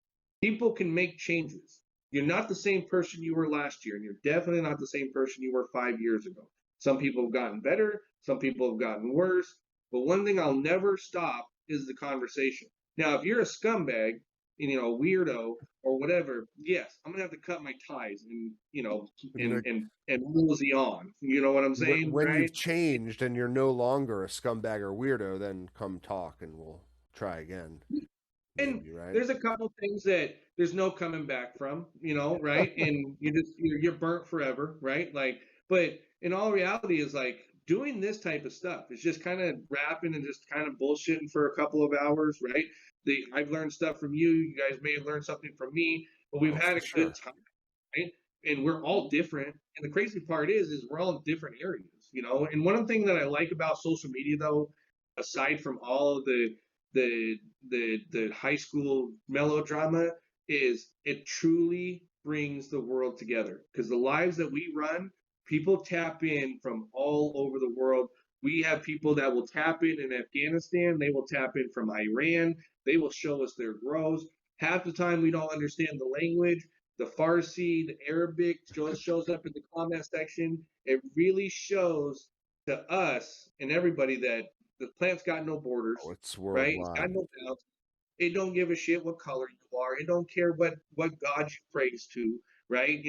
people can make changes. You're not the same person you were last year, and you're definitely not the same person you were 5 years ago. Some people have gotten better, some people have gotten worse. But one thing I'll never stop is the conversation. Now, if you're a scumbag, weirdo or whatever, yes, I'm gonna have to cut my ties and and mosey on. You know what I'm saying, When right? you've changed and you're no longer a scumbag or weirdo, then come talk and we'll try again. And Maybe, right? there's a couple things that there's no coming back from, right? And you're burnt forever, right? Like, but in all reality, is like doing this type of stuff. It's just kind of rapping and just kind of bullshitting for a couple of hours, right? I've learned stuff from you. You guys may have learned something from me, but we've Oh, had for a good sure. time, right? And we're all different. And the crazy part is we're all in different areas. And one of the things that I like about social media, though, aside from all of the the high school melodrama, is it truly brings the world together because the lives that we run, people tap in from all over the world. We have people that will tap in Afghanistan, they will tap in from Iran, they will show us their grows. Half the time we don't understand the language. The Farsi, the Arabic shows up in the comment section. It really shows to us and everybody that the plant's got no borders, Oh, it's right? It's got worldwide. no bounds. It don't give a shit what color you are. It don't care what God you praise to, right?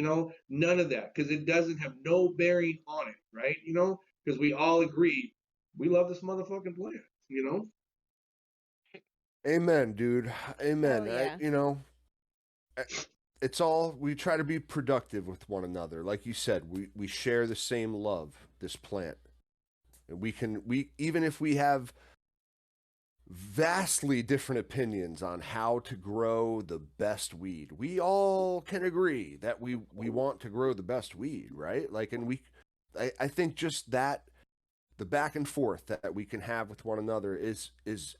None of that because it doesn't have no bearing on it, right? Because we all agree we love this motherfucking plant. Amen, dude. Hell Amen. yeah. I- it's all we try to be productive with one another. Like you said, we share the same love, this plant. And we even if we have vastly different opinions on how to grow the best weed. We all can agree that we want to grow the best weed, right? Like, and I think just that the back and forth that we can have with one another is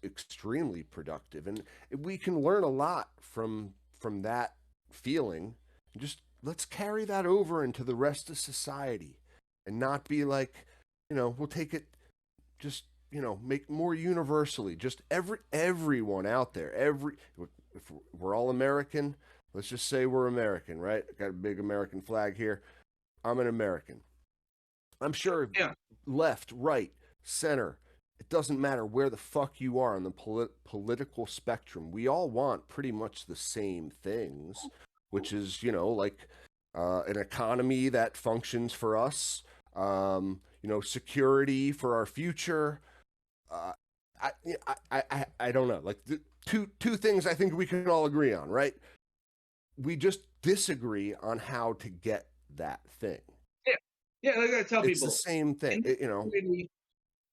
extremely productive, and we can learn a lot from that feeling. Just let's carry that over into the rest of society, and not be like, we'll take it just make more universally just everyone out there if we're all American, let's just say we're American, right? Got a big American flag here. I'm an American. I'm sure Yeah. left, right, center, it doesn't matter where the fuck you are on the political spectrum, we all want pretty much the same things, which is like an economy that functions for us, security for our future. uh, I, I don't know. Like the two things I think we can all agree on, right? We just disagree on how to get that thing. Yeah. Yeah, I gotta tell It's the people. same thing, In this you know. community,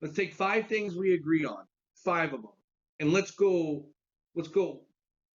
let's take 5 things we agree on, 5 of them, and let's go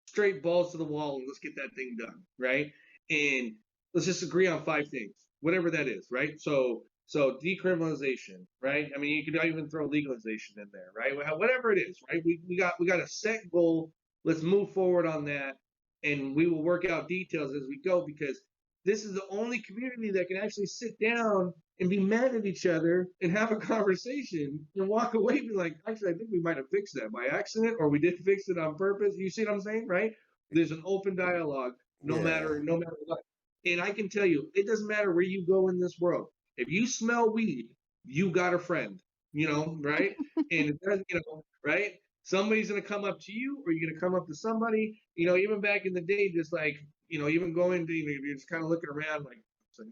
straight balls to the wall and let's get that thing done, right? And let's just agree on 5 things, whatever that is, right? So decriminalization, right? I mean, you could even throw legalization in there, right? Whatever it is, right? We got a set goal. Let's move forward on that, and we will work out details as we go because this is the only community that can actually sit down and be mad at each other and have a conversation and walk away and be like, actually, I think we might have fixed that by accident or we did fix it on purpose. You see what I'm saying, right? There's an open dialogue Yeah. no matter what. And I can tell you, it doesn't matter where you go in this world. If you smell weed, you got a friend, right? And it does, right? Somebody's gonna come up to you, or you're gonna come up to somebody. Even back in the day, just like even going to, you're just kind of looking around, like,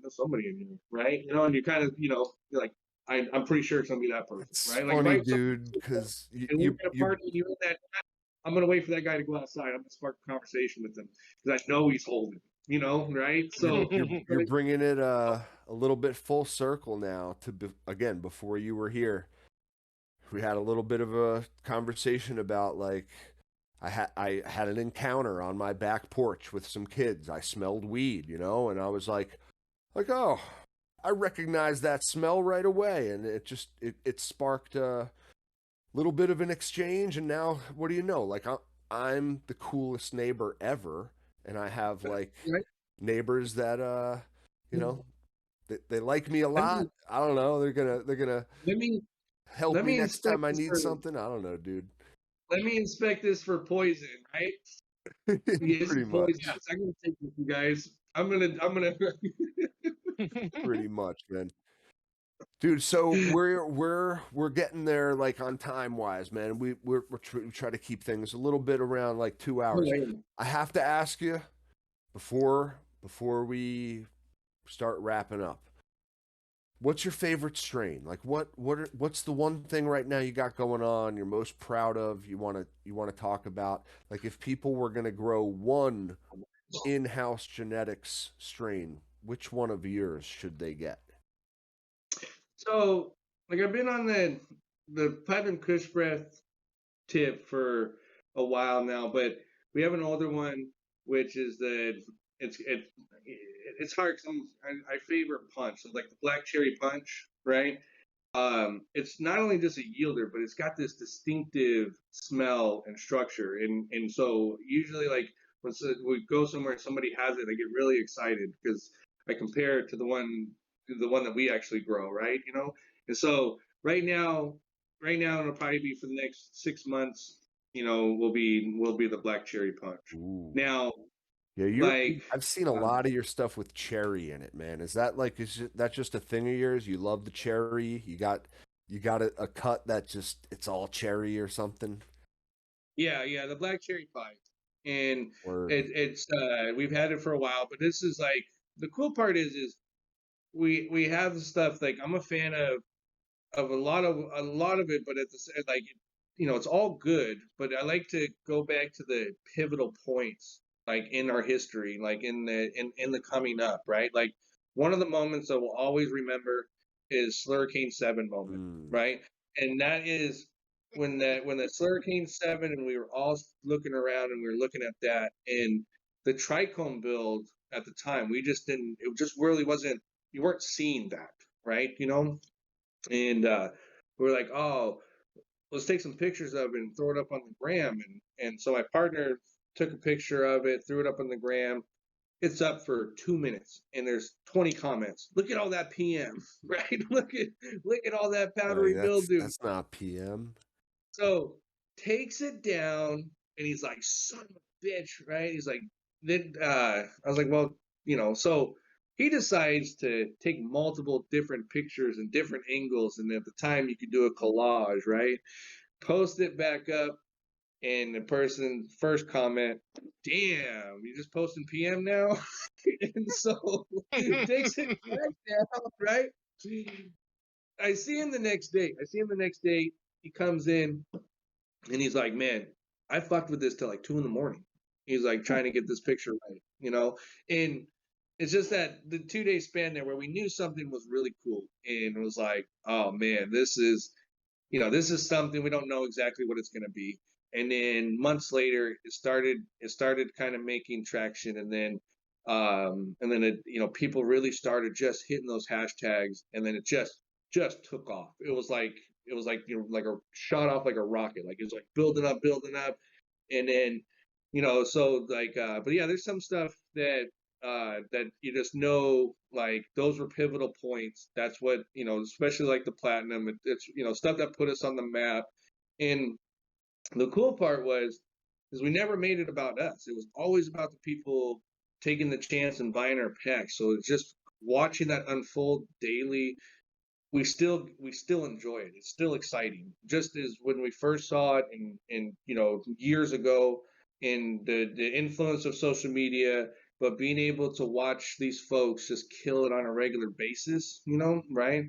there's somebody in here, right? And you kind of, you're like, I'm pretty sure it's gonna be that person, It's right? Like if funny, I dude, because and we're at a party and you're in that, I'm gonna wait for that guy to go outside. I'm gonna spark a conversation with him because I know he's holding, right? So, you're bringing it a little bit full circle now to again, before you were here, we had a little bit of a conversation about, like, I had an encounter on my back porch with some kids. I smelled weed, and I was like, oh, I recognize that smell right away, and it sparked a little bit of an exchange, and now what do you know? Like, I'm the coolest neighbor ever, and I have, like, right? neighbors that you know they like me a Let lot. me I don't know. They're gonna let me help let me me next inspect time I this need for something. I don't know, dude. let me inspect this for poison, right? Is Pretty it much, poisonous? I'm gonna take this, you guys. I'm gonna. pretty much, man. Dude, so we're getting there, like, on time wise, man. We try to keep things a little bit around like 2 hours. I have to ask you before we start wrapping up. What's your favorite strain? Like, what's the one thing right now you got going on you're most proud of? You want to talk about, like, if people were going to grow one in-house genetics strain, which one of yours should they get? So, like, I've been on the pipe and Kush breath tip for a while now, but we have an older one, which is it's it, it's hard because I favor punch, so like the black cherry punch, right? It's not only just a yielder, but it's got this distinctive smell and structure, and so usually, like, we go somewhere and somebody has it, I get really excited because I compare it to the one that we actually grow, right? And so right now it'll probably be for the next 6 months. Will be the black cherry punch. Ooh. Now, Yeah, like, I've seen a um, lot of your stuff with cherry in it, man. That just a thing of yours? You love the cherry? You got a cut that just it's all cherry or something? yeah, the black cherry pie, and Word. it's we've had it for a while, but this is like the cool part is we have the stuff, like, I'm a fan of a lot of it, but at the like, it's all good, but I like to go back to the pivotal points, like, in our history, like in the coming up, right? Like, one of the moments that we'll always remember is Slurricane 7 moment, Mm. right? And that is when the Slurricane 7, and we were all looking around and we were looking at that, and the trichome build at the time, we just didn't, it just really wasn't, you weren't seeing that, right? And we were like, oh, let's take some pictures of it and throw it up on the gram. And so my partner took a picture of it, threw it up on the gram. It's up for 2 minutes, and there's 20 comments. Look at all that PM, right? Look at all that Like, powdery that's mildew. that's not PM. So takes it down, and he's like, son of a bitch, right? He's like, then I was like, well, so he decides to take multiple different pictures and different angles, and at the time you could do a collage, right? Post it back up, and the person first comment, damn, you just posting PM now? And so takes it back down, right? I see him the next day. He comes in, and he's like, man, I fucked with this till like 2 in the morning. He's like trying to get this picture right. And it's just that the 2 day span there where we knew something was really cool, and it was like, oh man, this is something we don't know exactly what it's going to be. And then months later, it started kind of making traction, and then people really started just hitting those hashtags, and then it just took off. It was like like a shot off like a rocket. Like it was like building up, and then so like but yeah, there's some stuff that you just know, like those were pivotal points. That's what, especially like the platinum. It's stuff that put us on the map. And the cool part was is we never made it about us. It was always about the people taking the chance and buying our packs. So it's just watching that unfold daily. We still enjoy it. It's still exciting, just as when we first saw it in years ago, in the influence of social media. But being able to watch these folks just kill it on a regular basis, right,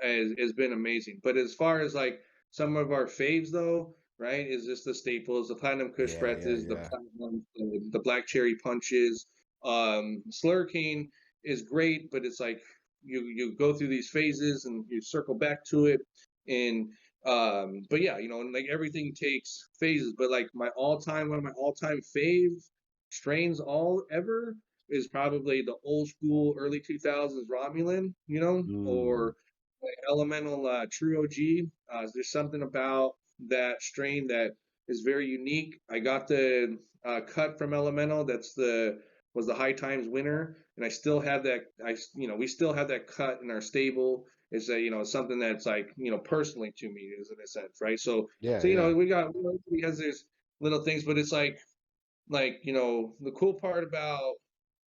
has been amazing. But as far as like some of our faves though, right, is just the staples: the platinum kush Yeah, yeah, spretzes, the yeah. platinum, the black cherry punches. Slurricane is great, but it's like you go through these phases and you circle back to it. And but yeah, and like everything takes phases. But like one of my all-time fave strains all ever is probably the old school early 2000s Romulan, Mm. or like Elemental True OG. There's something about that strain that is very unique. I got the cut from Elemental. Was the High Times winner, and I still have that. We still have that cut in our stable. It's something that's like personally to me, is in a sense, right? So Yeah, so yeah. because there's little things, but it's like the cool part about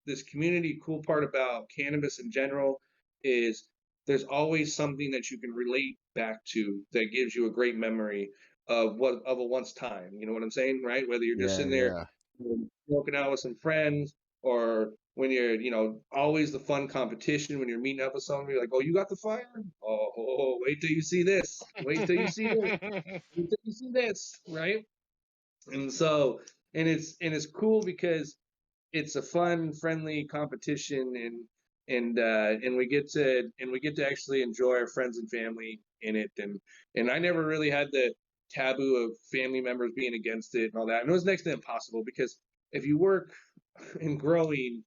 this community, cool part about cannabis in general, is there's always something that you can relate back to that gives you a great memory of a once time. You know what I'm saying, right? Whether you're just Yeah, sitting there yeah. smoking out with some friends, or when you're always the fun competition when you're meeting up with someone. You're like, oh, you got the fire? Oh, wait till you see this. Wait till you see this. Wait till you see this, right? And so, and it's cool because it's a fun, friendly competition, and we get to actually enjoy our friends and family in it. And I never really had the taboo of family members being against it and all that. And it was next to impossible, because if you work in growing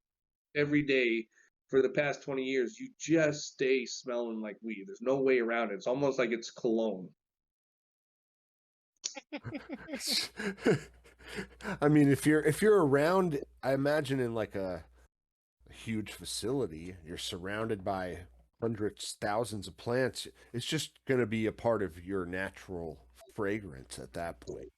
every day for the past 20 years, you just stay smelling like weed. There's no way around it. It's almost like it's cologne. I mean, if you're around, I imagine in like a huge facility, you're surrounded by hundreds, thousands of plants. It's just gonna be a part of your natural fragrance at that point.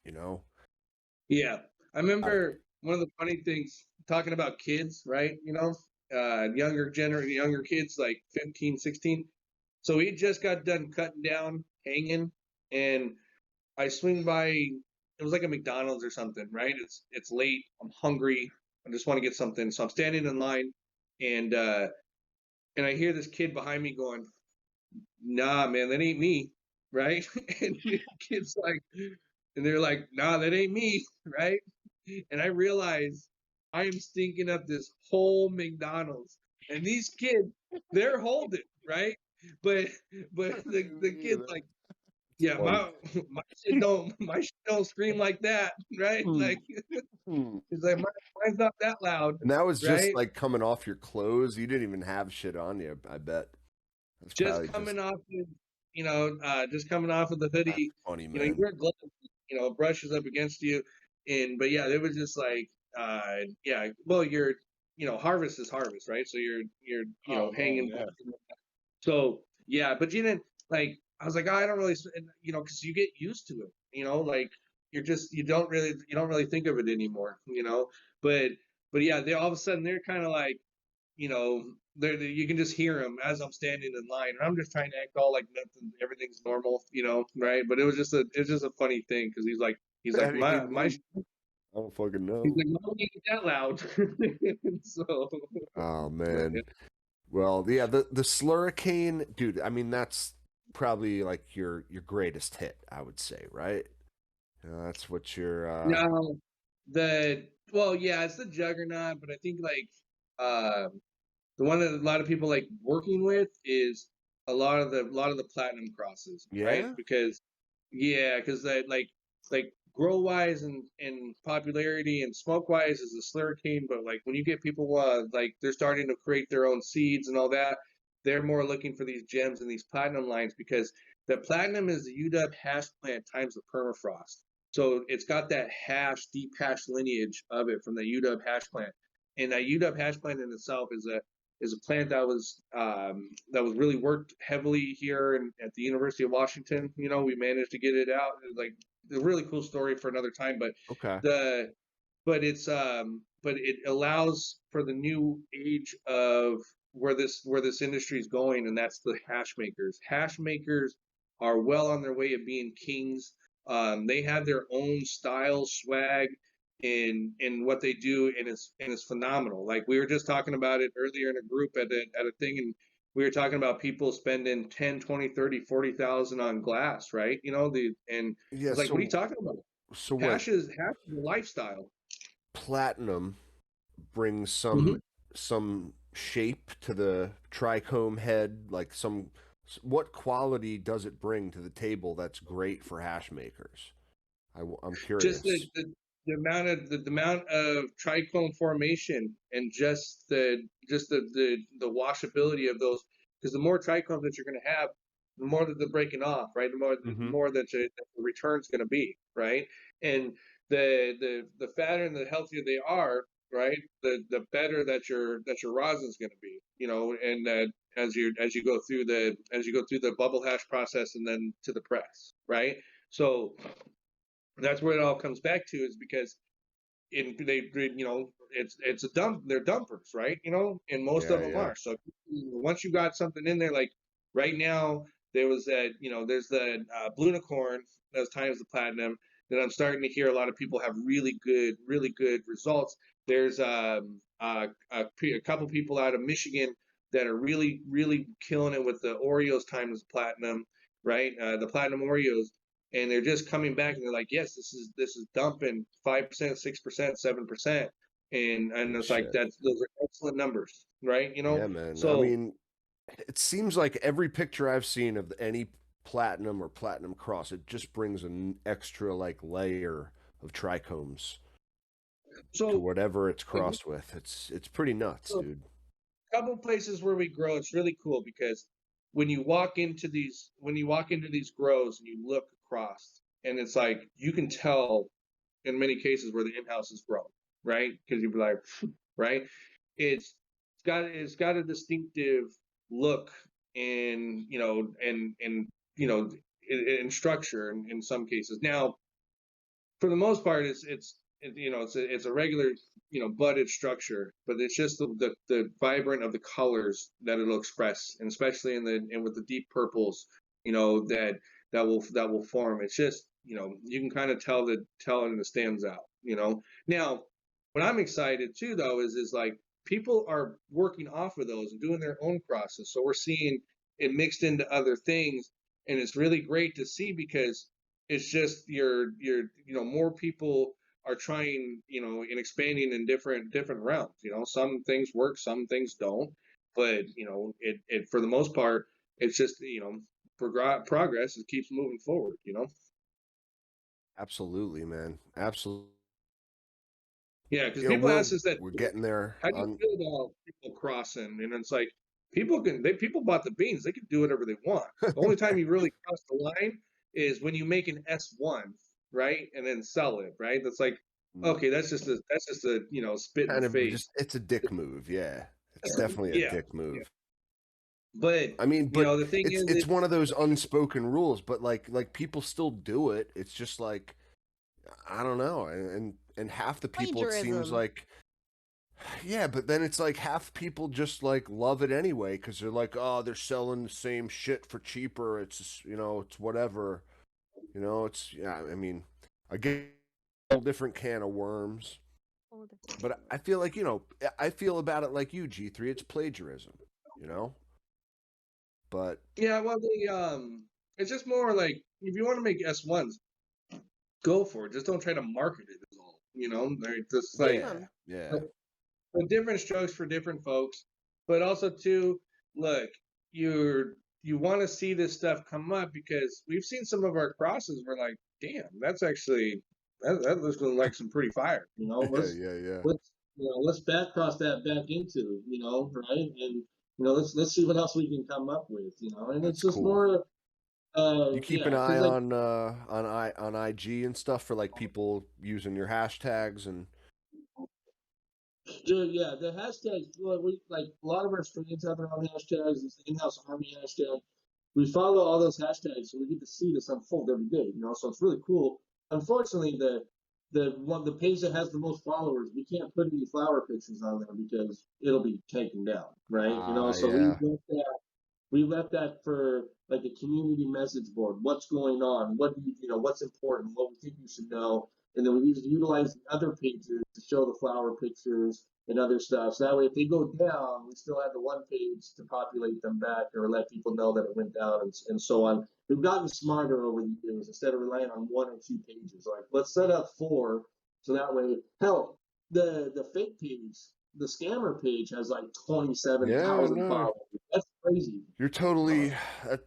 Yeah. I I, remember one of the funny things, talking about kids, right? Younger kids, like 15, 16. So we just got done cutting down, hanging, and I swing by. It was like a McDonald's or something, right? It's late. I'm hungry. I just want to get something. So I'm standing in line, and and I hear this kid behind me going, "Nah, man, that ain't me," right? And the kid's like, and they're like, "Nah, that ain't me," right? And I realize I am stinking up this whole McDonald's, and these kids, they're holding, right? But the kid's like, it's yeah, funny. my shit don't scream like that, right? Hmm. Like Hmm. it's like mine's not that loud, And that was just right? like coming off your clothes. You didn't even have shit on you, I bet. That's Just probably just coming off of, just coming off of the that's hoodie. funny, You man. wear gloves, brushes up against you, and but yeah, it was just like, yeah. Well, harvest is harvest, right? So you're Oh man, hanging. yeah. So yeah, but you didn't like. I was like, oh, I don't really, because you get used to it. Like you don't really think of it anymore. But yeah, they all of a sudden they're kind of like, you can just hear them as I'm standing in line, and I'm just trying to act all like nothing, everything's normal, right? But it was just a funny thing, because he's like That my ain't my me. I don't fucking he's know. like, "Mine ain't that loud." So, Oh but man. Well, yeah, the Slurricane, dude. I mean, that's probably like your greatest hit, I would say, right? That's what you're. no, the well, yeah, it's the Juggernaut, but I think like the one that a lot of people like working with is a lot of the platinum crosses, right? Yeah. Because yeah, because that like grow wise and popularity and smoke wise is a slurricane, but like when you get people like they're starting to create their own seeds and all that, they're more looking for these gems and these platinum lines because the platinum is the UW hash plant times the permafrost. So it's got that deep hash lineage of it from the UW hash plant. And that UW hash plant in itself is a plant that was really worked heavily here at the University of Washington. You know, we managed to get it out. Like a really cool story for another time, but Okay. the but it allows for the new age of where this industry is going, and that's the hash makers. Hash makers are well on their way of being kings. They have their own style, swag, in what they do, and it's phenomenal. Like we were just talking about it earlier in a group at a thing, and we were talking about people spending 10, 20, 30, 40,000 on glass, right? You know, and Yeah. it's like, what are you talking about? So what? Hash is a lifestyle. Platinum brings Mhm. some shape to the trichome head, like what quality does it bring to the table that's great for hash makers? I'm Just curious. the amount of trichome formation and just the washability of those, because the more trichomes that you're going to have, the more that they're breaking off, right? The Mm-hmm. more that the return's going to be, right? And the fatter and the healthier they are, right? The better that your rosin's going to be, you know, and as you go through the bubble hash process and then to the press, right? So that's where it all comes back to, is because it's a dump, they're dumpers, right? And most of Yeah, them yeah. are. So once you got something in there, like right now, there's the blunicorn that's times the platinum that I'm starting to hear a lot of people have really good results. There's a couple people out of Michigan that are really killing it with the Oreos times platinum, right? The platinum Oreos, and they're just coming back and they're like, yes, this is dumping 5%, 6%, 7%, and Good it's like shit. those are excellent numbers, right? Yeah, man. I So mean, it seems like every picture I've seen of any platinum or platinum cross, it just brings an extra like layer of trichomes to so whatever it's like crossed with. It's pretty nuts, so dude. a couple places where we grow, it's really cool because when you walk into these grows and you look across, and it's like you can tell in many cases where the in-houses grow, right? Because you'd be like, right? It's got a distinctive look, and in structure in some cases. Now, for the most part, it's a regular budded structure, but it's just the vibrant of the colors that it'll express, and especially and with the deep purples, that will form. It's just you can kind of tell it, and it stands out. Now, what I'm excited too though is like people are working off of those and doing their own crosses, so we're seeing it mixed into other things, and it's really great to see because it's just more people are trying, and expanding in different realms. Some things work, some things don't, but it for the most part, it's just progress. It keeps moving forward. Absolutely, man. Absolutely. Yeah, because You know, people ask us that, we're getting there how do you on feel about people crossing? And it's like people bought the beans, they can do whatever they want. The only time you really cross the line is when you make an S1, right, and then sell it, right? That's like, okay, that's just a spit in the kind of just face. it's a dick move, yeah. It's definitely a Yeah, dick yeah. move. But I mean, but the thing is, it's one of those unspoken rules, but like people still do it. It's just like I don't know, and half the people it seems Plagiarism. like yeah, but then it's like half people just like love it anyway because they're like, oh, they're selling the same shit for cheaper. It's just, it's whatever. It's yeah. I mean, I get a whole different can of worms, Whole different but can I of feel like I feel about it like you, G3. It's plagiarism, you know. But yeah, well, it's just more like if you want to make S1s, go for it. Just don't try to market it at all. They're just like yeah, awesome. yeah, but different strokes for different folks. but also too, look, you want to see this stuff come up because we've seen some of our crosses. We're like, damn, that's actually that looks like some pretty fire. Yeah, yeah, yeah. Let's back cross that back into, right? And let's see what else we can come up with, and it's That's just cool. more You keep an yeah, eye because like on IG and stuff for like people using your hashtags and dude, yeah, the hashtags, well, we like a lot of our streams have their own hashtags. It's the in-house army hashtag. We follow all those hashtags, so we get to see this unfold every day. So it's really cool. Unfortunately, the page that has the most followers, we can't put any flower pictures on there because it'll be taken down, right? So yeah. we left that for like a community message board. What's going on? What do what's important? What we think you should know, and then we utilize the other pages to show the flower pictures and other stuff. So that way, if they go down, we still have the one page to populate them back or let people know that it went down and so on. We've gotten smarter over the years. Instead of relying on one or two pages, like let's set up four, so that way, hell, the fake page, the scammer page has like Yeah, 27,000 no. followers. That's crazy. You're totally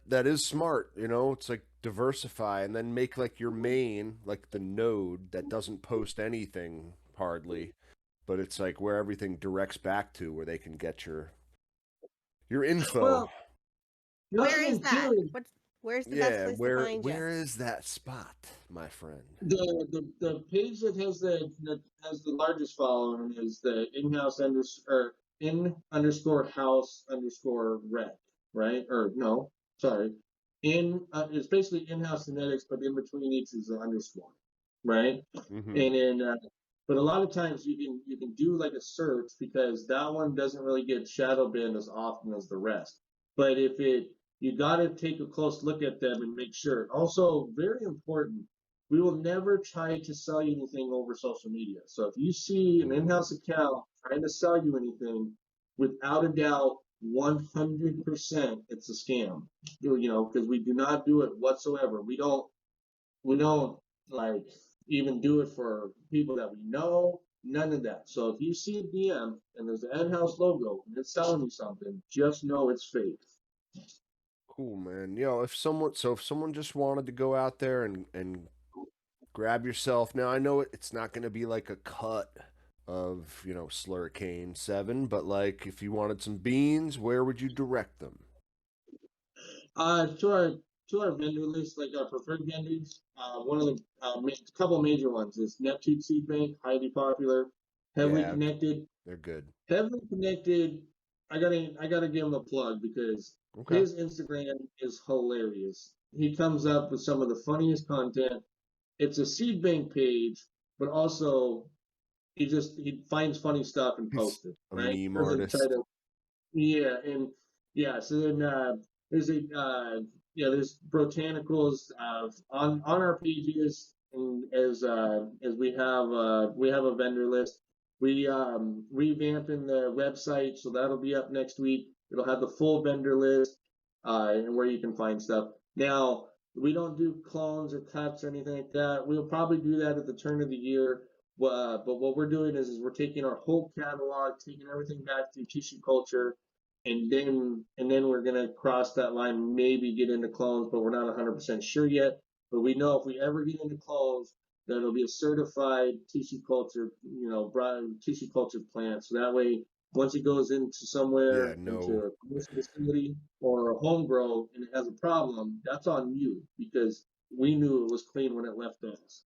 that is smart, It's like diversify and then make like your main, like the node that doesn't post anything hardly, but it's like where everything directs back to where they can get your info. Well, the other Where is thing that? too, Where's the best Yeah, place to find you? where is that spot, my friend? the page that has the largest following is the in underscore house underscore rec, right? Or no, sorry, it's basically in-house genetics, but in between each is the underscore, right? Mm-hmm. And then, but a lot of times you can do like a search because that one doesn't really get shadow banned as often as the rest. But if it you got to take a close look at them and make sure. Also, very important, we will never try to sell you anything over social media. So if you see an in-house account trying to sell you anything, without a doubt, 100% it's a scam. Because we do not do it whatsoever. We don't like even do it for people that we know. None of that. So if you see a DM and there's an in-house logo and it's selling you something, just know it's fake. Cool, man. If someone just wanted to go out there and grab yourself. Now I know it's not going to be like a cut of, Slurricane 7, but like if you wanted some beans, where would you direct them? To our vendor list, like our preferred vendors, one of the couple major ones is Neptune Seed Bank, highly popular, heavily Yeah, connected. they're good. Heavily connected. I gotta give him a plug because Okay. his Instagram is hilarious. He comes up with some of the funniest content. It's a seed bank page, but also he finds funny stuff and He's posts it. a Right? meme Doesn't try artist. to yeah, and yeah, so then there's a there's botanicals on our pages, and as we have a vendor list. We revamping the website, so that'll be up next week. It'll have the full vendor list and where you can find stuff. Now we don't do clones or cuts or anything like that. We'll probably do that at the turn of the year. But what we're doing is we're taking our whole catalog, taking everything back through tissue culture, and then we're gonna cross that line, maybe get into clones, but we're not 100% sure yet. But we know if we ever get into clones, that it'll be a certified tissue culture, tissue culture plant. So that way, once it goes into Yeah, somewhere, into no. a commercial facility or a home grow, and it has a problem, that's on you because we knew it was clean when it left us.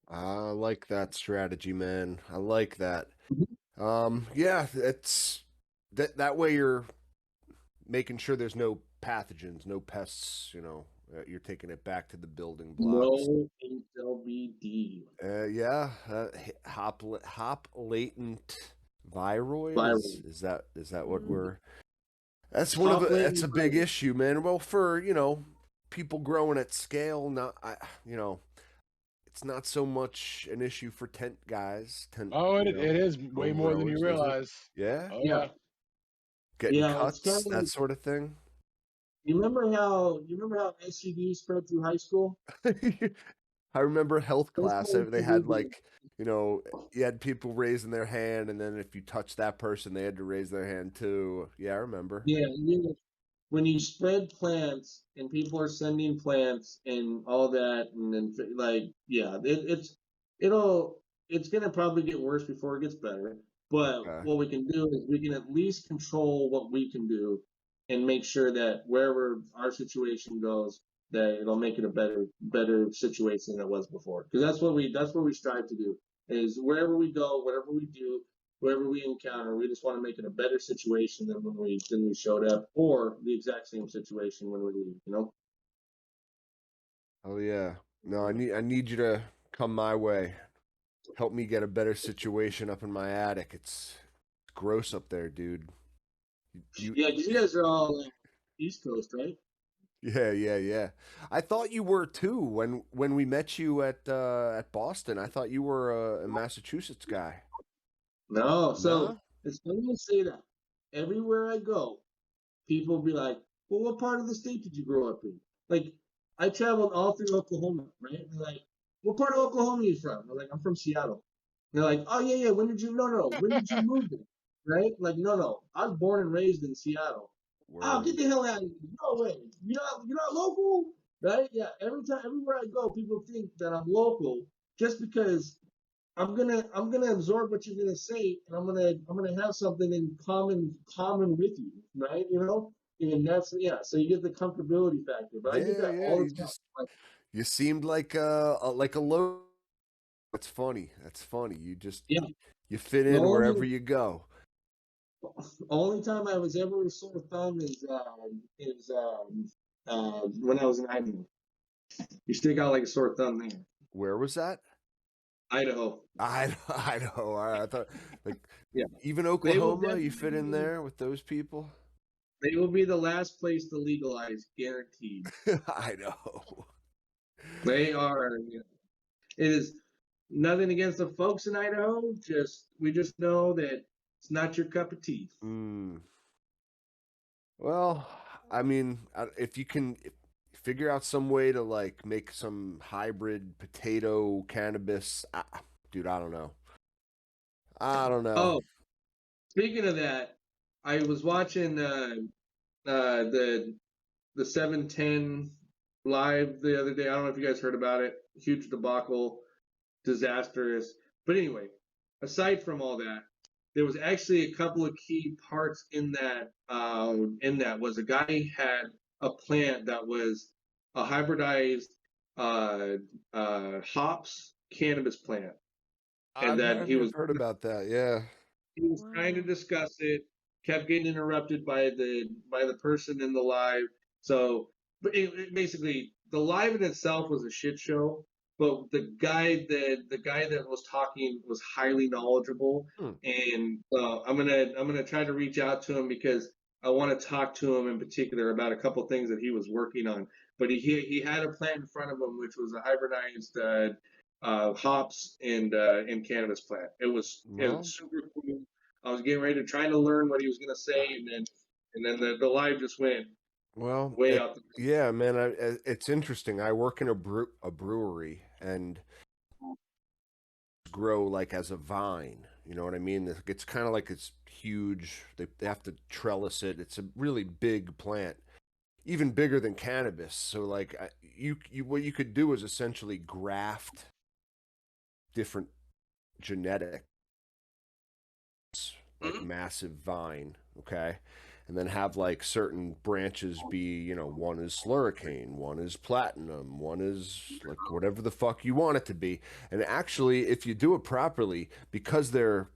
I like that strategy, man. I like that. Mhm. Yeah, it's that way you're making sure there's no pathogens, no pests, you're taking it back to the building blocks. No HLBD Yeah, hop latent viroid virus. is that what Mm. we're Hop that's a latent big virus. issue, man. Well, for people growing at scale, not it's not so much an issue for tent guys, Oh, it it is way home more than you growers, is it? realize. Yeah, Oh Yeah. yeah. getting Yeah, it's kind cuts, of. that sort of thing. You remember how SUVs spread through high school? I remember health That's class. what They we had do. like, you had people raising their hand, and then if you touched that person, they had to raise their hand too. Yeah, I remember. Yeah, when you spread plants and people are sending plants and all that, and then like, yeah, it'll it's gonna probably get worse before it gets better. But Okay. what we can do is we can at least control what we can do and make sure that wherever our situation goes, that it'll make it a better situation than it was before. Because that's what we strive to do. Is wherever we go, whatever we do, whoever we encounter, we just want to make it a better situation than when we showed up, or the exact same situation when we leave. You know? Oh yeah. No, I need you to come my way. Help me get a better situation up in my attic. It's gross up there, dude. You Yeah, because you guys are all East Coast, right? Yeah, yeah, yeah. I thought you were too when we met you at Boston. I thought you were a Massachusetts guy. No, No? so it's funny you say that. Everywhere I go, people be like, "Well, what part of the state did you grow up in?" Like, I traveled all through Oklahoma, right? And they're like, "What part of Oklahoma are you from?" I'm like, "I'm from Seattle." And they're like, "Oh yeah, yeah. When did you? No, no. When did you move there?" Right? Like, no, no. I was born and raised in Seattle. Oh, get Word. the hell out of here! No way. You're not local, right? Yeah. Everywhere I go, people think that I'm local just because I'm gonna absorb what you're gonna say, and I'm gonna have something in common with you, right? And that's, yeah. So you get the comfortability factor, but I get Yeah, that yeah. all You the time. just you seemed like a low. That's funny. That's funny. Yeah, You fit the in only wherever you go. only time I was ever a sore thumb is when I was in Idaho. You stick out like a sore thumb there. Where was that? Idaho. Idaho. All right. I thought like Yeah, even they will Oklahoma, you fit definitely in be, there with those people. they will be the last place to legalize, guaranteed. Idaho. They are. It is nothing against the folks in Idaho. We just know that it's not your cup of tea. Mm. Well, I mean, if you can figure out some way to like make some hybrid potato cannabis, dude, I don't know. I don't know. Oh, speaking of that, I was watching the 710 live the other day. I don't know if you guys heard about it. Huge debacle, disastrous. But anyway, aside from all that, there was actually a couple of key parts in that. Was a guy had a plant that was a hybridized uh, hops cannabis plant, and that I've heard about that. Yeah. he was trying to Wow. discuss it, kept getting interrupted by the person in the live. So, but basically, the live in itself was a shit show. But the guy that was talking was highly knowledgeable, Hmm. and I'm gonna try to reach out to him because I want to talk to him in particular about a couple things that he was working on. But he had a plant in front of him, which was a hybridized hops and cannabis plant. It was Well, super cool. I was getting ready to try to learn what he was gonna say, and then the live just went way out the. yeah, man. It's interesting. I work in a brewery and grow like as a vine. You know what I mean? It's kind of like it's huge. They have to trellis it. It's a really big plant, even bigger than cannabis. So like you what you could do is essentially graft different genetics, like Mhm. massive vine, okay? And then have like certain branches be, one is slurricane, one is platinum, one is like whatever the fuck you want it to be. And actually, if you do it properly, because they're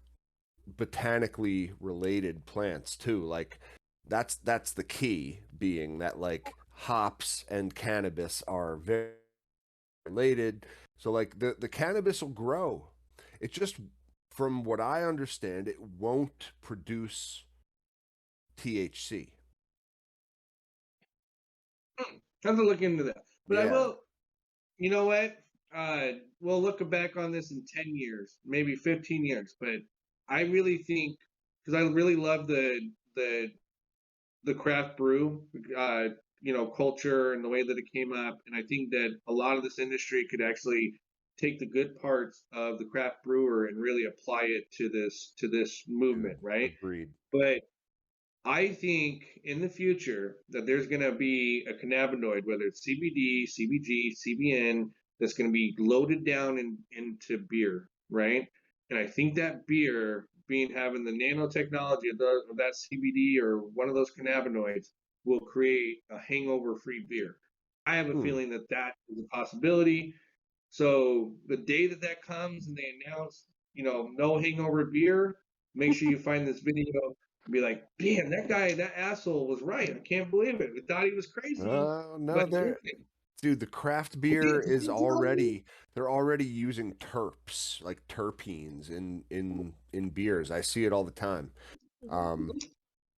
botanically related plants too, like that's the key, being that like hops and cannabis are very related. So like the cannabis will grow. It just, from what I understand, it won't produce THC. Have to look into that. But I Yeah. will. You know what? We'll look back on this in 10 years, maybe 15 years. But I really think, because I really love the craft brew. culture and the way that it came up. And I think that a lot of this industry could actually take the good parts of the craft brewer and really apply it to this Dude, movement, right? agreed. But I think in the future that there's going to be a cannabinoid, whether it's CBD, CBG, CBN, that's going to be loaded down into beer, right? And I think that beer, being having the nanotechnology of that CBD or one of those cannabinoids, will create a hangover-free beer. I have a Hmm. feeling that that is a possibility. So the day that that comes and they announce, no hangover beer, make sure you find this video and be like, damn, that guy, that asshole was right. I can't believe it. We thought he was crazy, No, but dude, the craft beer is already they're already using terps, like terpenes in beers. I see it all the time. Um,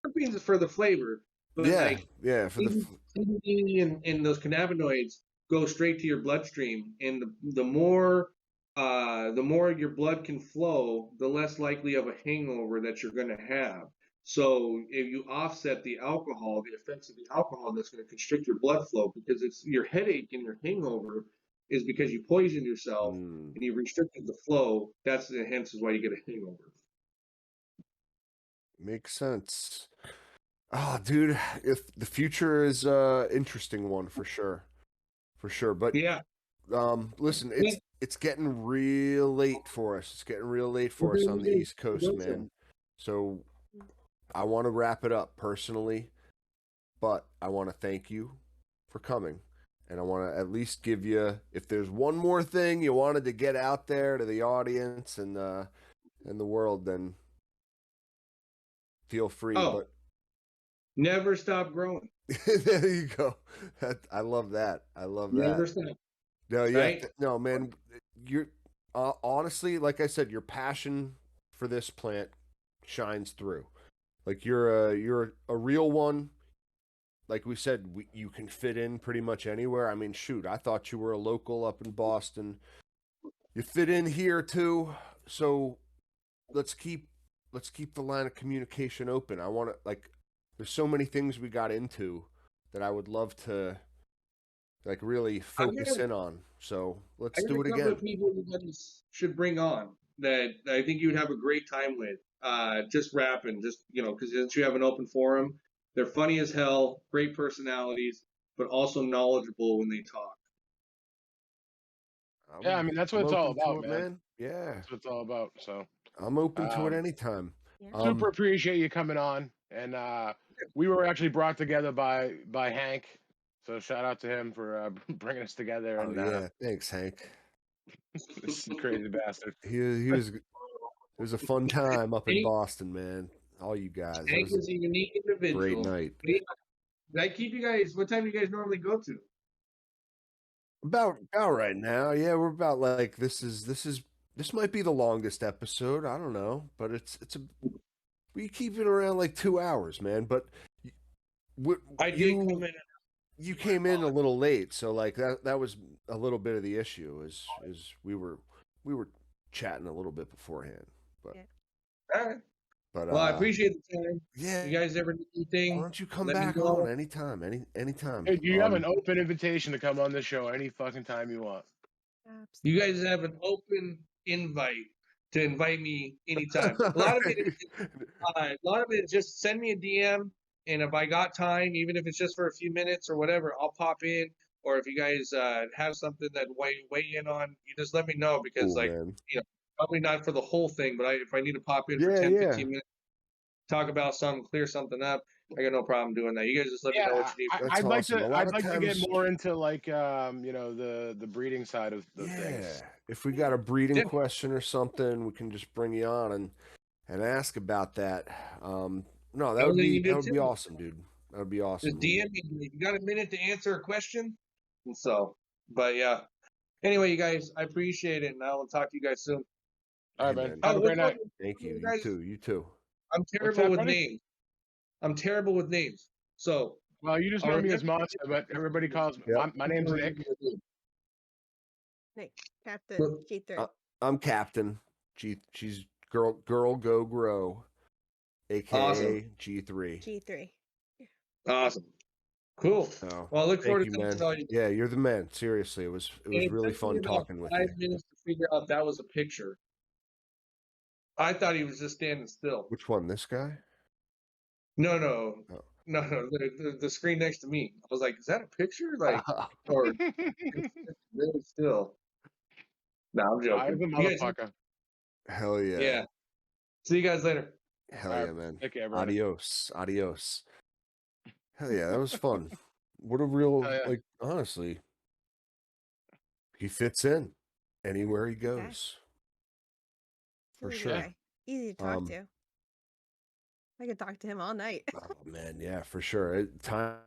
terpenes is for the flavor, but yeah, like yeah, for the CBD and those cannabinoids go straight to your bloodstream, and the more your blood can flow, the less likely of a hangover that you're going to have. So if you offset the alcohol, the effects of the alcohol, that's going to constrict your blood flow, because it's your headache and your hangover is because you poisoned yourself mm, and you restricted the flow. That's the hence is why you get a hangover. makes sense. Oh, dude, if the future is interesting one for sure. For sure. But Yeah. listen, Yeah. it's getting real late for us. It's getting real late for us on the East Coast, man. So I want to wrap it up personally, but I want to thank you for coming. And I want to at least give you, if there's one more thing you wanted to get out there to the audience and the world, then feel free. Oh, But never stop growing. there you go. I love that. I love that. Never stop. No, yeah, Right? no, man. You're honestly, like I said, your passion for this plant shines through. Like you're a real one. Like we said, you can fit in pretty much anywhere. I mean, shoot, I thought you were a local up in Boston. You fit in here too. So let's keep let's keep the line of communication open. I want to like. There's so many things we got into that I would love to like really I focus got, in on. So I let's got do a it couple again. of people you guys should bring on that I think you'd have a great time with. Just rapping, just, because since you have an open forum, they're funny as hell, great personalities, but also knowledgeable when they talk. Yeah, I mean that's what I'm it's all open to about, it, man. man. Yeah, That's what it's all about. So I'm open to it um, anytime. Yeah. super appreciate you coming on, and we were actually brought together by Hank. So shout out to him for bringing us together, Oh and yeah, thanks, Hank. this crazy bastard. He was it was a fun time up in Hank, Boston, man. All you guys, that Hank was a is a unique great individual. night. But yeah, did I keep you guys? What time do you guys normally go to? About right now, yeah, we're about like this might be the longest episode. I don't know, but it's a we keep it around like 2 hours, man. But I did come you in. you My came in a apologies. little late, so like that was a little bit of the issue is we were chatting a little bit beforehand, but Yeah. All right. but Well, I appreciate the time. yeah, You guys ever need why anything, don't you come let me back on know. anytime. Hey, you have an open invitation to come on this show any fucking time you want. You Absolutely. guys have an open invite to invite me anytime. All A lot of it is just send me a DM, and if I got time, even if it's just for a few minutes or whatever, I'll pop in. Or if you guys have something that weigh in on, you just let me know, because cool, like, man. probably not for the whole thing, but if I need to pop in for Yeah, 10, yeah, 15 minutes, talk about something, clear something up, I got no problem doing that. You guys just let me know what Yeah, you need. that's awesome. A lot I'd of like to get times, more into like the breeding side of the yeah, things. if we got a breeding Yeah, question or something, we can just bring you on and ask about that. No, I was thinking you that did would be too. awesome, dude. That would be Just awesome. DM me if you got a minute to answer a question. And so, but yeah. Anyway, you guys, I appreciate it, and I will talk to you guys soon. All Hey, right, man. man. Have Oh, a great what's up, night. Thank you. You guys? too. You too. I'm What's terrible that, with buddy? names. I'm terrible with names. So Well, you just I'll know me as remember. Monster, but everybody calls Yep. my name's Nick. Nick, Captain G3. I'm Captain. She's girl go grow, Awesome. aka G3. G3. Awesome. Cool. So Well, I look thank forward you, to man. telling you. Yeah, you're the man. Seriously, it was And it really took me fun about talking with you. 5 minutes to figure out that was a picture. I thought he was just standing still. Which one? This guy? No, no, Oh. no. The screen next to me. I was like, "Is that a picture?" Like, or it's really still. No, I'm I was joking. a You guys, motherfucker. Hell yeah. yeah. See you guys later. Hell All right, yeah, man. take care, brother. Adios. Adios. Hell yeah, that was fun. What a real, Hell yeah. like, honestly, he fits in anywhere he Okay. goes. For Easy sure. guy. Easy to talk to. I could talk to him all night. Oh man, yeah, for sure. Time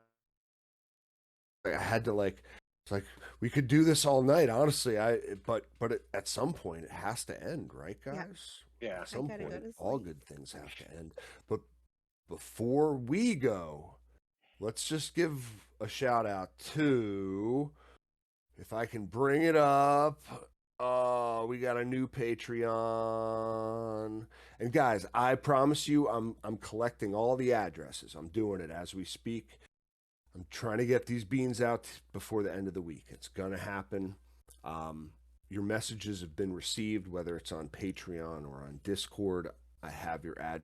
I had to like it's like we could do this all night, honestly. But at some point it has to end, right, Yeah. guys? Yeah. At some gotta go point, to all sleep. good things have to end. But before we go, let's just give a shout out to, if I can bring it up. We got a new Patreon. And guys, I promise you I'm collecting all the addresses. I'm doing it as we speak. I'm trying to get these beans out before the end of the week. It's gonna happen. Your messages have been received, whether it's on Patreon or on Discord. I have your ad,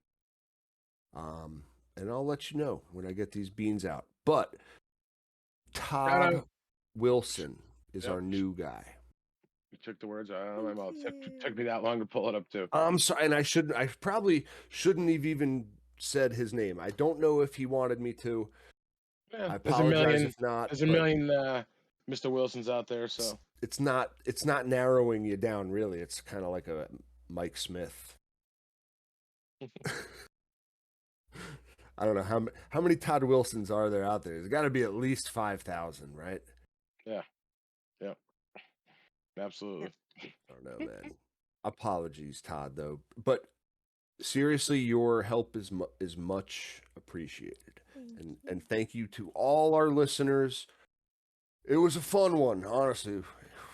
and I'll let you know when I get these beans out. But Shout Todd out. Wilson is Yep. our new guy. You took the words out of my Thank mouth. Took you. me that long to pull it up too. I'm sorry, and I probably shouldn't have even said his name. I don't know if he wanted me to. Yeah, I there's a apologize million. if not. There's a but million Mr. Wilsons out there. So it's not narrowing you down really. It's kind of like a Mike Smith. I don't know how many Todd Wilsons are there out there. There's got to be at least 5,000, right? yeah, yep, absolutely. I don't know, man. Apologies, Todd, though. But seriously, your help is much appreciated, and thank you to all our listeners. It was a fun one, honestly,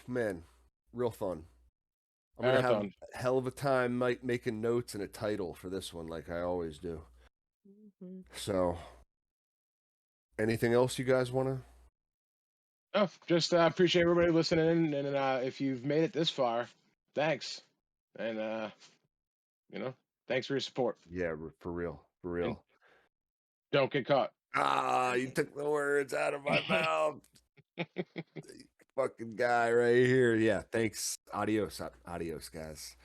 man, real fun. I'm gonna have Marathon. a hell of a time making notes and a title for this one, like I always do. Mhm. So, anything else you guys want to? Oh, just appreciate everybody listening, and if you've made it this far, thanks, and thanks for your support. Yeah, for real, for And real. don't get caught. You took the words out of my mouth. Fucking guy right here. Yeah, thanks. Adios, guys.